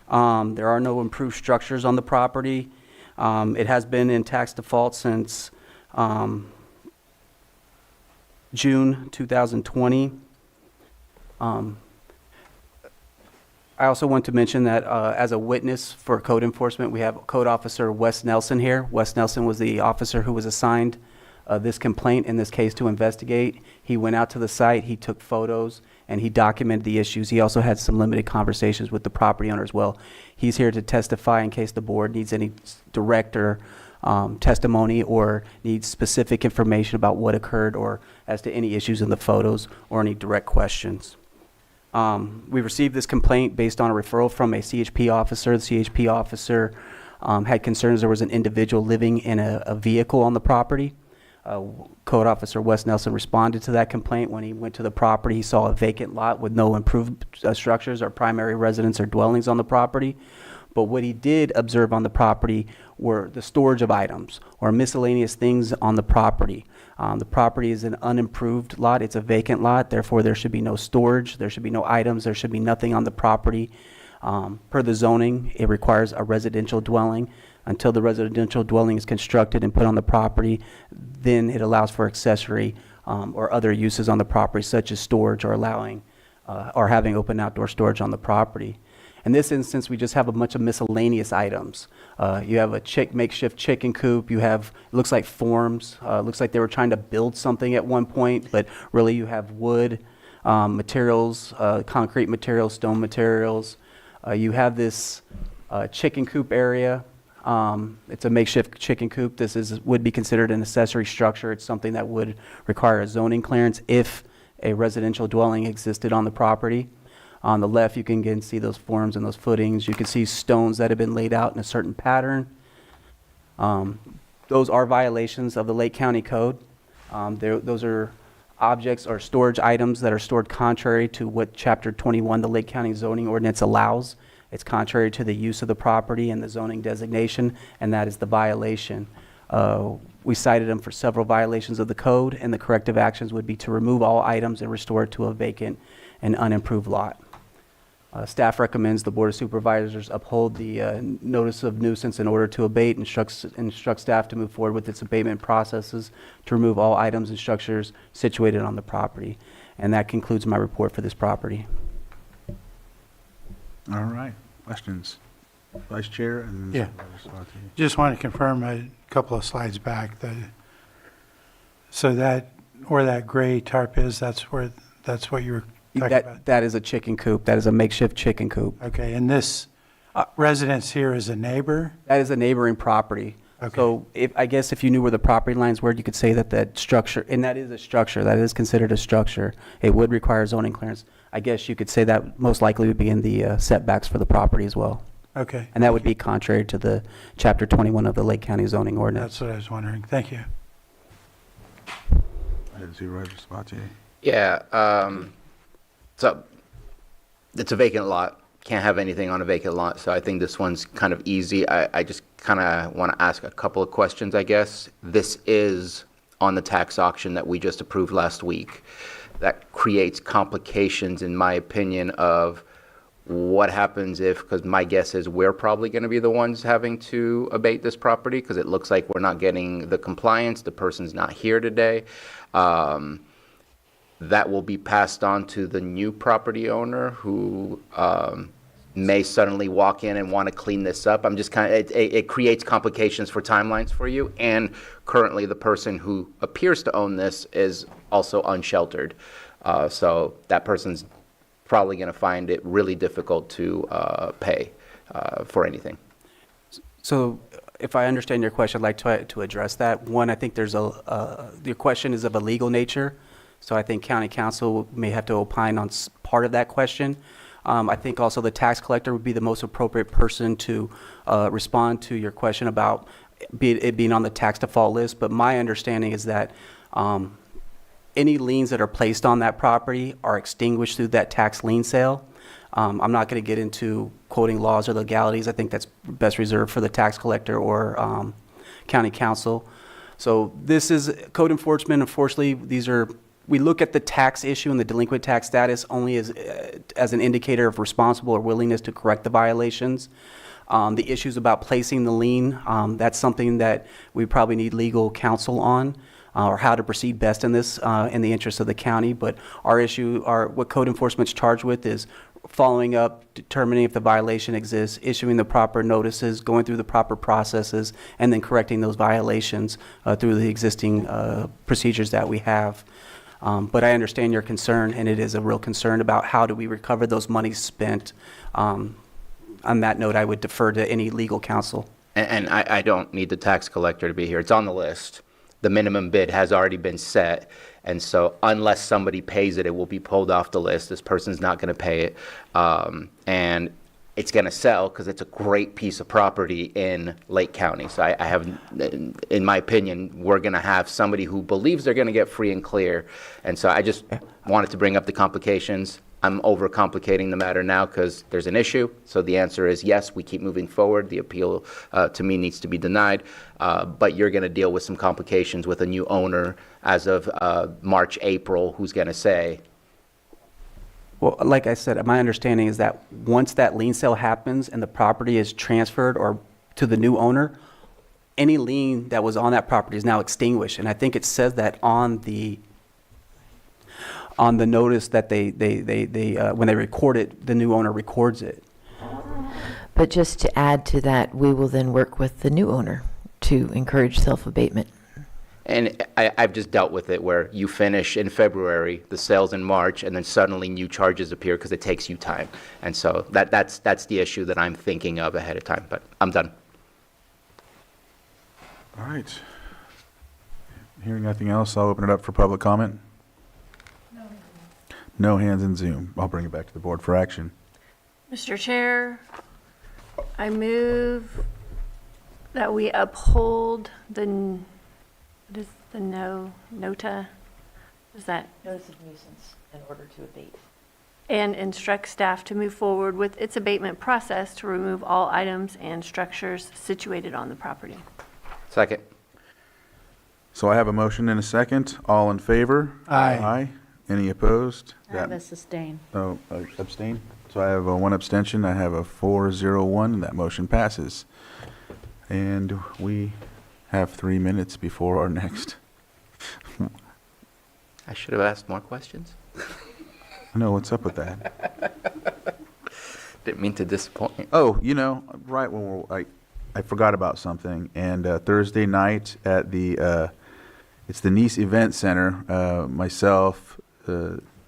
Speaker 12: There are no improved structures on the property. It has been in tax default since June 2020. I also want to mention that as a witness for code enforcement, we have Code Officer Wes Nelson here. Wes Nelson was the officer who was assigned this complaint in this case to investigate. He went out to the site, he took photos, and he documented the issues. He also had some limited conversations with the property owner as well. He's here to testify in case the board needs any direct or testimony or needs specific information about what occurred or as to any issues in the photos or any direct questions. We received this complaint based on a referral from a CHP officer. The CHP officer had concerns there was an individual living in a vehicle on the property. Code Officer Wes Nelson responded to that complaint. When he went to the property, he saw a vacant lot with no improved structures or primary residence or dwellings on the property. But what he did observe on the property were the storage of items or miscellaneous things on the property. The property is an unimproved lot. It's a vacant lot. Therefore, there should be no storage. There should be no items. There should be nothing on the property. Per the zoning, it requires a residential dwelling. until the residential dwelling is constructed and put on the property. Then it allows for accessory or other uses on the property, such as storage or allowing or having open outdoor storage on the property. In this instance, we just have a bunch of miscellaneous items. You have a makeshift chicken coop. You have, it looks like forms. Looks like they were trying to build something at one point, but really you have wood materials, concrete materials, stone materials. You have this chicken coop area. It's a makeshift chicken coop. Would be considered an accessory structure. It's something that would require a zoning clearance if a residential dwelling existed on the property. On the left, you can again see those forms and those footings. You can see stones that have been laid out in a certain pattern. Those are violations of the Lake County Code. Those are objects or storage items that are stored contrary to what Chapter 21, the Lake County zoning ordinance allows. It's contrary to the use of the property and the zoning designation, and that is the violation. We cited them for several violations of the code, and the corrective actions would be to remove all items and restore it to a vacant and unimproved lot. Staff recommends the Board of Supervisors uphold the notice of nuisance in order to abate, instruct staff to move forward with its abatement processes to remove all items and structures situated on the property. And that concludes my report for this property.
Speaker 2: All right. Questions? Vice Chair and
Speaker 6: Yeah.
Speaker 2: Supervisor Sabatier.
Speaker 6: Just want to confirm a couple of slides back that, so that, where that gray tarp is, that's what you were talking about?
Speaker 12: That is a chicken coop. That is a makeshift chicken coop.
Speaker 6: Okay, and this residence here is a neighbor?
Speaker 12: That is a neighboring property.
Speaker 6: Okay.
Speaker 12: So I guess if you knew where the property lines were, you could say that structure, and that is a structure, that is considered a structure. It would require zoning clearance. I guess you could say that most likely would be in the setbacks for the property as well.
Speaker 6: Okay.
Speaker 12: And that would be contrary to the Chapter 21 of the Lake County zoning ordinance.
Speaker 6: That's what I was wondering. Thank you.
Speaker 2: Supervisor Sabatier.
Speaker 1: Yeah, so it's a vacant lot. Can't have anything on a vacant lot, so I think this one's kind of easy. I just kind of want to ask a couple of questions, I guess. This is on the tax auction that we just approved last week. That creates complications, in my opinion, of what happens if, because my guess is we're probably going to be the ones having to abate this property because it looks like we're not getting the compliance. The person's not here today. That will be passed on to the new property owner who may suddenly walk in and want to clean this up. I'm just kind of, it creates complications for timelines for you. And currently the person who appears to own this is also unsheltered. So that person's probably going to find it really difficult to pay for anything.
Speaker 12: So if I understand your question, I'd like to address that. One, I think there's your question is of a legal nature. So I think county council may have to opine on part of that question. I think also the tax collector would be the most appropriate person to respond to your question about it being on the tax default list. But my understanding is that any liens that are placed on that property are extinguished through that tax lien sale. I'm not going to get into quoting laws or legalities. I think that's best reserved for the tax collector or county council. So this is code enforcement. Unfortunately, we look at the tax issue and the delinquent tax status only as an indicator of responsible or willingness to correct the violations. The issues about placing the lien, that's something that we probably need legal counsel on, or how to proceed best in this in the interest of the county. But what code enforcement's charged with is following up, determining if the violation exists, issuing the proper notices, going through the proper processes, and then correcting those violations through the existing procedures that we have. But I understand your concern, and it is a real concern about how do we recover those monies spent. On that note, I would defer to any legal counsel.
Speaker 1: And I don't need the tax collector to be here. It's on the list. The minimum bid has already been set. And so unless somebody pays it, it will be pulled off the list. This person's not going to pay it. And it's going to sell because it's a great piece of property in Lake County. So I have, in my opinion, we're going to have somebody who believes they're going to get free and clear. And so I just wanted to bring up the complications. I'm overcomplicating the matter now because there's an issue. So the answer is yes, we keep moving forward. The appeal to me needs to be denied. But you're going to deal with some complications with a new owner as of March, April, who's going to say,
Speaker 12: well, like I said, my understanding is that once that lien sale happens and the property is transferred or to the new owner, any lien that was on that property is now extinguished. And I think it says that on the notice that they when they record it, the new owner records it.
Speaker 7: But just to add to that, we will then work with the new owner to encourage self-abatement.
Speaker 1: And I've just dealt with it where you finish in February, the sales in March, and then suddenly new charges appear because it takes you time. And so that's the issue that I'm thinking of ahead of time, but I'm done.
Speaker 2: All right. Hearing nothing else, I'll open it up for public comment. No hands in Zoom. I'll bring it back to the board for action.
Speaker 3: Mr. Chair, I move that we uphold what is the nota? Is that?
Speaker 7: Notice of nuisance in order to abate.
Speaker 3: And instruct staff to move forward with its abatement process to remove all items and structures situated on the property.
Speaker 1: Second.
Speaker 2: So I have a motion and a second. All in favor?
Speaker 6: Aye.
Speaker 2: Aye. Any opposed?
Speaker 10: I have a sustain.
Speaker 2: Oh, abstain? So I have a 1 abstention. I have a 4-0-1, and that motion passes. And we have 3 minutes before our next.
Speaker 1: I should have asked more questions.
Speaker 2: I know, what's up with that?
Speaker 1: Didn't mean to disappoint.
Speaker 2: Oh, right when I forgot about something. And Thursday night at it's the Nice Event Center, myself,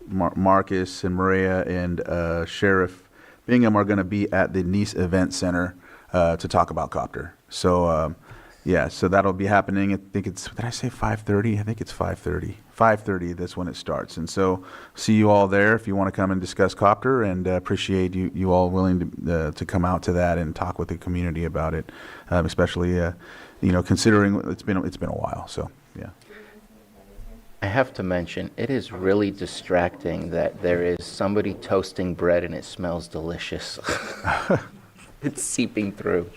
Speaker 2: Marcus and Maria and Sheriff Bingham are going to be at the Nice Event Center to talk about Copter. So, so that'll be happening. I think did I say 5:30? I think it's 5:30. 5:30, that's when it starts. And so see you all there if you want to come and discuss Copter, and appreciate you all willing to come out to that and talk with the community about it, especially, considering it's been a while. So, yeah.
Speaker 1: I have to mention, it is really distracting that there is somebody toasting bread and it smells delicious. It's seeping through.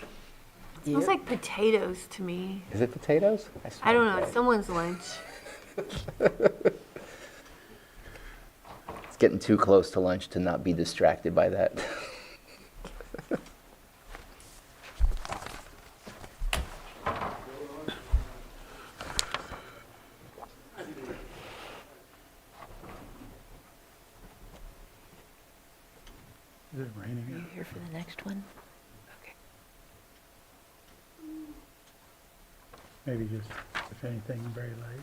Speaker 3: It smells like potatoes to me.
Speaker 1: Is it potatoes?
Speaker 3: I don't know. It's someone's lunch.
Speaker 1: It's getting too close to lunch to not be distracted by that.
Speaker 6: Is it raining?
Speaker 7: Are you here for the next one? Okay.
Speaker 6: Maybe just, if anything, very light.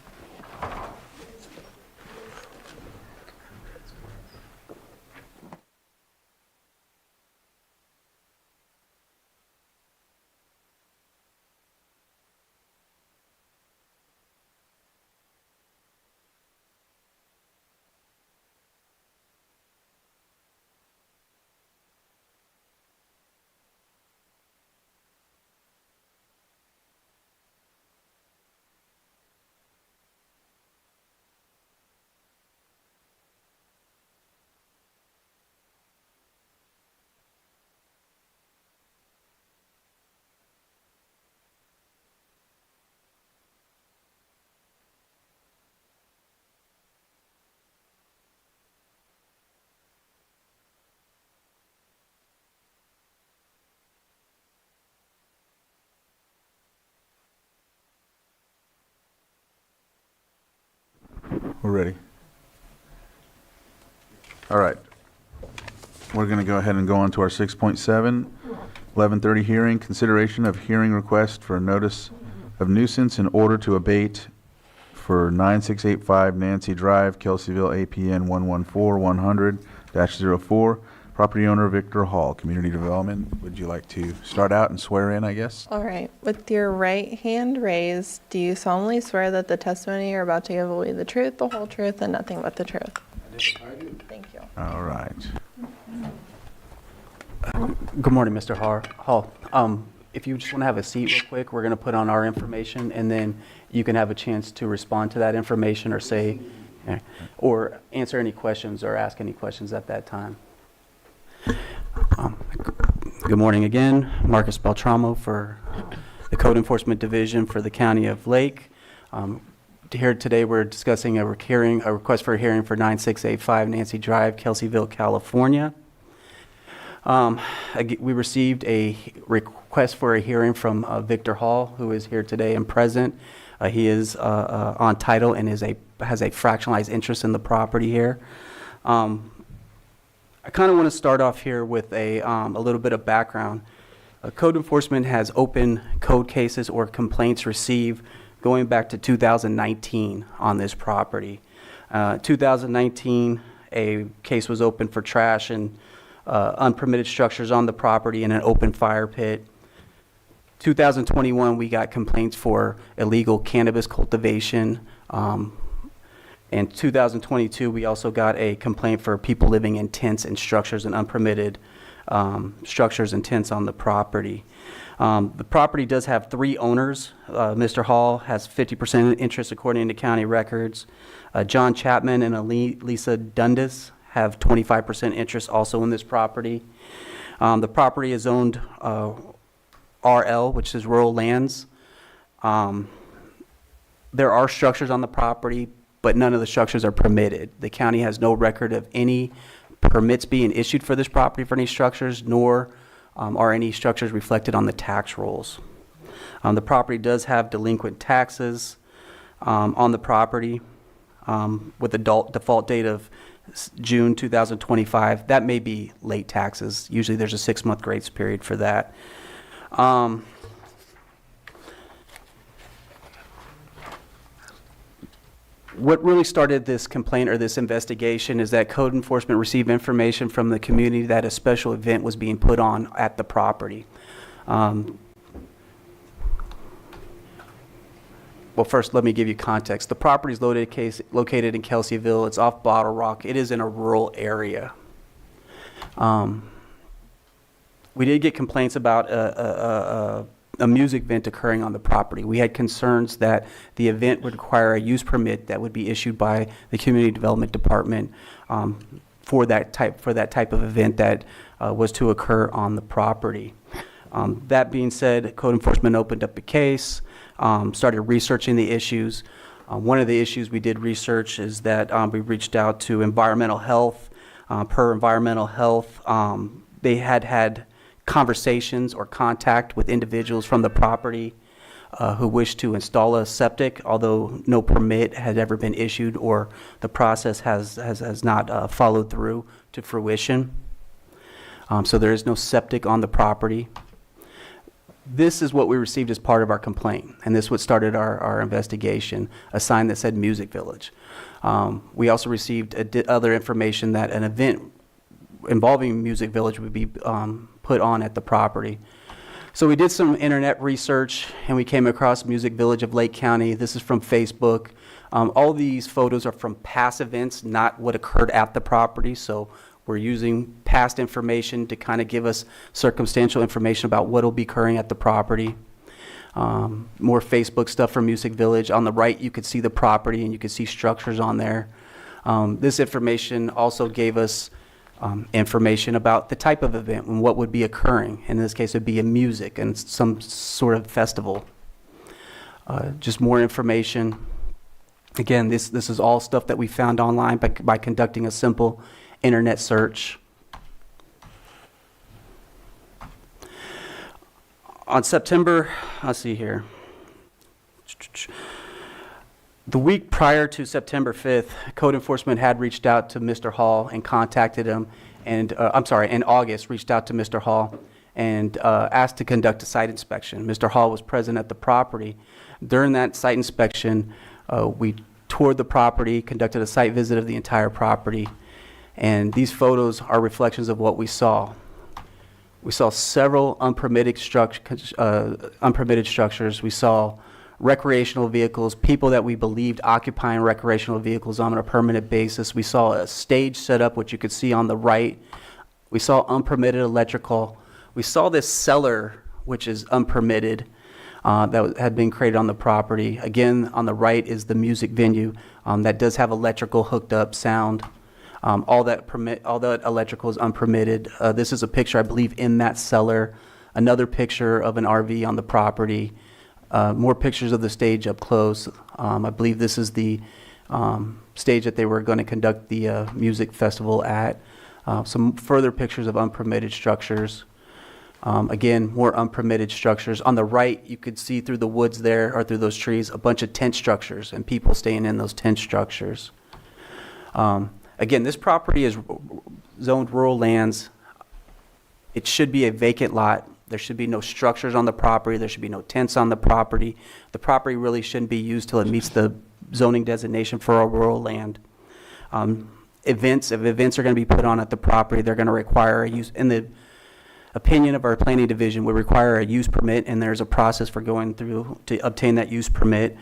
Speaker 2: We're ready. All right. We're going to go ahead and go on to our 6.7, 11:30 hearing, consideration of hearing request for a notice of nuisance in order to abate for 9685 Nancy Drive, Kelseyville, APN 114-100-04. Property owner Victor Hall, Community Development. Would you like to start out and swear in, I guess?
Speaker 23: All right. With your right hand raised, do you solemnly swear that the testimony you're about to give will be the truth, the whole truth, and nothing but the truth? I do. Thank you.
Speaker 2: All right.
Speaker 12: Good morning, Mr. Hall. If you just want to have a seat real quick, we're going to put on our information, and then you can have a chance to respond to that information or say, or answer any questions or ask any questions at that time. Good morning again. Marcus Beltramo for the Code Enforcement Division for the County of Lake. Here today we're discussing a request for a hearing for 9685 Nancy Drive, Kelseyville, California. We received a request for a hearing from Victor Hall, who is here today and present. He is on title and has a fractionalized interest in the property here. I kind of want to start off here with a little bit of background. Code enforcement has open code cases or complaints received going back to 2019 on this property. 2019, a case was opened for trash and unpermitted structures on the property and an open fire pit. 2021, we got complaints for illegal cannabis cultivation. In 2022, we also got a complaint for people living in tents and structures and unpermitted structures and tents on the property. The property does have 3 owners. Mr. Hall has 50% interest according to county records. John Chapman and Lisa Dundas have 25% interest also in this property. The property is owned RL, which is rural lands. There are structures on the property, but none of the structures are permitted. The county has no record of any permits being issued for this property for any structures, nor are any structures reflected on the tax rolls. The property does have delinquent taxes on the property with a default date of June 2025. That may be late taxes. Usually there's a 6-month grace period for that. What really started this complaint or this investigation is that code enforcement received information from the community that a special event was being put on at the property. Well, first, let me give you context. The property is located in Kelseyville. It's off Bottle Rock. It is in a rural area. We did get complaints about a music event occurring on the property. We had concerns that the event would require a use permit that would be issued by the Community Development Department for that type of event that was to occur on the property. That being said, code enforcement opened up a case, started researching the issues. One of the issues we did research is that we reached out to environmental health. Per environmental health, they had conversations or contact with individuals from the property who wished to install a septic, although no permit had ever been issued or the process has not followed through to fruition. So there is no septic on the property. This is what we received as part of our complaint, and this is what started our investigation, a sign that said Music Village. We also received other information that an event involving Music Village would be put on at the property. So we did some internet research and we came across Music Village of Lake County. This is from Facebook. All these photos are from past events, not what occurred at the property. So we're using past information to kind of give us circumstantial information about what will be occurring at the property. More Facebook stuff from Music Village. On the right, you could see the property and you could see structures on there. This information also gave us information about the type of event and what would be occurring. In this case, it would be a music and some sort of festival. Just more information. Again, this is all stuff that we found online by conducting a simple internet search. On September, let's see here. The week prior to September 5th, code enforcement had reached out to Mr. Hall and contacted him, and in August, reached out to Mr. Hall and asked to conduct a site inspection. Mr. Hall was present at the property. During that site inspection, we toured the property, conducted a site visit of the entire property, and these photos are reflections of what we saw. We saw several unpermitted structures. We saw recreational vehicles, people that we believed occupying recreational vehicles on a permanent basis. We saw a stage set up, which you could see on the right. We saw unpermitted electrical. We saw this cellar, which is unpermitted, that had been created on the property. Again, on the right is the music venue that does have electrical hooked up, sound. All that electrical is unpermitted. This is a picture, I believe, in that cellar. Another picture of an RV on the property. More pictures of the stage up close. I believe this is the stage that they were going to conduct the music festival at. Some further pictures of unpermitted structures. Again, more unpermitted structures. On the right, you could see through the woods there, or through those trees, a bunch of tent structures and people staying in those tent structures. Again, this property is zoned rural lands. It should be a vacant lot. There should be no structures on the property. There should be no tents on the property. The property really shouldn't be used till it meets the zoning designation for a rural land. If events are going to be put on at the property, they're going to require a use, in the opinion of our planning division, would require a use permit, and there's a process for going through to obtain that use permit.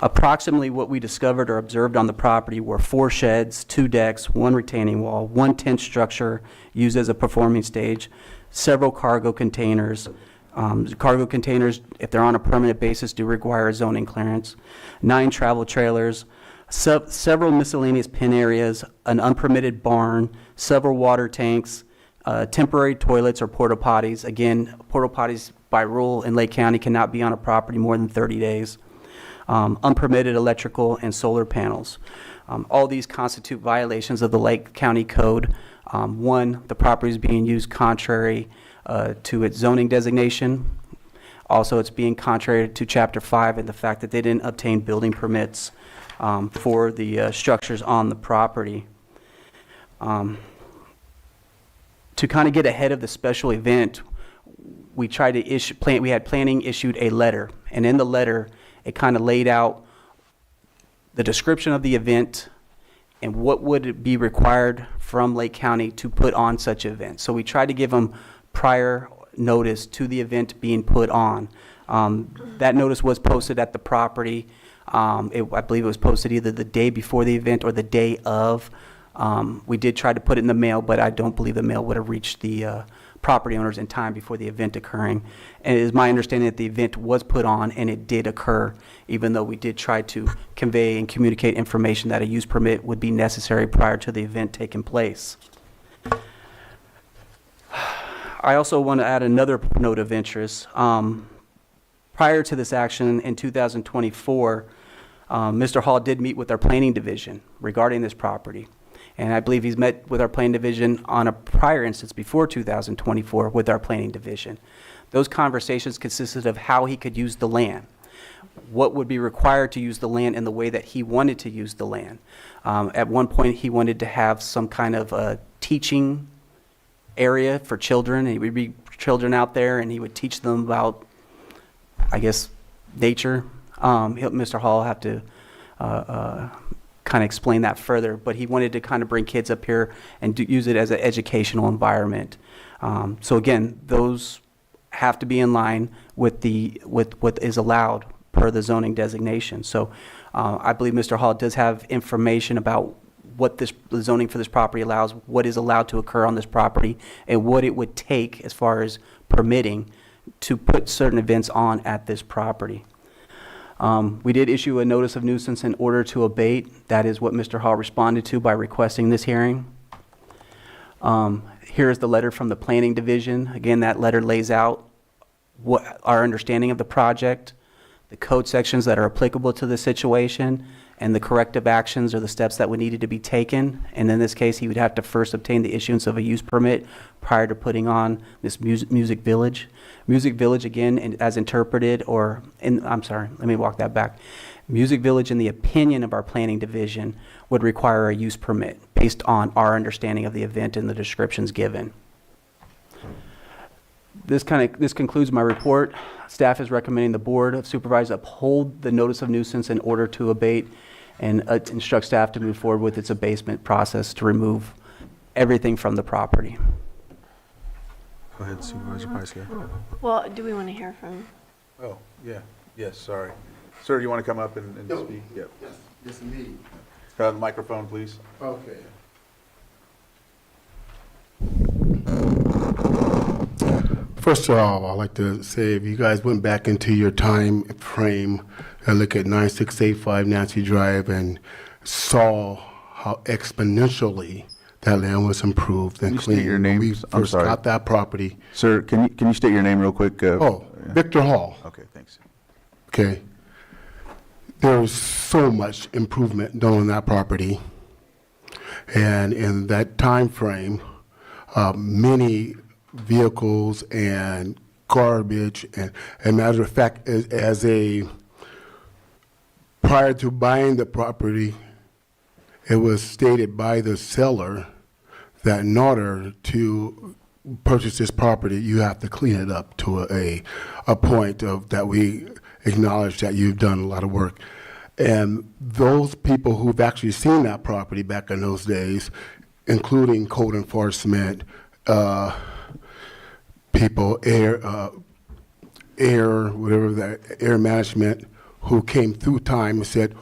Speaker 12: Approximately what we discovered or observed on the property were 4 sheds, 2 decks, 1 retaining wall, 1 tent structure used as a performing stage, several cargo containers. Cargo containers, if they're on a permanent basis, do require a zoning clearance. 9 travel trailers, several miscellaneous pen areas, an unpermitted barn, several water tanks, temporary toilets or porta potties. Again, porta potties by rule in Lake County cannot be on a property more than 30 days. Unpermitted electrical and solar panels. All these constitute violations of the Lake County Code. One, the property is being used contrary to its zoning designation. Also, it's being contrary to Chapter 5 and the fact that they didn't obtain building permits for the structures on the property. To kind of get ahead of the special event, we tried to issue, we had planning issued a letter, and in the letter, it kind of laid out the description of the event and what would be required from Lake County to put on such an event. So we tried to give them prior notice to the event being put on. That notice was posted at the property. I believe it was posted either the day before the event or the day of. We did try to put it in the mail, but I don't believe the mail would have reached the property owners in time before the event occurring. And it is my understanding that the event was put on and it did occur, even though we did try to convey and communicate information that a use permit would be necessary prior to the event taking place. I also want to add another note of interest. Prior to this action in 2024, Mr. Hall did meet with our planning division regarding this property. And I believe he's met with our planning division on a prior instance before 2024 with our planning division. Those conversations consisted of how he could use the land, what would be required to use the land in the way that he wanted to use the land. At one point, he wanted to have some kind of a teaching area for children. And he would be children out there and he would teach them about, I guess, nature. Mr. Hall will have to kind of explain that further, but he wanted to kind of bring kids up here and use it as an educational environment. So again, those have to be in line with what is allowed per the zoning designation. So I believe Mr. Hall does have information about what the zoning for this property allows, what is allowed to occur on this property, and what it would take as far as permitting to put certain events on at this property. We did issue a notice of nuisance in order to abate. That is what Mr. Hall responded to by requesting this hearing. Here is the letter from the planning division. Again, that letter lays out what our understanding of the project, the code sections that are applicable to the situation, and the corrective actions or the steps that would needed to be taken. And in this case, he would have to first obtain the issuance of a use permit prior to putting on this music village. Music village, again, as interpreted, I'm sorry, let me walk that back. Music village, in the opinion of our planning division, would require a use permit based on our understanding of the event and the descriptions given. This concludes my report. Staff is recommending the Board of Supervisors uphold the notice of nuisance in order to abate and instruct staff to move forward with its abatement process to remove everything from the property.
Speaker 2: Go ahead, Supervisor Pyska.
Speaker 3: Well, do we want to hear from?
Speaker 2: Oh, yeah, yes, sorry. Sir, do you want to come up and speak? Yep.
Speaker 11: Yes, indeed.
Speaker 2: The microphone, please.
Speaker 11: Okay. First of all, I'd like to say if you guys went back into your time frame and look at 9685 Nancy Drive and saw how exponentially that land was improved and
Speaker 2: Can you state your name?
Speaker 11: when we
Speaker 2: I'm
Speaker 11: first
Speaker 2: sorry.
Speaker 11: got that property.
Speaker 2: Sir, can you state your name real quick?
Speaker 11: Victor Hall.
Speaker 2: Okay, thanks.
Speaker 11: Okay. There was so much improvement done on that property. And in that time frame, many vehicles and garbage. And as a matter of fact, prior to buying the property, it was stated by the seller that in order to purchase this property, you have to clean it up to a point of that we acknowledge that you've done a lot of work. And those people who've actually seen that property back in those days, including code enforcement, people, air management, who came through time and said,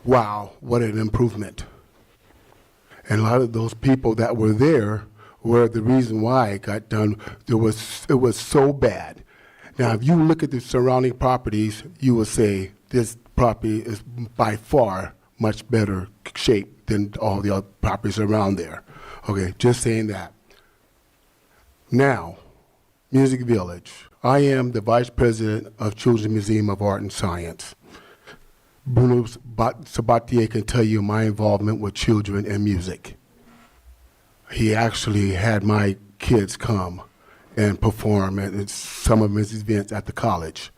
Speaker 11: wow, what an improvement. And a lot of those people that were there were the reason why it got done. It was so bad. Now, if you look at the surrounding properties, you will say this property is by far much better shape than all the other properties around there. Okay, just saying that. Now, Music Village. I am the Vice President of Children's Museum of Art and Science. Bruno Sabatier can tell you my involvement with children and music. He actually had my kids come and perform at some of his events at the college.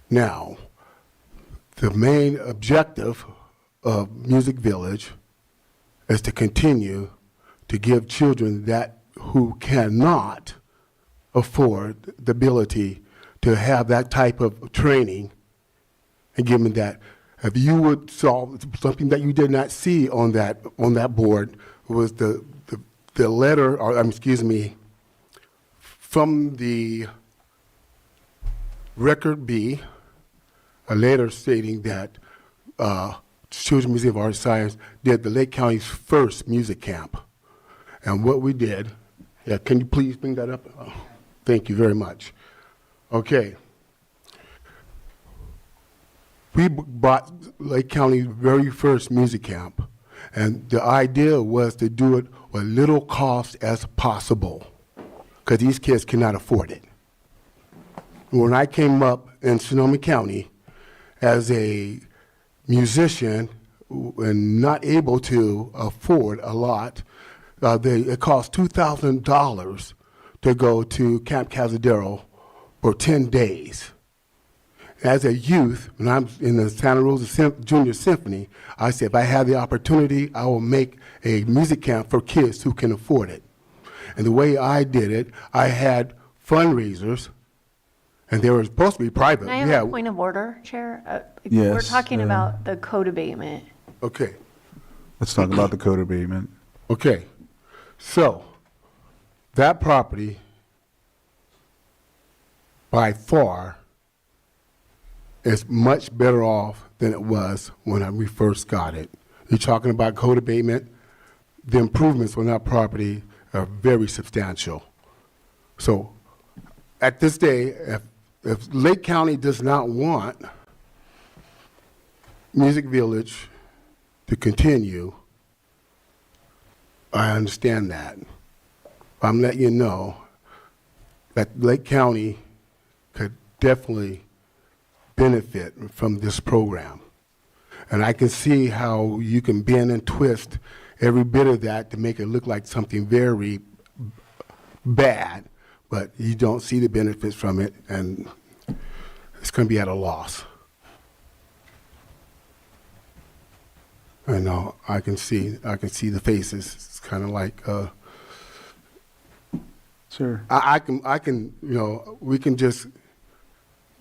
Speaker 11: Now, the main objective of Music Village is to continue to give children that who cannot afford the ability to have that type of training, and give them that. If you would solve something that you did not see on that board was the letter, or excuse me, from the Record B, a letter stating that Children's Museum of Art and Science did the Lake County's first music camp. And what we did, yeah, can you please bring that up? Oh, thank you very much. Okay. We bought Lake County's very first music camp, and the idea was to do it with little cost as possible, because these kids cannot afford it. When I came up in Sonoma County as a musician and not able to afford a lot, it cost $2,000 to go to Camp Cazadero for 10 days. As a youth, when I'm in the Santa Rosa Junior Symphony, I said, if I have the opportunity, I will make a music camp for kids who can afford it. And the way I did it, I had fundraisers, and they were supposed to be private.
Speaker 3: Can I have a point of order, Chair?
Speaker 2: Yes,
Speaker 3: We're talking about the code abatement.
Speaker 11: Okay.
Speaker 2: Let's talk about the code abatement.
Speaker 11: Okay. So, that property, by far, is much better off than it was when we first got it. You're talking about code abatement. The improvements on that property are very substantial. So at this day, if Lake County does not want Music Village to continue, I understand that. I'm letting you know that Lake County could definitely benefit from this program. And I can see how you can bend and twist every bit of that to make it look like something very bad, but you don't see the benefits from it, and it's going to be at a loss. I know, I can see the faces. It's kind of like,
Speaker 2: Sir.
Speaker 11: I can, we can just,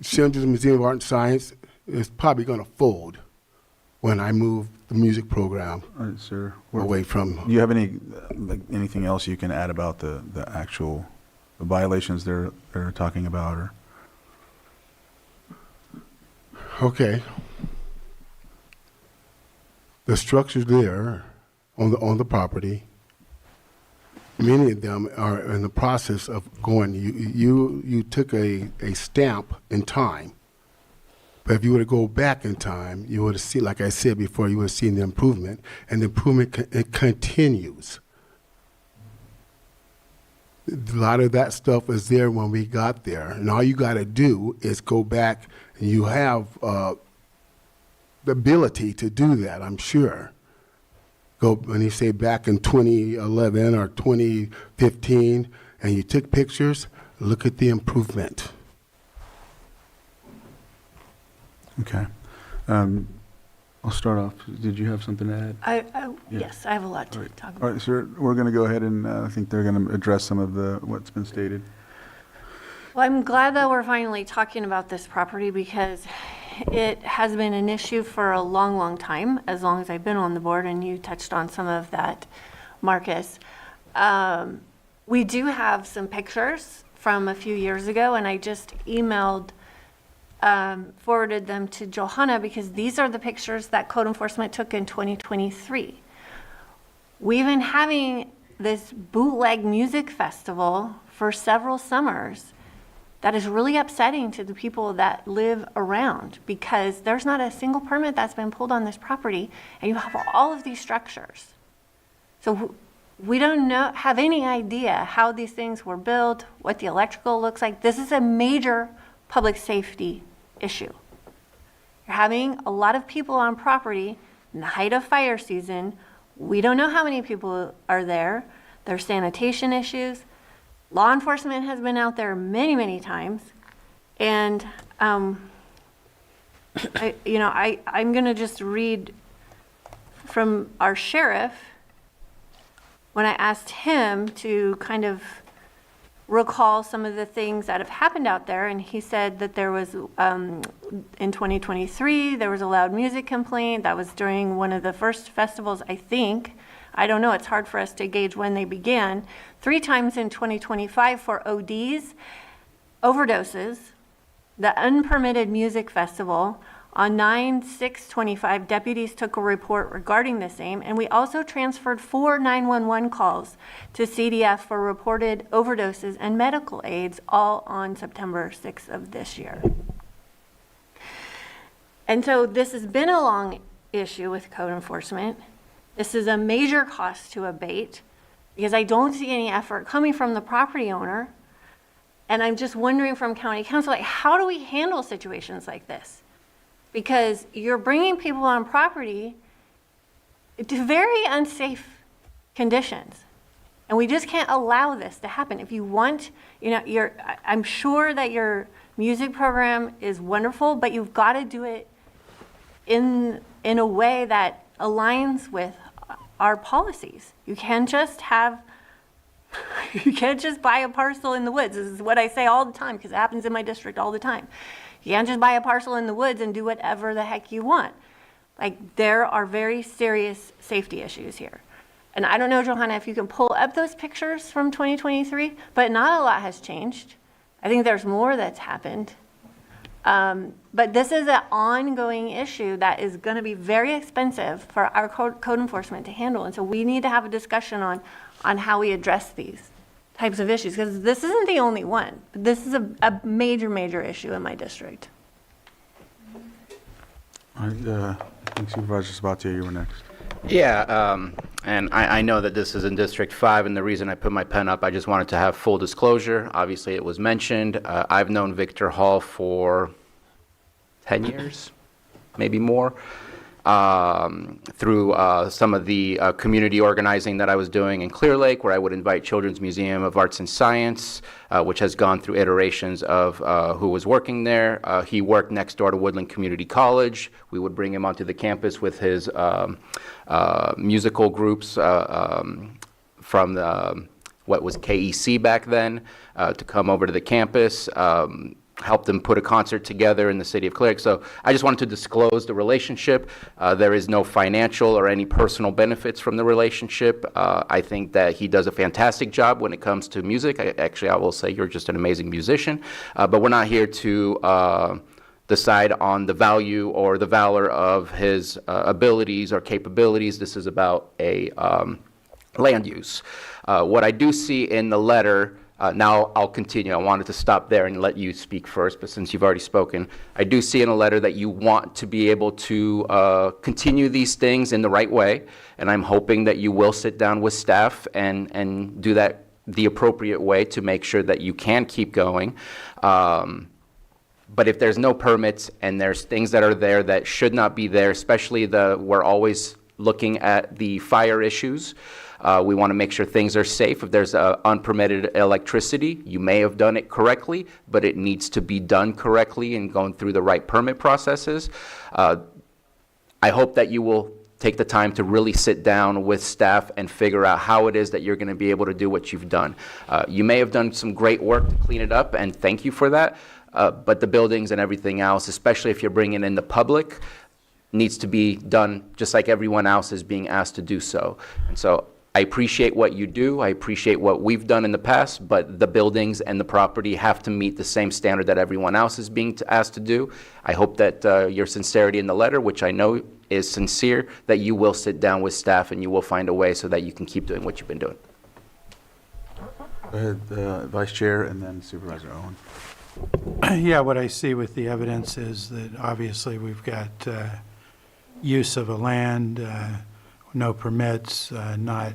Speaker 11: Children's Museum of Art and Science is probably going to fold when I move the music program
Speaker 2: Sir,
Speaker 11: away from.
Speaker 2: Do you have anything else you can add about the actual violations they're talking about? Or?
Speaker 11: Okay. The structures there on the property, many of them are in the process of going. You took a stamp in time, but if you were to go back in time, you would have seen, like I said before, you would have seen the improvement, and the improvement it continues. A lot of that stuff was there when we got there, and all you got to do is go back, and you have the ability to do that, I'm sure. Go when you say back in 2011 or 2015, and you took pictures, look at the improvement.
Speaker 2: Okay. I'll start off. Did you have something to add? Yeah.
Speaker 3: Yes, I have a lot to talk about.
Speaker 2: All right, sir, we're going to go ahead and I think they're going to address some of what's been stated.
Speaker 3: Well, I'm glad that we're finally talking about this property because it has been an issue for a long, long time, as long as I've been on the board, and you touched on some of that, Marcus. We do have some pictures from a few years ago, and I just forwarded them to Johanna because these are the pictures that code enforcement took in 2023. We've been having this bootleg music festival for several summers that is really upsetting to the people that live around because there's not a single permit that's been pulled on this property, and you have all of these structures. So we don't have any idea how these things were built, what the electrical looks like. This is a major public safety issue. You're having a lot of people on property in the height of fire season. We don't know how many people are there. There's sanitation issues. Law enforcement has been out there many, many times. And, I'm going to just read from our sheriff when I asked him to kind of recall some of the things that have happened out there. And he said that there was, in 2023, there was a loud music complaint. That was during one of the first festivals, I think. I don't know. It's hard for us to gauge when they began. 3 times in 2025 for ODs, overdoses, the unpermitted music festival. On 9/6/25, deputies took a report regarding the same, and we also transferred 4 911 calls to CDF for reported overdoses and medical aids, all on September 6th of this year. And so this has been a long issue with code enforcement. This is a major cost to abate because I don't see any effort coming from the property owner. And I'm just wondering from county council, like, how do we handle situations like this? Because you're bringing people on property to very unsafe conditions. And we just can't allow this to happen. If you want, I'm sure that your music program is wonderful, but you've got to do it in a way that aligns with our policies. You can't just buy a parcel in the woods. This is what I say all the time because it happens in my district all the time. You can't just buy a parcel in the woods and do whatever the heck you want. Like, there are very serious safety issues here. And I don't know, Johanna, if you can pull up those pictures from 2023, but not a lot has changed. I think there's more that's happened. But this is an ongoing issue that is going to be very expensive for our code enforcement to handle. And so we need to have a discussion on how we address these types of issues, because this isn't the only one. This is a major, major issue in my district.
Speaker 2: All right, I think Supervisor Sabatier, you were next.
Speaker 1: Yeah, and I know that this is in District 5, and the reason I put my pen up, I just wanted to have full disclosure. Obviously, it was mentioned. I've known Victor Hall for 10 years, maybe more, through some of the community organizing that I was doing in Clear Lake, where I would invite Children's Museum of Arts and Science, which has gone through iterations of who was working there. He worked next door to Woodland Community College. We would bring him onto the campus with his musical groups from what was KEC back then to come over to the campus. Helped them put a concert together in the city of Clear Lake. So I just wanted to disclose the relationship. There is no financial or any personal benefits from the relationship. I think that he does a fantastic job when it comes to music. I will say you're just an amazing musician, but we're not here to decide on the value or the valor of his abilities or capabilities. This is about a land use. What I do see in the letter, now I'll continue. I wanted to stop there and let you speak first, but since you've already spoken, I do see in a letter that you want to be able to continue these things in the right way, and I'm hoping that you will sit down with staff and do that the appropriate way to make sure that you can keep going. But if there's no permits and there's things that are there that should not be there, especially we're always looking at the fire issues. We want to make sure things are safe. If there's unpermitted electricity, you may have done it correctly, but it needs to be done correctly and going through the right permit processes. I hope that you will take the time to really sit down with staff and figure out how it is that you're going to be able to do what you've done. You may have done some great work to clean it up, and thank you for that, but the buildings and everything else, especially if you're bringing in the public, needs to be done just like everyone else is being asked to do so. And so I appreciate what you do. I appreciate what we've done in the past, but the buildings and the property have to meet the same standard that everyone else is being asked to do. I hope that your sincerity in the letter, which I know is sincere, that you will sit down with staff and you will find a way so that you can keep doing what you've been doing.
Speaker 2: Go ahead, Vice Chair, and then Supervisor Owen.
Speaker 6: Yeah, what I see with the evidence is that obviously we've got use of a land, no permits, not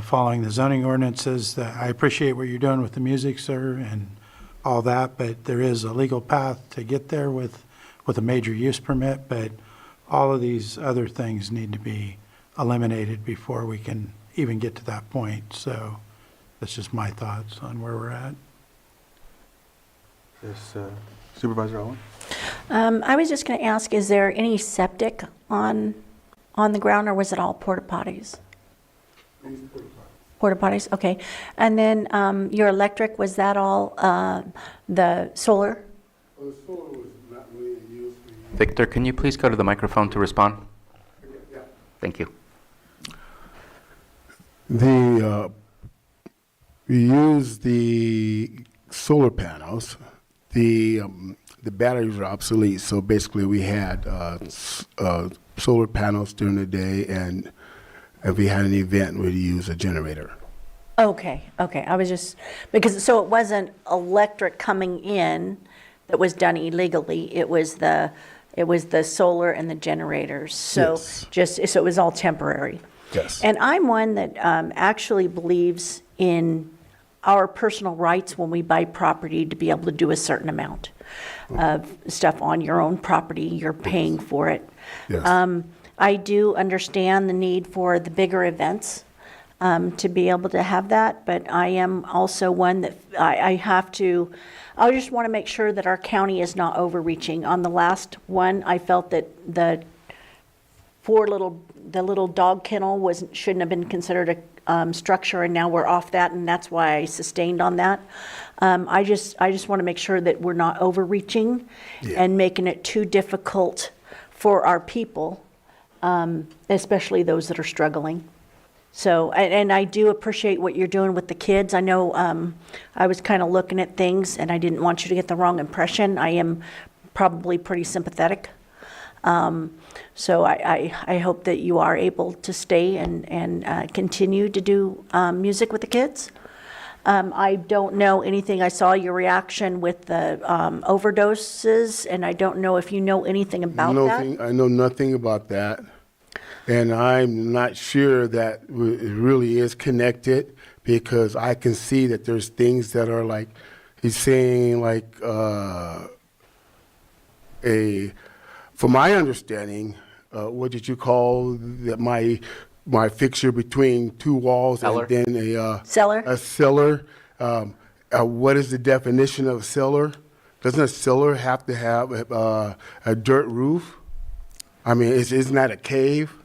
Speaker 6: following the zoning ordinances. I appreciate what you're doing with the music, sir, and all that, but there is a legal path to get there with a major use permit, but all of these other things need to be eliminated before we can even get to that point. So that's just my thoughts on where we're at.
Speaker 2: Yes, Supervisor Owen?
Speaker 19: I was just going to ask, is there any septic on the ground, or was it all porta potties? Porta potties, okay. And then your electric, was that all the solar?
Speaker 11: Well, the solar was not really used.
Speaker 1: Victor, can you please go to the microphone to respond?
Speaker 11: Yeah.
Speaker 1: Thank you.
Speaker 11: We used the solar panels. The batteries were obsolete, so basically we had solar panels during the day, and if we had an event, we'd use a generator.
Speaker 19: Okay. I was just, because, so it wasn't electric coming in that was done illegally, it was the solar and the generators. So
Speaker 11: Yes.
Speaker 19: so it was all temporary.
Speaker 11: Yes.
Speaker 19: And I'm one that actually believes in our personal rights when we buy property to be able to do a certain amount of stuff on your own property. You're paying for it.
Speaker 11: Yes.
Speaker 19: I do understand the need for the bigger events to be able to have that, but I am also one that I just want to make sure that our county is not overreaching. On the last one, I felt that the little dog kennel shouldn't have been considered a structure, and now we're off that, and that's why I sustained on that. I just want to make sure that we're not overreaching and making it too difficult for our people, especially those that are struggling. So, and I do appreciate what you're doing with the kids. I know I was kind of looking at things, and I didn't want you to get the wrong impression. I am probably pretty sympathetic. So I hope that you are able to stay and continue to do music with the kids. I don't know anything. I saw your reaction with the overdoses, and I don't know if you know anything about that.
Speaker 11: I know nothing about that, and I'm not sure that it really is connected, because I can see that there's things that are like, he's saying like from my understanding, what did you call that my fixture between two walls
Speaker 1: Cellar.
Speaker 11: and then a
Speaker 19: Cellar?
Speaker 11: A cellar. What is the definition of cellar? Doesn't a cellar have to have a dirt roof? I mean, isn't that a cave?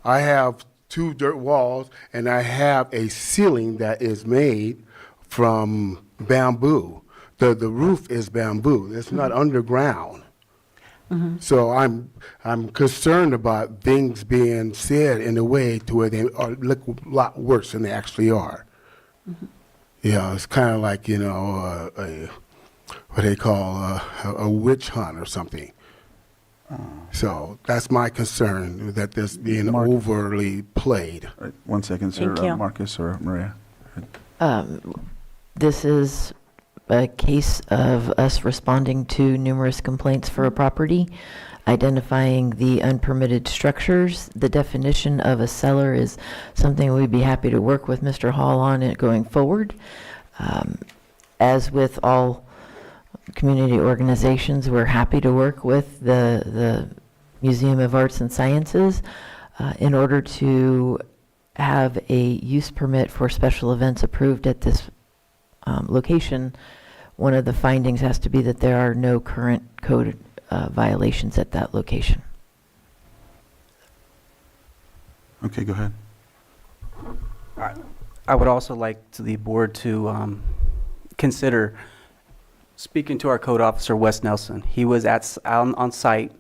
Speaker 11: I have two dirt walls, and I have a ceiling that is made from bamboo. The roof is bamboo. It's not underground.
Speaker 19: Mm-hmm.
Speaker 11: So I'm concerned about things being said in a way to where they look a lot worse than they actually are.
Speaker 19: Mm-hmm.
Speaker 11: Yeah, it's kind of like, what they call a witch hunt or something. So that's my concern, that this being overly played.
Speaker 2: All right, 1 second, sir.
Speaker 19: Thank you.
Speaker 2: Marcus or Maria?
Speaker 7: This is a case of us responding to numerous complaints for a property, identifying the unpermitted structures. The definition of a cellar is something we'd be happy to work with Mr. Hall on it going forward. As with all community organizations, we're happy to work with the Museum of Arts and Sciences in order to have a use permit for special events approved at this location, one of the findings has to be that there are no current code violations at that location.
Speaker 2: Okay, go ahead.
Speaker 12: I would also like the board to consider speaking to our code officer, Wes Nelson. He was on site.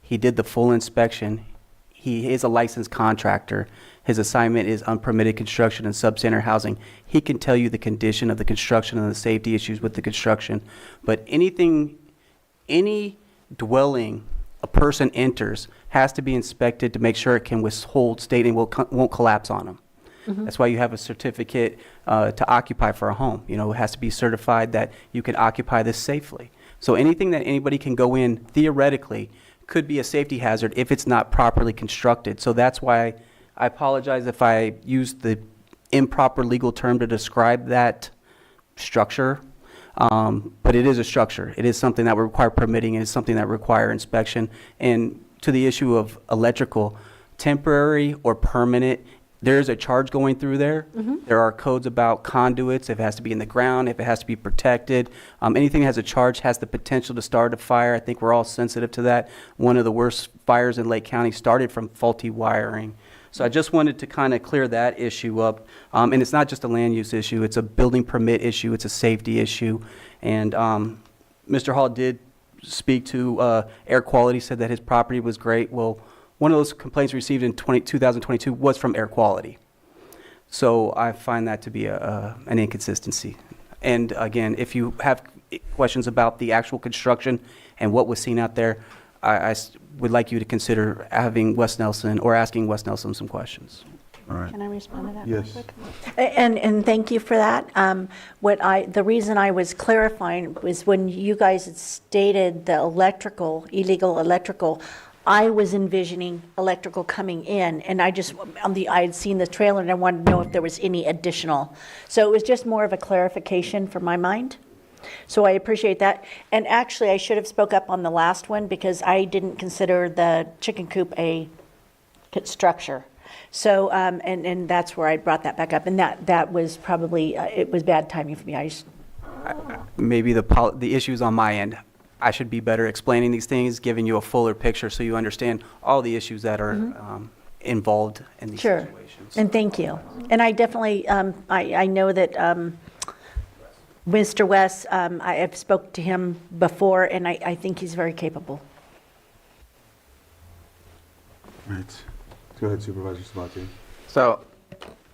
Speaker 12: He did the full inspection. He is a licensed contractor. His assignment is unpermitted construction and substandard housing. He can tell you the condition of the construction and the safety issues with the construction. But any dwelling a person enters has to be inspected to make sure it can withhold state and won't collapse on them. That's why you have a certificate to occupy for a home. You know, it has to be certified that you can occupy this safely. So anything that anybody can go in, theoretically, could be a safety hazard if it's not properly constructed. So that's why I apologize if I used the improper legal term to describe that structure. But it is a structure. It is something that would require permitting. It is something that require inspection. And to the issue of electrical, temporary or permanent, there's a charge going through there. There are codes about conduits, if it has to be in the ground, if it has to be protected. Anything that has a charge has the potential to start a fire. I think we're all sensitive to that. One of the worst fires in Lake County started from faulty wiring. So I just wanted to kind of clear that issue up. And it's not just a land use issue, it's a building permit issue, it's a safety issue. And Mr. Hall did speak to air quality, said that his property was great. Well, one of those complaints received in 2022 was from air quality. So I find that to be an inconsistency. And again, if you have questions about the actual construction and what was seen out there, I would like you to consider having Wes Nelson or asking Wes Nelson some questions.
Speaker 2: All right.
Speaker 19: Can I respond to that?
Speaker 2: Yes.
Speaker 19: Real quick? And thank you for that. The reason I was clarifying was when you guys had stated the illegal electrical, I was envisioning electrical coming in, and I had seen the trailer, and I wanted to know if there was any additional. So it was just more of a clarification for my mind. So I appreciate that. And actually, I should have spoke up on the last one because I didn't consider the chicken coop a structure. So, and that's where I brought that back up. And that was probably, it was bad timing for me.
Speaker 12: Maybe the issues on my end. I should be better explaining these things, giving you a fuller picture so you understand all the issues that are involved in these situations.
Speaker 19: And thank you. And I definitely, I know that Mr. West, I have spoke to him before, and I think he's very capable.
Speaker 2: Right. Go ahead, Supervisor Sabatier.
Speaker 1: So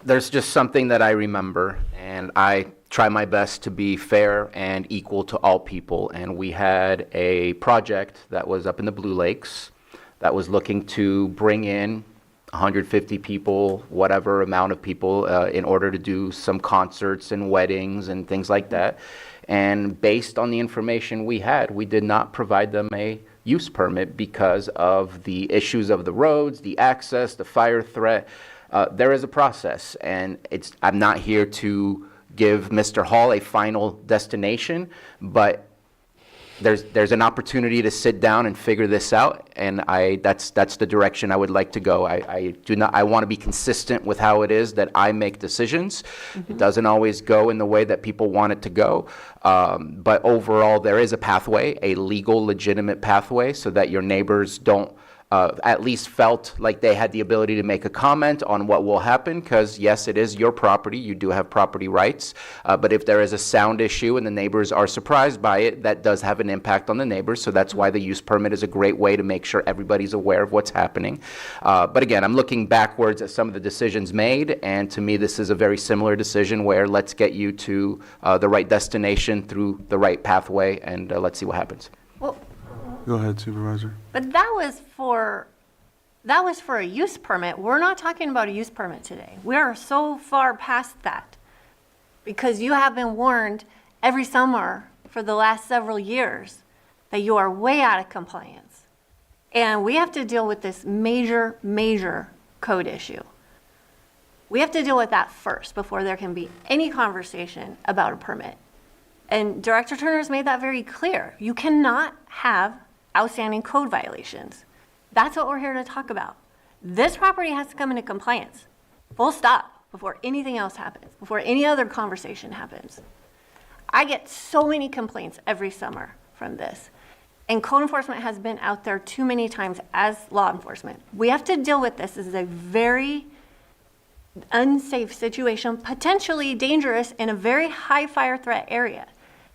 Speaker 1: there's just something that I remember, and I try my best to be fair and equal to all people. And we had a project that was up in the Blue Lakes that was looking to bring in 150 people, whatever amount of people, in order to do some concerts and weddings and things like that. And based on the information we had, we did not provide them a use permit because of the issues of the roads, the access, the fire threat. There is a process, and I'm not here to give Mr. Hall a final destination, but there's an opportunity to sit down and figure this out, and that's the direction I would like to go. I want to be consistent with how it is that I make decisions. It doesn't always go in the way that people want it to go, but overall there is a pathway, a legal, legitimate pathway, so that your neighbors don't at least felt like they had the ability to make a comment on what will happen, because yes, it is your property, you do have property rights, but if there is a sound issue and the neighbors are surprised by it, that does have an impact on the neighbors. So that's why the use permit is a great way to make sure everybody's aware of what's happening. But again, I'm looking backwards at some of the decisions made, and to me this is a very similar decision where let's get you to the right destination through the right pathway, and let's see what happens.
Speaker 3: Well,
Speaker 2: Go ahead, Supervisor.
Speaker 3: but that was for a use permit. We're not talking about a use permit today. We are so far past that because you have been warned every summer for the last several years that you are way out of compliance. And we have to deal with this major, major code issue. We have to deal with that first before there can be any conversation about a permit. And Director Turner's made that very clear. You cannot have outstanding code violations. That's what we're here to talk about. This property has to come into compliance. full stop, before anything else happens, before any other conversation happens. I get so many complaints every summer from this. And code enforcement has been out there too many times as law enforcement. We have to deal with this. This is a very unsafe situation, potentially dangerous in a very high fire threat area.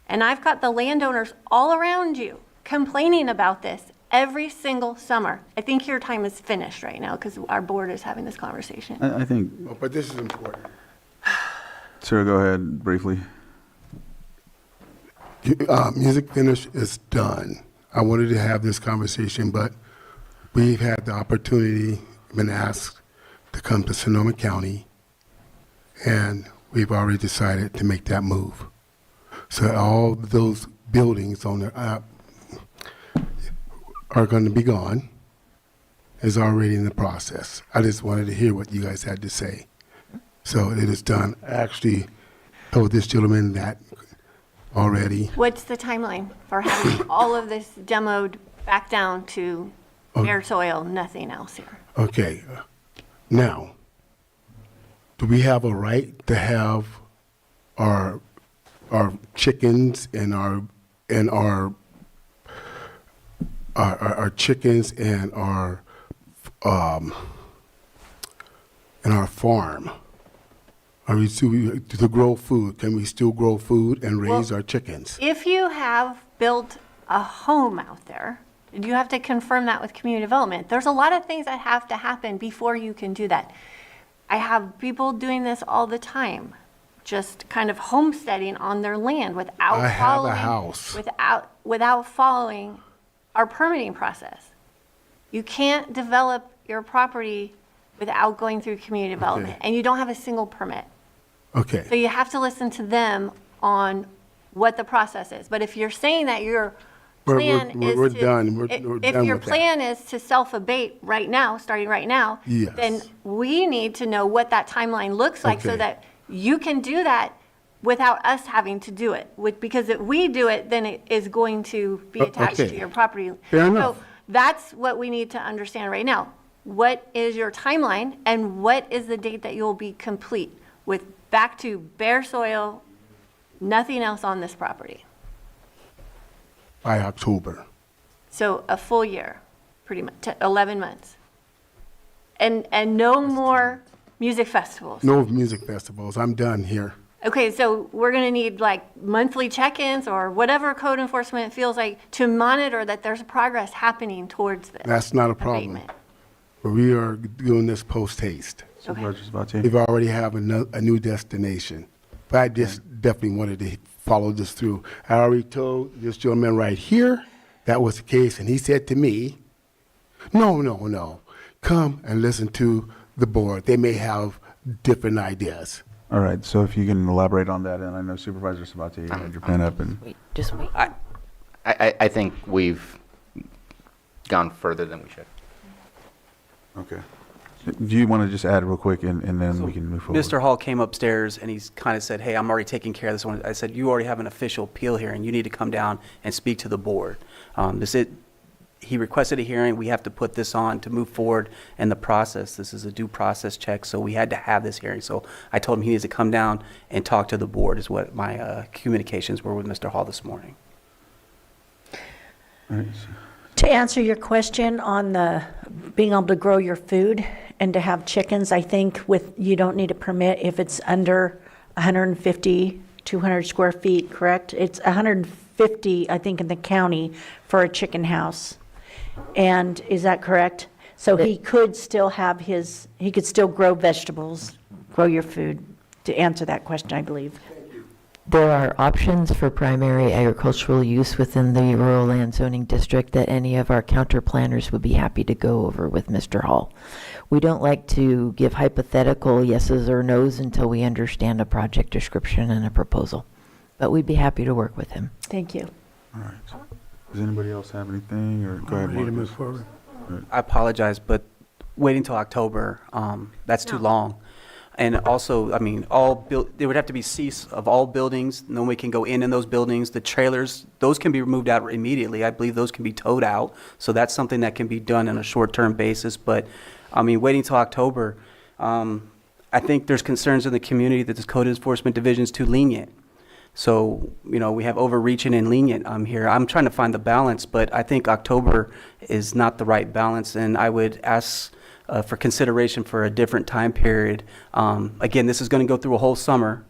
Speaker 3: And I've got the landowners all around you complaining about this every single summer. I think your time is finished right now because our board is having this conversation.
Speaker 2: I think,
Speaker 11: Oh, but this is important.
Speaker 2: sir, go ahead briefly.
Speaker 11: Music finish is done. I wanted to have this conversation, but we've had the opportunity, been asked to come to Sonoma County, and we've already decided to make that move. So all those buildings on the are going to be gone. Is already in the process. I just wanted to hear what you guys had to say. So it is done. I actually told this gentleman that already.
Speaker 3: What's the timeline for having all of this demoed back down to bare soil, nothing else here?
Speaker 11: Okay. Now, do we have a right to have our chickens and our chickens and our farm? Are we to grow food? Can we still grow food and raise our chickens?
Speaker 3: If you have built a home out there, you have to confirm that with community development. There's a lot of things that have to happen before you can do that. I have people doing this all the time, just kind of homesteading on their land without
Speaker 11: I have a house.
Speaker 3: without following our permitting process. You can't develop your property without going through community development, and you don't have a single permit.
Speaker 11: Okay.
Speaker 3: So you have to listen to them on what the process is. But if you're saying that your plan is
Speaker 11: we're
Speaker 3: to,
Speaker 11: done. We're
Speaker 3: if
Speaker 11: done
Speaker 3: your
Speaker 11: with that.
Speaker 3: plan is to self-abate right now, starting right now,
Speaker 11: Yes.
Speaker 3: then we need to know what that timeline looks like so
Speaker 11: Okay.
Speaker 3: that you can do that without us having to do it. Because if we do it, then it is going to be attached
Speaker 11: okay.
Speaker 3: to your property.
Speaker 11: Fair enough.
Speaker 3: So that's what we need to understand right now. What is your timeline and what is the date that you'll be complete with back to bare soil, nothing else on this property?
Speaker 11: By October.
Speaker 3: So a full year, pretty much, 11 months. And no more music festivals.
Speaker 11: No music festivals. I'm done here.
Speaker 3: Okay, so we're going to need like monthly check-ins or whatever code enforcement feels like to monitor that there's progress happening towards this.
Speaker 11: That's not a problem.
Speaker 3: abatement.
Speaker 11: But we are doing this post haste.
Speaker 2: Supervisor Sabatier?
Speaker 11: We've already have a new destination. But I just definitely wanted to follow this through. I already told this gentleman right here that was the case, and he said to me, no. Come and listen to the board. They may have different ideas.
Speaker 2: All right, so if you can elaborate on that, and I know Supervisor Sabatier, you had your pen up and.
Speaker 7: Wait, just wait.
Speaker 1: I think we've gone further than we should.
Speaker 2: Okay. Do you want to just add real quick and then we can move forward?
Speaker 12: Mr. Hall came upstairs and he's kind of said, hey, I'm already taking care of this one. I said, you already have an official appeal hearing. You need to come down and speak to the board. He requested a hearing. We have to put this on to move forward in the process. This is a due process check, so we had to have this hearing. So I told him he needs to come down and talk to the board is what my communications were with Mr. Hall this morning.
Speaker 2: All right.
Speaker 19: To answer your question on the being able to grow your food and to have chickens, I think you don't need a permit if it's under 150, 200 square feet, correct? It's 150, I think, in the county for a chicken house. And is that correct? So he could still grow vegetables, grow your food, to answer that question, I believe.
Speaker 7: There are options for primary agricultural use within the rural land zoning district that any of our counter planners would be happy to go over with Mr. Hall. We don't like to give hypothetical yeses or nos until we understand a project description and a proposal, but we'd be happy to work with him.
Speaker 19: Thank you.
Speaker 2: All right. Does anybody else have anything, or go ahead?
Speaker 6: Ready to
Speaker 2: Marcus.
Speaker 6: move forward?
Speaker 12: I apologize, but waiting till October, that's too long. And also, I mean, there would have to be cease of all buildings. No one can go in those buildings. The trailers, those can be removed out immediately. I believe those can be towed out. So that's something that can be done on a short-term basis. But, I mean, waiting till October, I think there's concerns in the community that this code enforcement division is too lenient. So, we have overreaching and lenient here. I'm trying to find the balance, but I think October is not the right balance, and I would ask for consideration for a different time period. Again, this is going to go through a whole summer.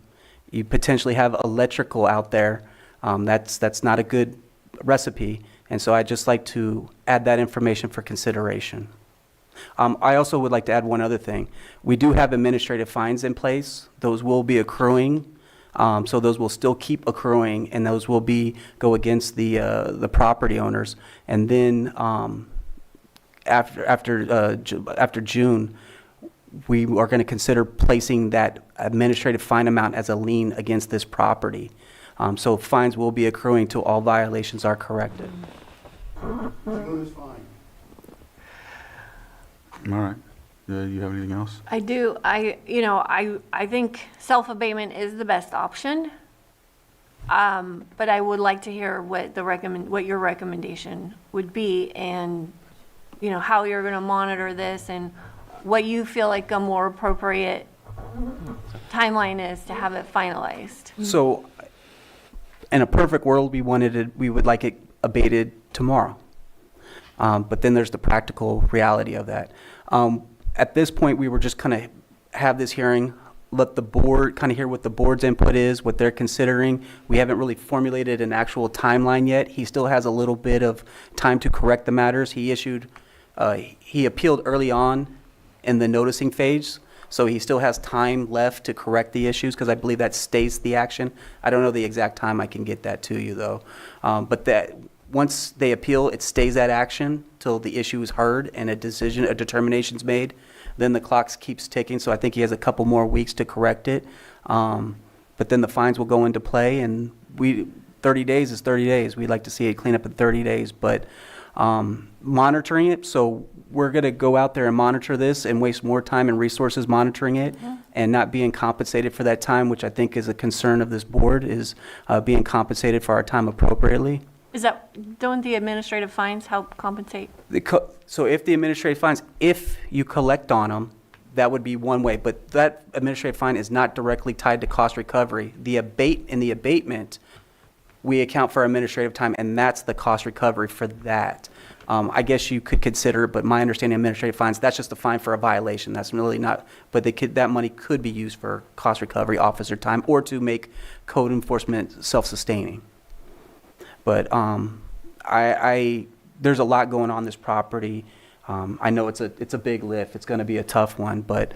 Speaker 12: You potentially have electrical out there. That's not a good recipe, and so I'd just like to add that information for consideration. I also would like to add one other thing. We do have administrative fines in place. Those will be accruing. So those will still keep accruing, and those will go against the property owners. And then after June, we are going to consider placing that administrative fine amount as a lien against this property. So fines will be accruing till all violations are corrected.
Speaker 2: All right. You have anything else?
Speaker 3: I do. I think self-abatement is the best option. But I would like to hear what your recommendation would be, and, how you're going to monitor this, and what you feel like a more appropriate timeline is to have it finalized.
Speaker 12: So in a perfect world, we would like it abated tomorrow. But then there's the practical reality of that. At this point, we were just kind of have this hearing, let the board kind of hear what the board's input is, what they're considering. We haven't really formulated an actual timeline yet. He still has a little bit of time to correct the matters. He appealed early on in the noticing phase, so he still has time left to correct the issues, because I believe that stays the action. I don't know the exact time. I can get that to you, though. But that once they appeal, it stays that action till the issue is heard and a determination's made. Then the clock keeps ticking, so I think he has a couple more weeks to correct it. But then the fines will go into play, and 30 days is 30 days. We'd like to see it clean up in 30 days, but monitoring it, so we're going to go out there and monitor this and waste more time and resources monitoring it and not being compensated for that time, which I think is a concern of this board, is being compensated for our time appropriately.
Speaker 3: Don't the administrative fines help compensate?
Speaker 12: So if the administrative fines, if you collect on them, that would be one way, but that administrative fine is not directly tied to cost recovery. In the abatement, we account for administrative time, and that's the cost recovery for that. I guess you could consider, but my understanding of administrative fines, that's just a fine for a violation. That's really not, but that money could be used for cost recovery, officer time, or to make code enforcement self-sustaining. But there's a lot going on this property. I know it's a big lift. It's going to be a tough one, but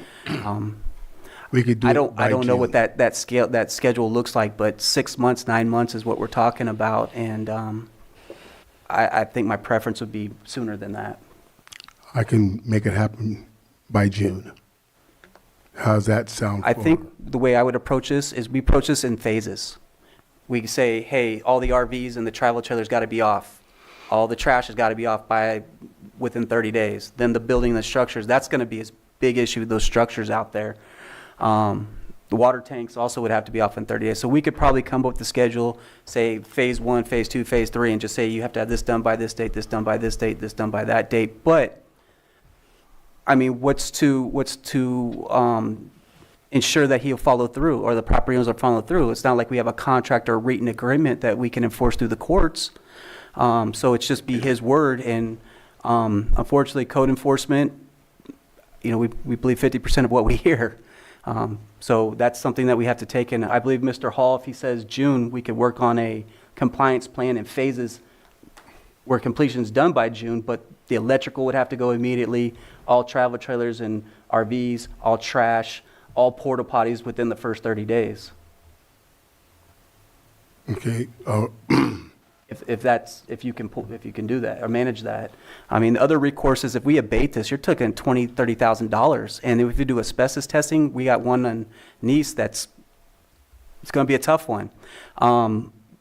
Speaker 11: we could do
Speaker 12: I don't know what that schedule looks like. But 6 months, 9 months is what we're talking about, and I think my preference would be sooner than that.
Speaker 11: I can make it happen by June. How's that sound?
Speaker 12: I think the way I would approach this is we approach this in phases. We say, hey, all the RVs and the travel trailers got to be off. All the trash has got to be off within 30 days. Then the building and the structures, that's going to be a big issue, those structures out there. The water tanks also would have to be off in 30 days. So we could probably come up with the schedule, say phase 1, phase 2, phase 3, and just say you have to have this done by this date, this done by this date, this done by that date. But, I mean, what's to ensure that he'll follow through, or the property owners will follow through? It's not like we have a contract or written agreement that we can enforce through the courts. So it's just be his word, and unfortunately, code enforcement, we believe 50% of what we hear. So that's something that we have to take in. I believe Mr. Hall, if he says June, we could work on a compliance plan in phases where completion is done by June, but the electrical would have to go immediately, all travel trailers and RVs, all trash, all porta potties within the first 30 days.
Speaker 11: Okay.
Speaker 12: If you can do that or manage that. I mean, other recourses, if we abate this, you're talking $20,000, $30,000. And if you do asbestos testing, we got one on Nice it's going to be a tough one.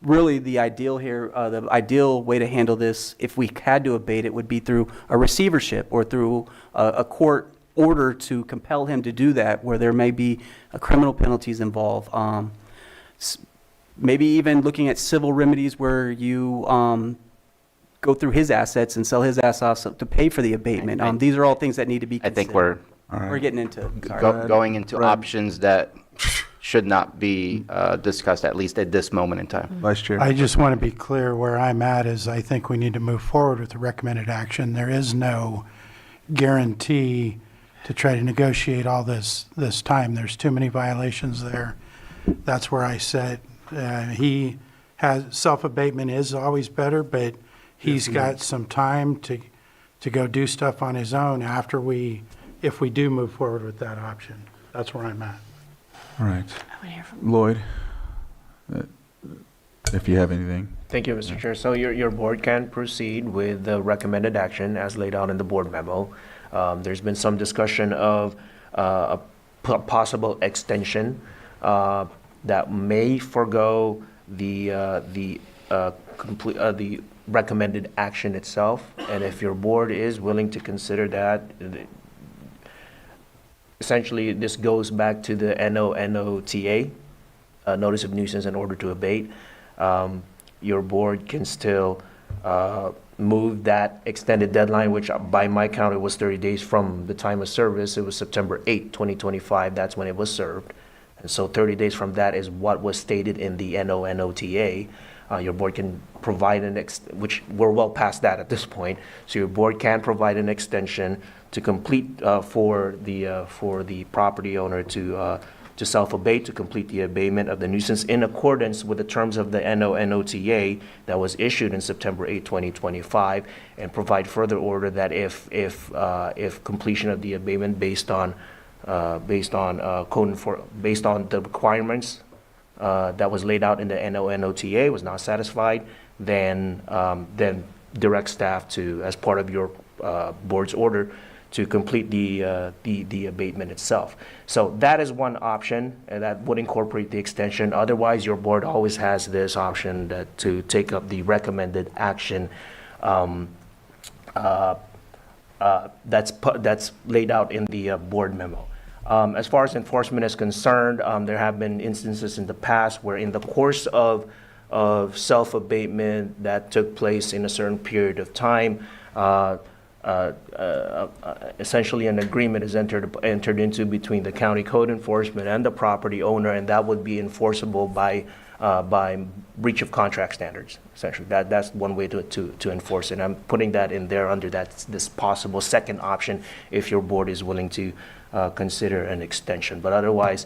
Speaker 12: Really, the ideal way to handle this, if we had to abate it, would be through a receivership or through a court order to compel him to do that, where there may be criminal penalties involved. Maybe even looking at civil remedies where you go through his assets and sell his assets to pay for the abatement. These are all things that need to be considered.
Speaker 1: I think we're
Speaker 2: All right.
Speaker 12: We're getting into, sorry.
Speaker 1: going into
Speaker 2: Brad.
Speaker 1: options that should not be discussed, at least at this moment in time.
Speaker 2: Vice Chair.
Speaker 6: I just want to be clear where I'm at is I think we need to move forward with the recommended action. There is no guarantee to try to negotiate all this time. There's too many violations there. That's where I said, he has, self-abatement is always better, but he's got some time to go do stuff on his own if we do move forward with that option. That's where I'm at.
Speaker 2: All right. Lloyd, if you have anything.
Speaker 22: Thank you, Mr. Chair. So your board can proceed with the recommended action as laid out in the board memo. There's been some discussion of a possible extension that may forego the recommended action itself. And if your board is willing to consider that, essentially this goes back to the NOTA, Notice of Nuisance in Order to Abate. Your board can still move that extended deadline, which by my count, it was 30 days from the time of service. It was September 8, 2025. That's when it was served. And so 30 days from that is what was stated in the NOTA. Your board can provide which we're well past that at this point. So your board can provide an extension to complete for the property owner to self-abate, to complete the abatement of the nuisance in accordance with the terms of the NOTA that was issued in September 8, 2025, and provide further order that if completion of the abatement based on the requirements that was laid out in the NOTA was not satisfied, then direct staff to, as part of your board's order, to complete the abatement itself. So that is one option, and that would incorporate the extension. Otherwise, your board always has this option to take up the recommended action that's laid out in the board memo. As far as enforcement is concerned, there have been instances in the past where in the course of self-abatement that took place in a certain period of time, essentially an agreement is entered into between the county code enforcement and the property owner, and that would be enforceable by breach of contract standards. Essentially, that's one way to enforce it. I'm putting that in there under this possible second option if your board is willing to consider an extension. But otherwise,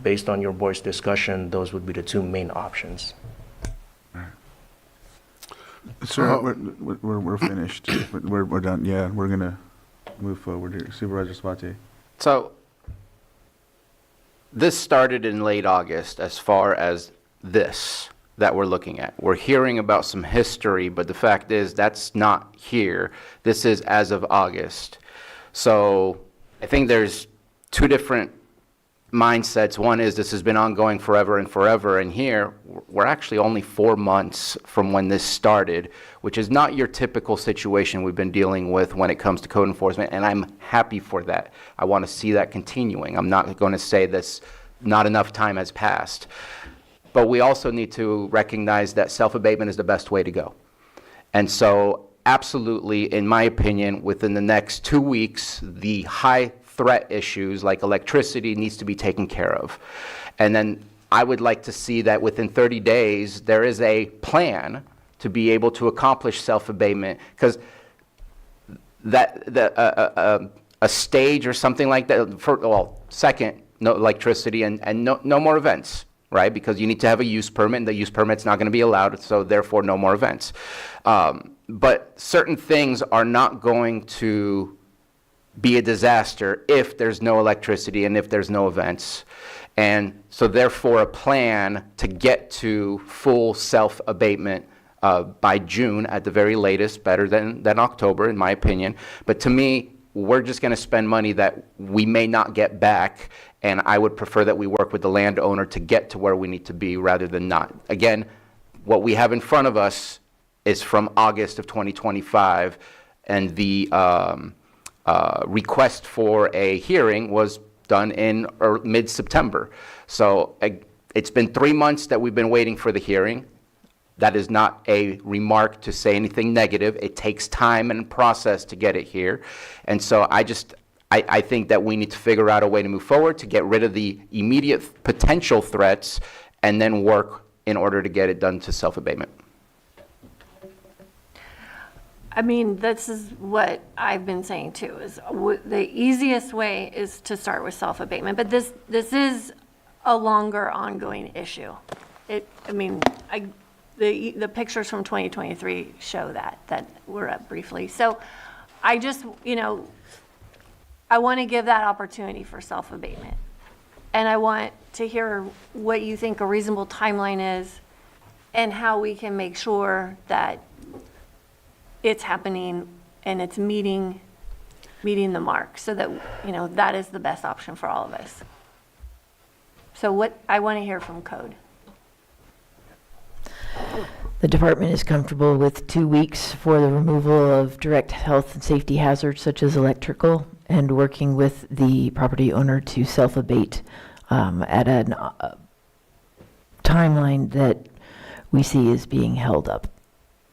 Speaker 22: based on your board's discussion, those would be the two main options.
Speaker 2: Sir, we're finished. We're done. Yeah, we're gonna move forward here. Supervisor Sabatier.
Speaker 1: So this started in late August as far as this that we're looking at. We're hearing about some history, but the fact is that's not here. This is as of August. So I think there's two different mindsets. One is this has been ongoing forever and forever, and here we're actually only 4 months from when this started, which is not your typical situation we've been dealing with when it comes to code enforcement, and I'm happy for that. I want to see that continuing. I'm not going to say this not enough time has passed. But we also need to recognize that self-abatement is the best way to go. And so absolutely, in my opinion, within the next 2 weeks, the high threat issues like electricity needs to be taken care of. And then I would like to see that within 30 days, there is a plan to be able to accomplish self-abatement, because a stage or something like that, second, no electricity and no more events, right? Because you need to have a use permit, and the use permit's not going to be allowed, so therefore no more events. But certain things are not going to be a disaster if there's no electricity and if there's no events. And so therefore a plan to get to full self-abatement by June at the very latest, better than October in my opinion. But to me, we're just going to spend money that we may not get back, and I would prefer that we work with the landowner to get to where we need to be rather than not. Again, what we have in front of us is from August of 2025, and the request for a hearing was done in mid-September. So it's been 3 months that we've been waiting for the hearing. That is not a remark to say anything negative. It takes time and process to get it here. And so I think that we need to figure out a way to move forward to get rid of the immediate potential threats and then work in order to get it done to self-abatement.
Speaker 3: I mean, this is what I've been saying too, is the easiest way is to start with self-abatement, but this is a longer ongoing issue. The pictures from 2023 show that were up briefly. So I just, I want to give that opportunity for self-abatement. And I want to hear what you think a reasonable timeline is and how we can make sure that it's happening and it's meeting the mark so that, that is the best option for all of us. So I want to hear from Code.
Speaker 7: The department is comfortable with 2 weeks for the removal of direct health and safety hazards such as electrical, and working with the property owner to self-abate at a timeline that we see as being held up.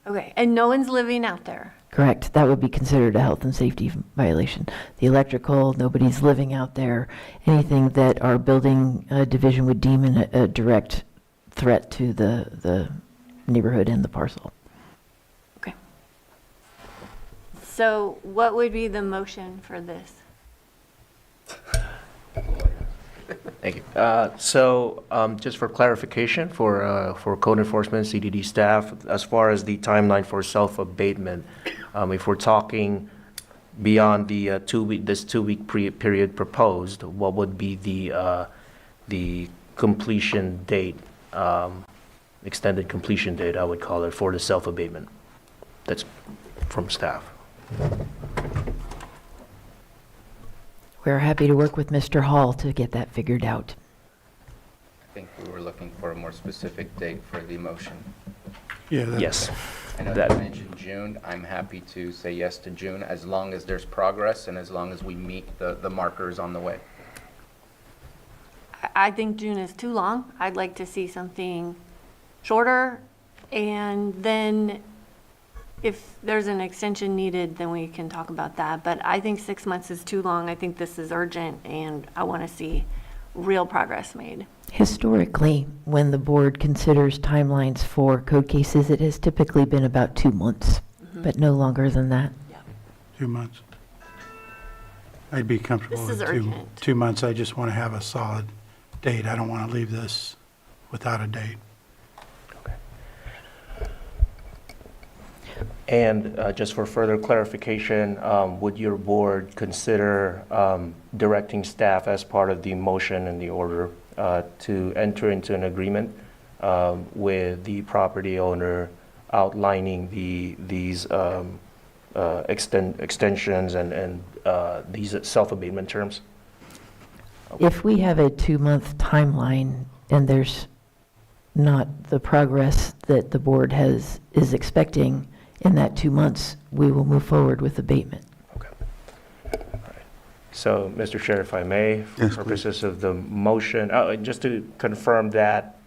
Speaker 3: Okay, and no one's living out there.
Speaker 7: Correct. That would be considered a health and safety violation. The electrical, nobody's living out there. Anything that our building division would deem a direct threat to the neighborhood and the parcel.
Speaker 3: Okay. So what would be the motion for this?
Speaker 22: Thank you. So just for clarification for code enforcement, CDD staff, as far as the timeline for self-abatement, if we're talking beyond the this 2-week period proposed, what would be the completion date, extended completion date, I would call it, for the self-abatement? That's from staff.
Speaker 7: We're happy to work with Mr. Hall to get that figured out.
Speaker 1: I think we were looking for a more specific date for the motion.
Speaker 6: Yeah.
Speaker 22: Yes.
Speaker 1: I know you mentioned June. I'm happy to say yes to June as long as there's progress and as long as we meet the markers on the way.
Speaker 3: I think June is too long. I'd like to see something shorter, and then if there's an extension needed, then we can talk about that. But I think 6 months is too long. I think this is urgent, and I want to see real progress made.
Speaker 7: Historically, when the board considers timelines for code cases, it has typically been about 2 months, but no longer than that.
Speaker 6: 2 months. I'd be comfortable
Speaker 3: This is
Speaker 6: with
Speaker 3: urgent.
Speaker 6: 2 months. I just want to have a solid date. I don't want to leave this without a date.
Speaker 22: And just for further clarification, would your board consider directing staff as part of the motion and the order to enter into an agreement with the property owner outlining these extensions and these self-abatement terms?
Speaker 7: If we have a 2-month timeline and there's not the progress that the board is expecting in that 2 months, we will move forward with abatement.
Speaker 22: Okay. All right. So, Mr. Chair, if I may, for
Speaker 2: Yes,
Speaker 22: purposes of the motion, just to confirm that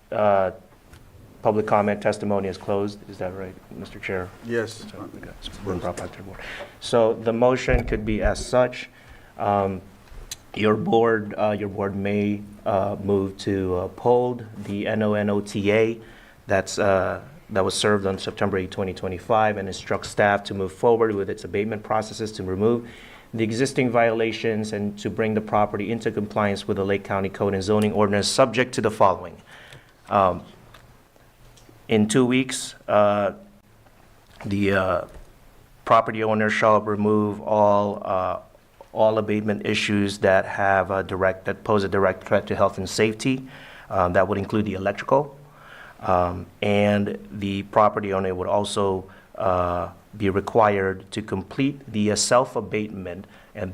Speaker 22: public comment testimony is closed, is that right, Mr. Chair?
Speaker 2: Yes.
Speaker 22: So, we got- it's been brought back to the board. So the motion could be as such. Your board may move to uphold the NONOTA that was served on September 8, 2025, and instruct staff to move forward with its abatement processes to remove the existing violations and to bring the property into compliance with the Lake County Code and Zoning Ordinance, subject to the following. In 2 weeks, the property owner shall remove all abatement issues that pose a direct threat to health and safety. That would include the electrical. And the property owner would also be required to complete the self-abatement, and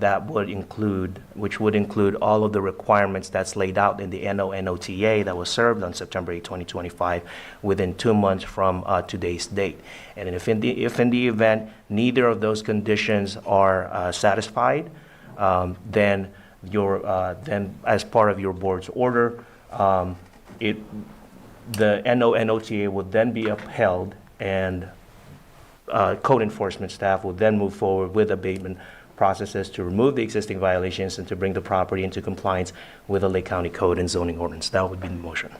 Speaker 22: which would include all of the requirements that's laid out in the NONOTA that was served on September 8, 2025, within 2 months from today's date. And if in the event neither of those conditions are satisfied, then as part of your board's order, the NONOTA would then be upheld, and code enforcement staff would then move forward with abatement processes to remove the existing violations and to bring the property into compliance with the Lake County Code and zoning ordinance. That would be the motion.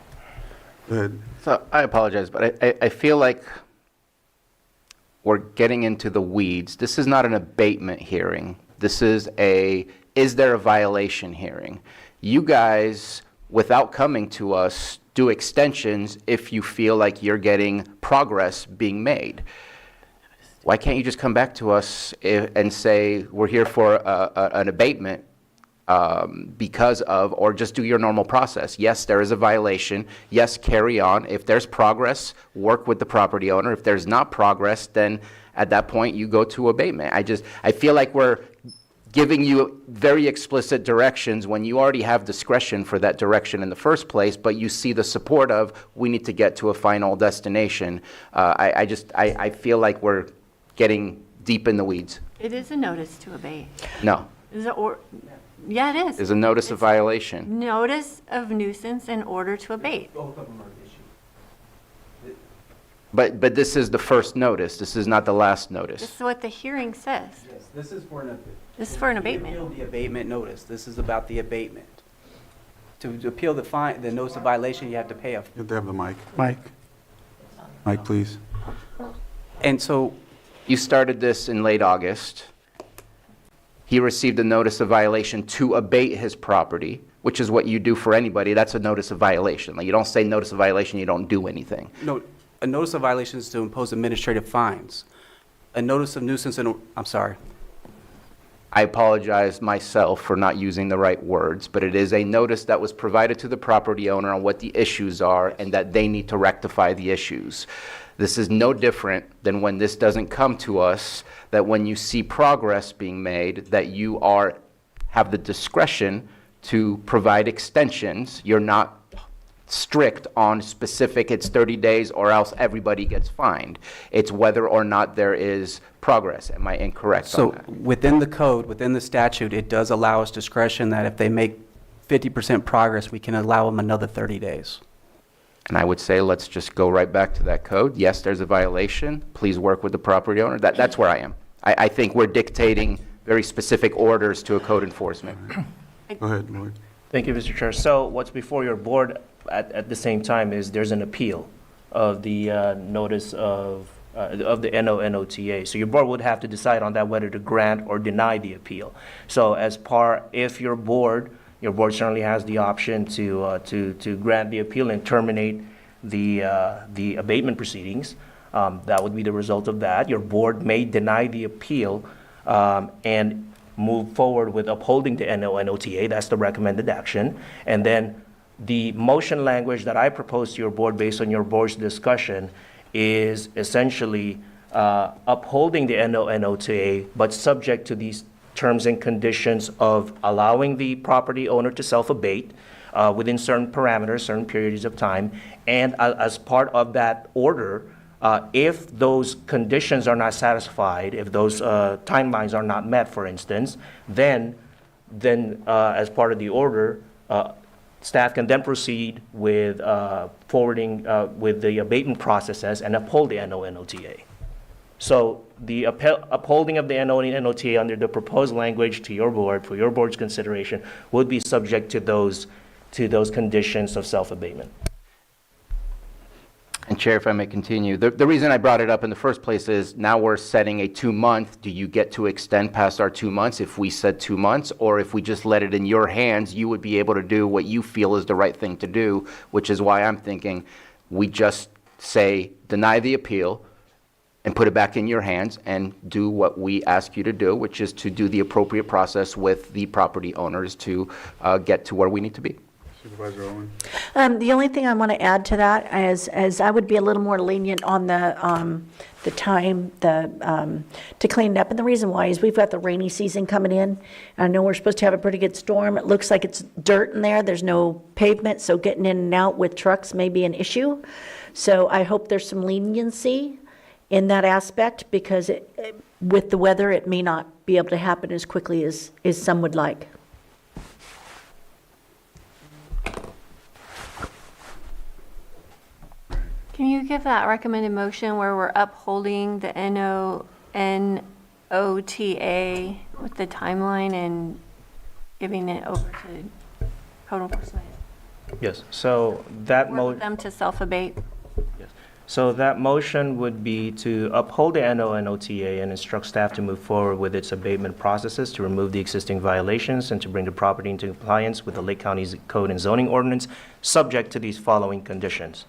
Speaker 2: Go ahead.
Speaker 1: So I apologize, but I feel like we're getting into the weeds. This is not an abatement hearing. This is is there a violation hearing? You guys, without coming to us, do extensions if you feel like you're getting progress being made. Why can't you just come back to us and say, we're here for an abatement because of, or just do your normal process? Yes, there is a violation. Yes, carry on. If there's progress, work with the property owner. If there's not progress, then at that point you go to abatement. I feel like we're giving you very explicit directions when you already have discretion for that direction in the first place, but you see the support of, we need to get to a final destination. I feel like we're getting deep in the weeds.
Speaker 3: It is a notice to abate.
Speaker 1: No,
Speaker 3: Yeah, it is.
Speaker 1: it's a notice of violation.
Speaker 3: Notice of nuisance in order to abate.
Speaker 12: Both of them are issued.
Speaker 1: But this is the first notice. This is not the last
Speaker 3: This
Speaker 1: notice.
Speaker 3: is what the hearing says.
Speaker 12: Yes, this is for an
Speaker 3: This is for an
Speaker 12: appeal.
Speaker 3: abatement.
Speaker 12: The abatement notice. This is about the abatement. To appeal the notice of violation, you have to pay a.
Speaker 2: You have to have the mic.
Speaker 6: Mike?
Speaker 2: Mike, please.
Speaker 12: And so,
Speaker 1: You started this in late August. He received a notice of violation to abate his property, which is what you do for anybody. That's a notice of violation. Like, you don't say notice of violation, you don't do anything.
Speaker 12: no, a notice of violation is to impose administrative fines. A notice of nuisance, I'm sorry.
Speaker 1: I apologize myself for not using the right words, but it is a notice that was provided to the property owner on what the issues are and that they need to rectify the issues. This is no different than when this doesn't come to us, that when you see progress being made, that you have the discretion to provide extensions. You're not strict on specific, it's 30 days or else everybody gets fined. It's whether or not there is progress. Am I incorrect on
Speaker 12: So
Speaker 1: that?
Speaker 12: within the code, within the statute, it does allow us discretion that if they make 50% progress, we can allow them another 30 days.
Speaker 1: And I would say, let's just go right back to that code. Yes, there's a violation. Please work with the property owner. That's where I am. I think we're dictating very specific orders to a code enforcement.
Speaker 2: Go ahead, Lloyd.
Speaker 22: Thank you, Mr. Chair. So what's before your board at the same time is there's an appeal of the notice of the NOTA. So your board would have to decide on that whether to grant or deny the appeal. So if your board certainly has the option to grant the appeal and terminate the abatement proceedings. That would be the result of that. Your board may deny the appeal and move forward with upholding the NOTA. That's the recommended action. And then the motion language that I propose to your board based on your board's discussion is essentially upholding the NOTA, but subject to these terms and conditions of allowing the property owner to self-abate within certain parameters, certain periods of time. And as part of that order, if those conditions are not satisfied, if those timelines are not met, for instance, then as part of the order, staff can then proceed with forwarding with the abatement processes and uphold the NOTA. So the upholding of the NOTA under the proposed language to your board, for your board's consideration, would be subject to those conditions of self-abatement.
Speaker 1: And Chair, if I may continue, the reason I brought it up in the first place is now we're setting a 2-month. Do you get to extend past our 2 months if we said 2 months? Or if we just let it in your hands, you would be able to do what you feel is the right thing to do, which is why I'm thinking we just say deny the appeal and put it back in your hands and do what we ask you to do, which is to do the appropriate process with the property owners to get to where we need to be.
Speaker 2: Supervisor Owen.
Speaker 19: The only thing I want to add to that is I would be a little more lenient on the time to clean it up. And the reason why is we've got the rainy season coming in. I know we're supposed to have a pretty good storm. It looks like it's dirt in there. There's no pavement, so getting in and out with trucks may be an issue. So I hope there's some leniency in that aspect, because with the weather, it may not be able to happen as quickly as some would like.
Speaker 3: Can you give that recommended motion where we're upholding the OTA with the timeline and giving it over to code enforcement?
Speaker 22: Yes, so that
Speaker 3: Work with them to self-abate?
Speaker 22: So that motion would be to uphold the NO and OTA and instruct staff to move forward with its abatement processes to remove the existing violations and to bring the property into compliance with the Lake County's Code and Zoning Ordinance, subject to these following conditions.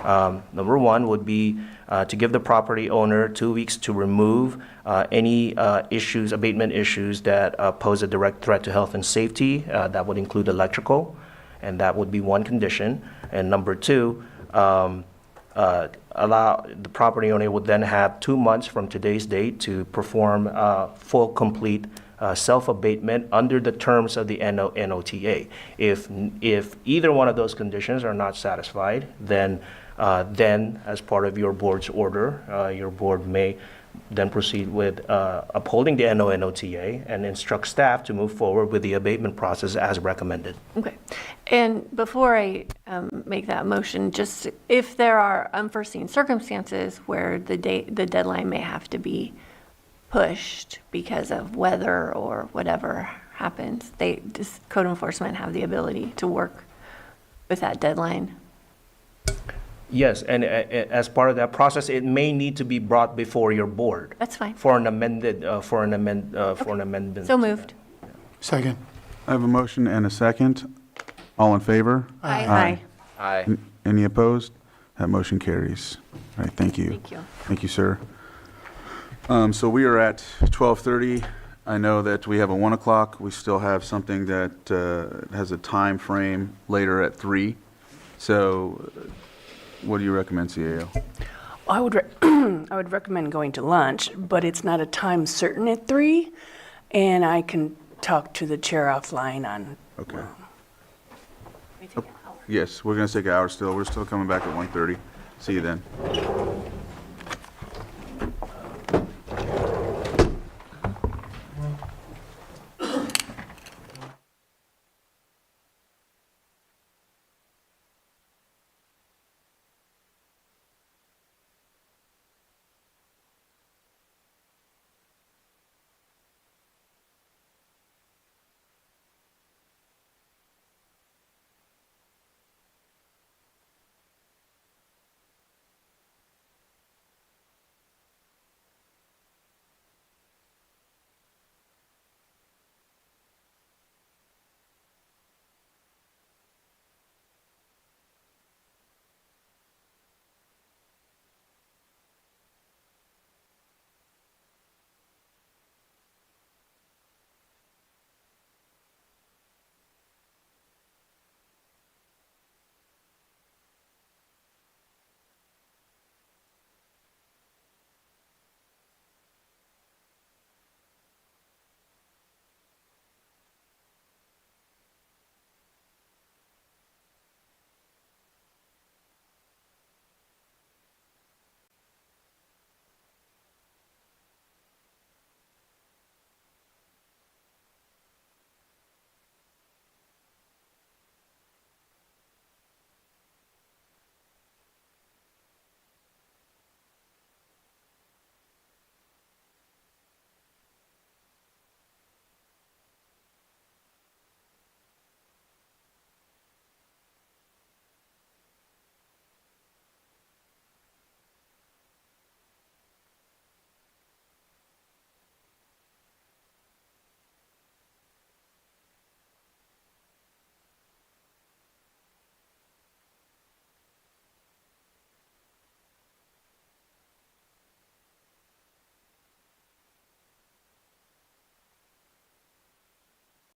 Speaker 22: Number one would be to give the property owner 2 weeks to remove any abatement issues that pose a direct threat to health and safety. That would include electrical, and that would be one condition. And number two, allow the property owner would then have 2 months from today's date to perform full, complete self-abatement under the terms of the NOTA. If either one of those conditions are not satisfied, then as part of your board's order, your board may then proceed with upholding the NOTA and instruct staff to move forward with the abatement process as recommended.
Speaker 3: Okay. And before I make that motion, just if there are unforeseen circumstances where the deadline may have to be pushed because of weather or whatever happens, does code enforcement have the ability to work with that deadline?
Speaker 22: Yes, and as part of that process, it may need to be brought before your board.
Speaker 3: That's fine.
Speaker 22: For an amendment.
Speaker 3: So moved.
Speaker 6: Second.
Speaker 2: I have a motion and a second. All in favor?
Speaker 3: Aye.
Speaker 1: Aye.
Speaker 2: Any opposed? That motion carries. All right, thank you.
Speaker 3: Thank you.
Speaker 2: Thank you, sir. So we are at 12:30. I know that we have a 1 o'clock. We still have something that has a time frame later at 3. So what do you recommend, CAO?
Speaker 5: I would I would recommend going to lunch, but it's not a time certain at 3, and I can talk to the chair offline on.
Speaker 2: Okay. Yes, we're going to take an hour still. We're still coming back at 1:30. See you then.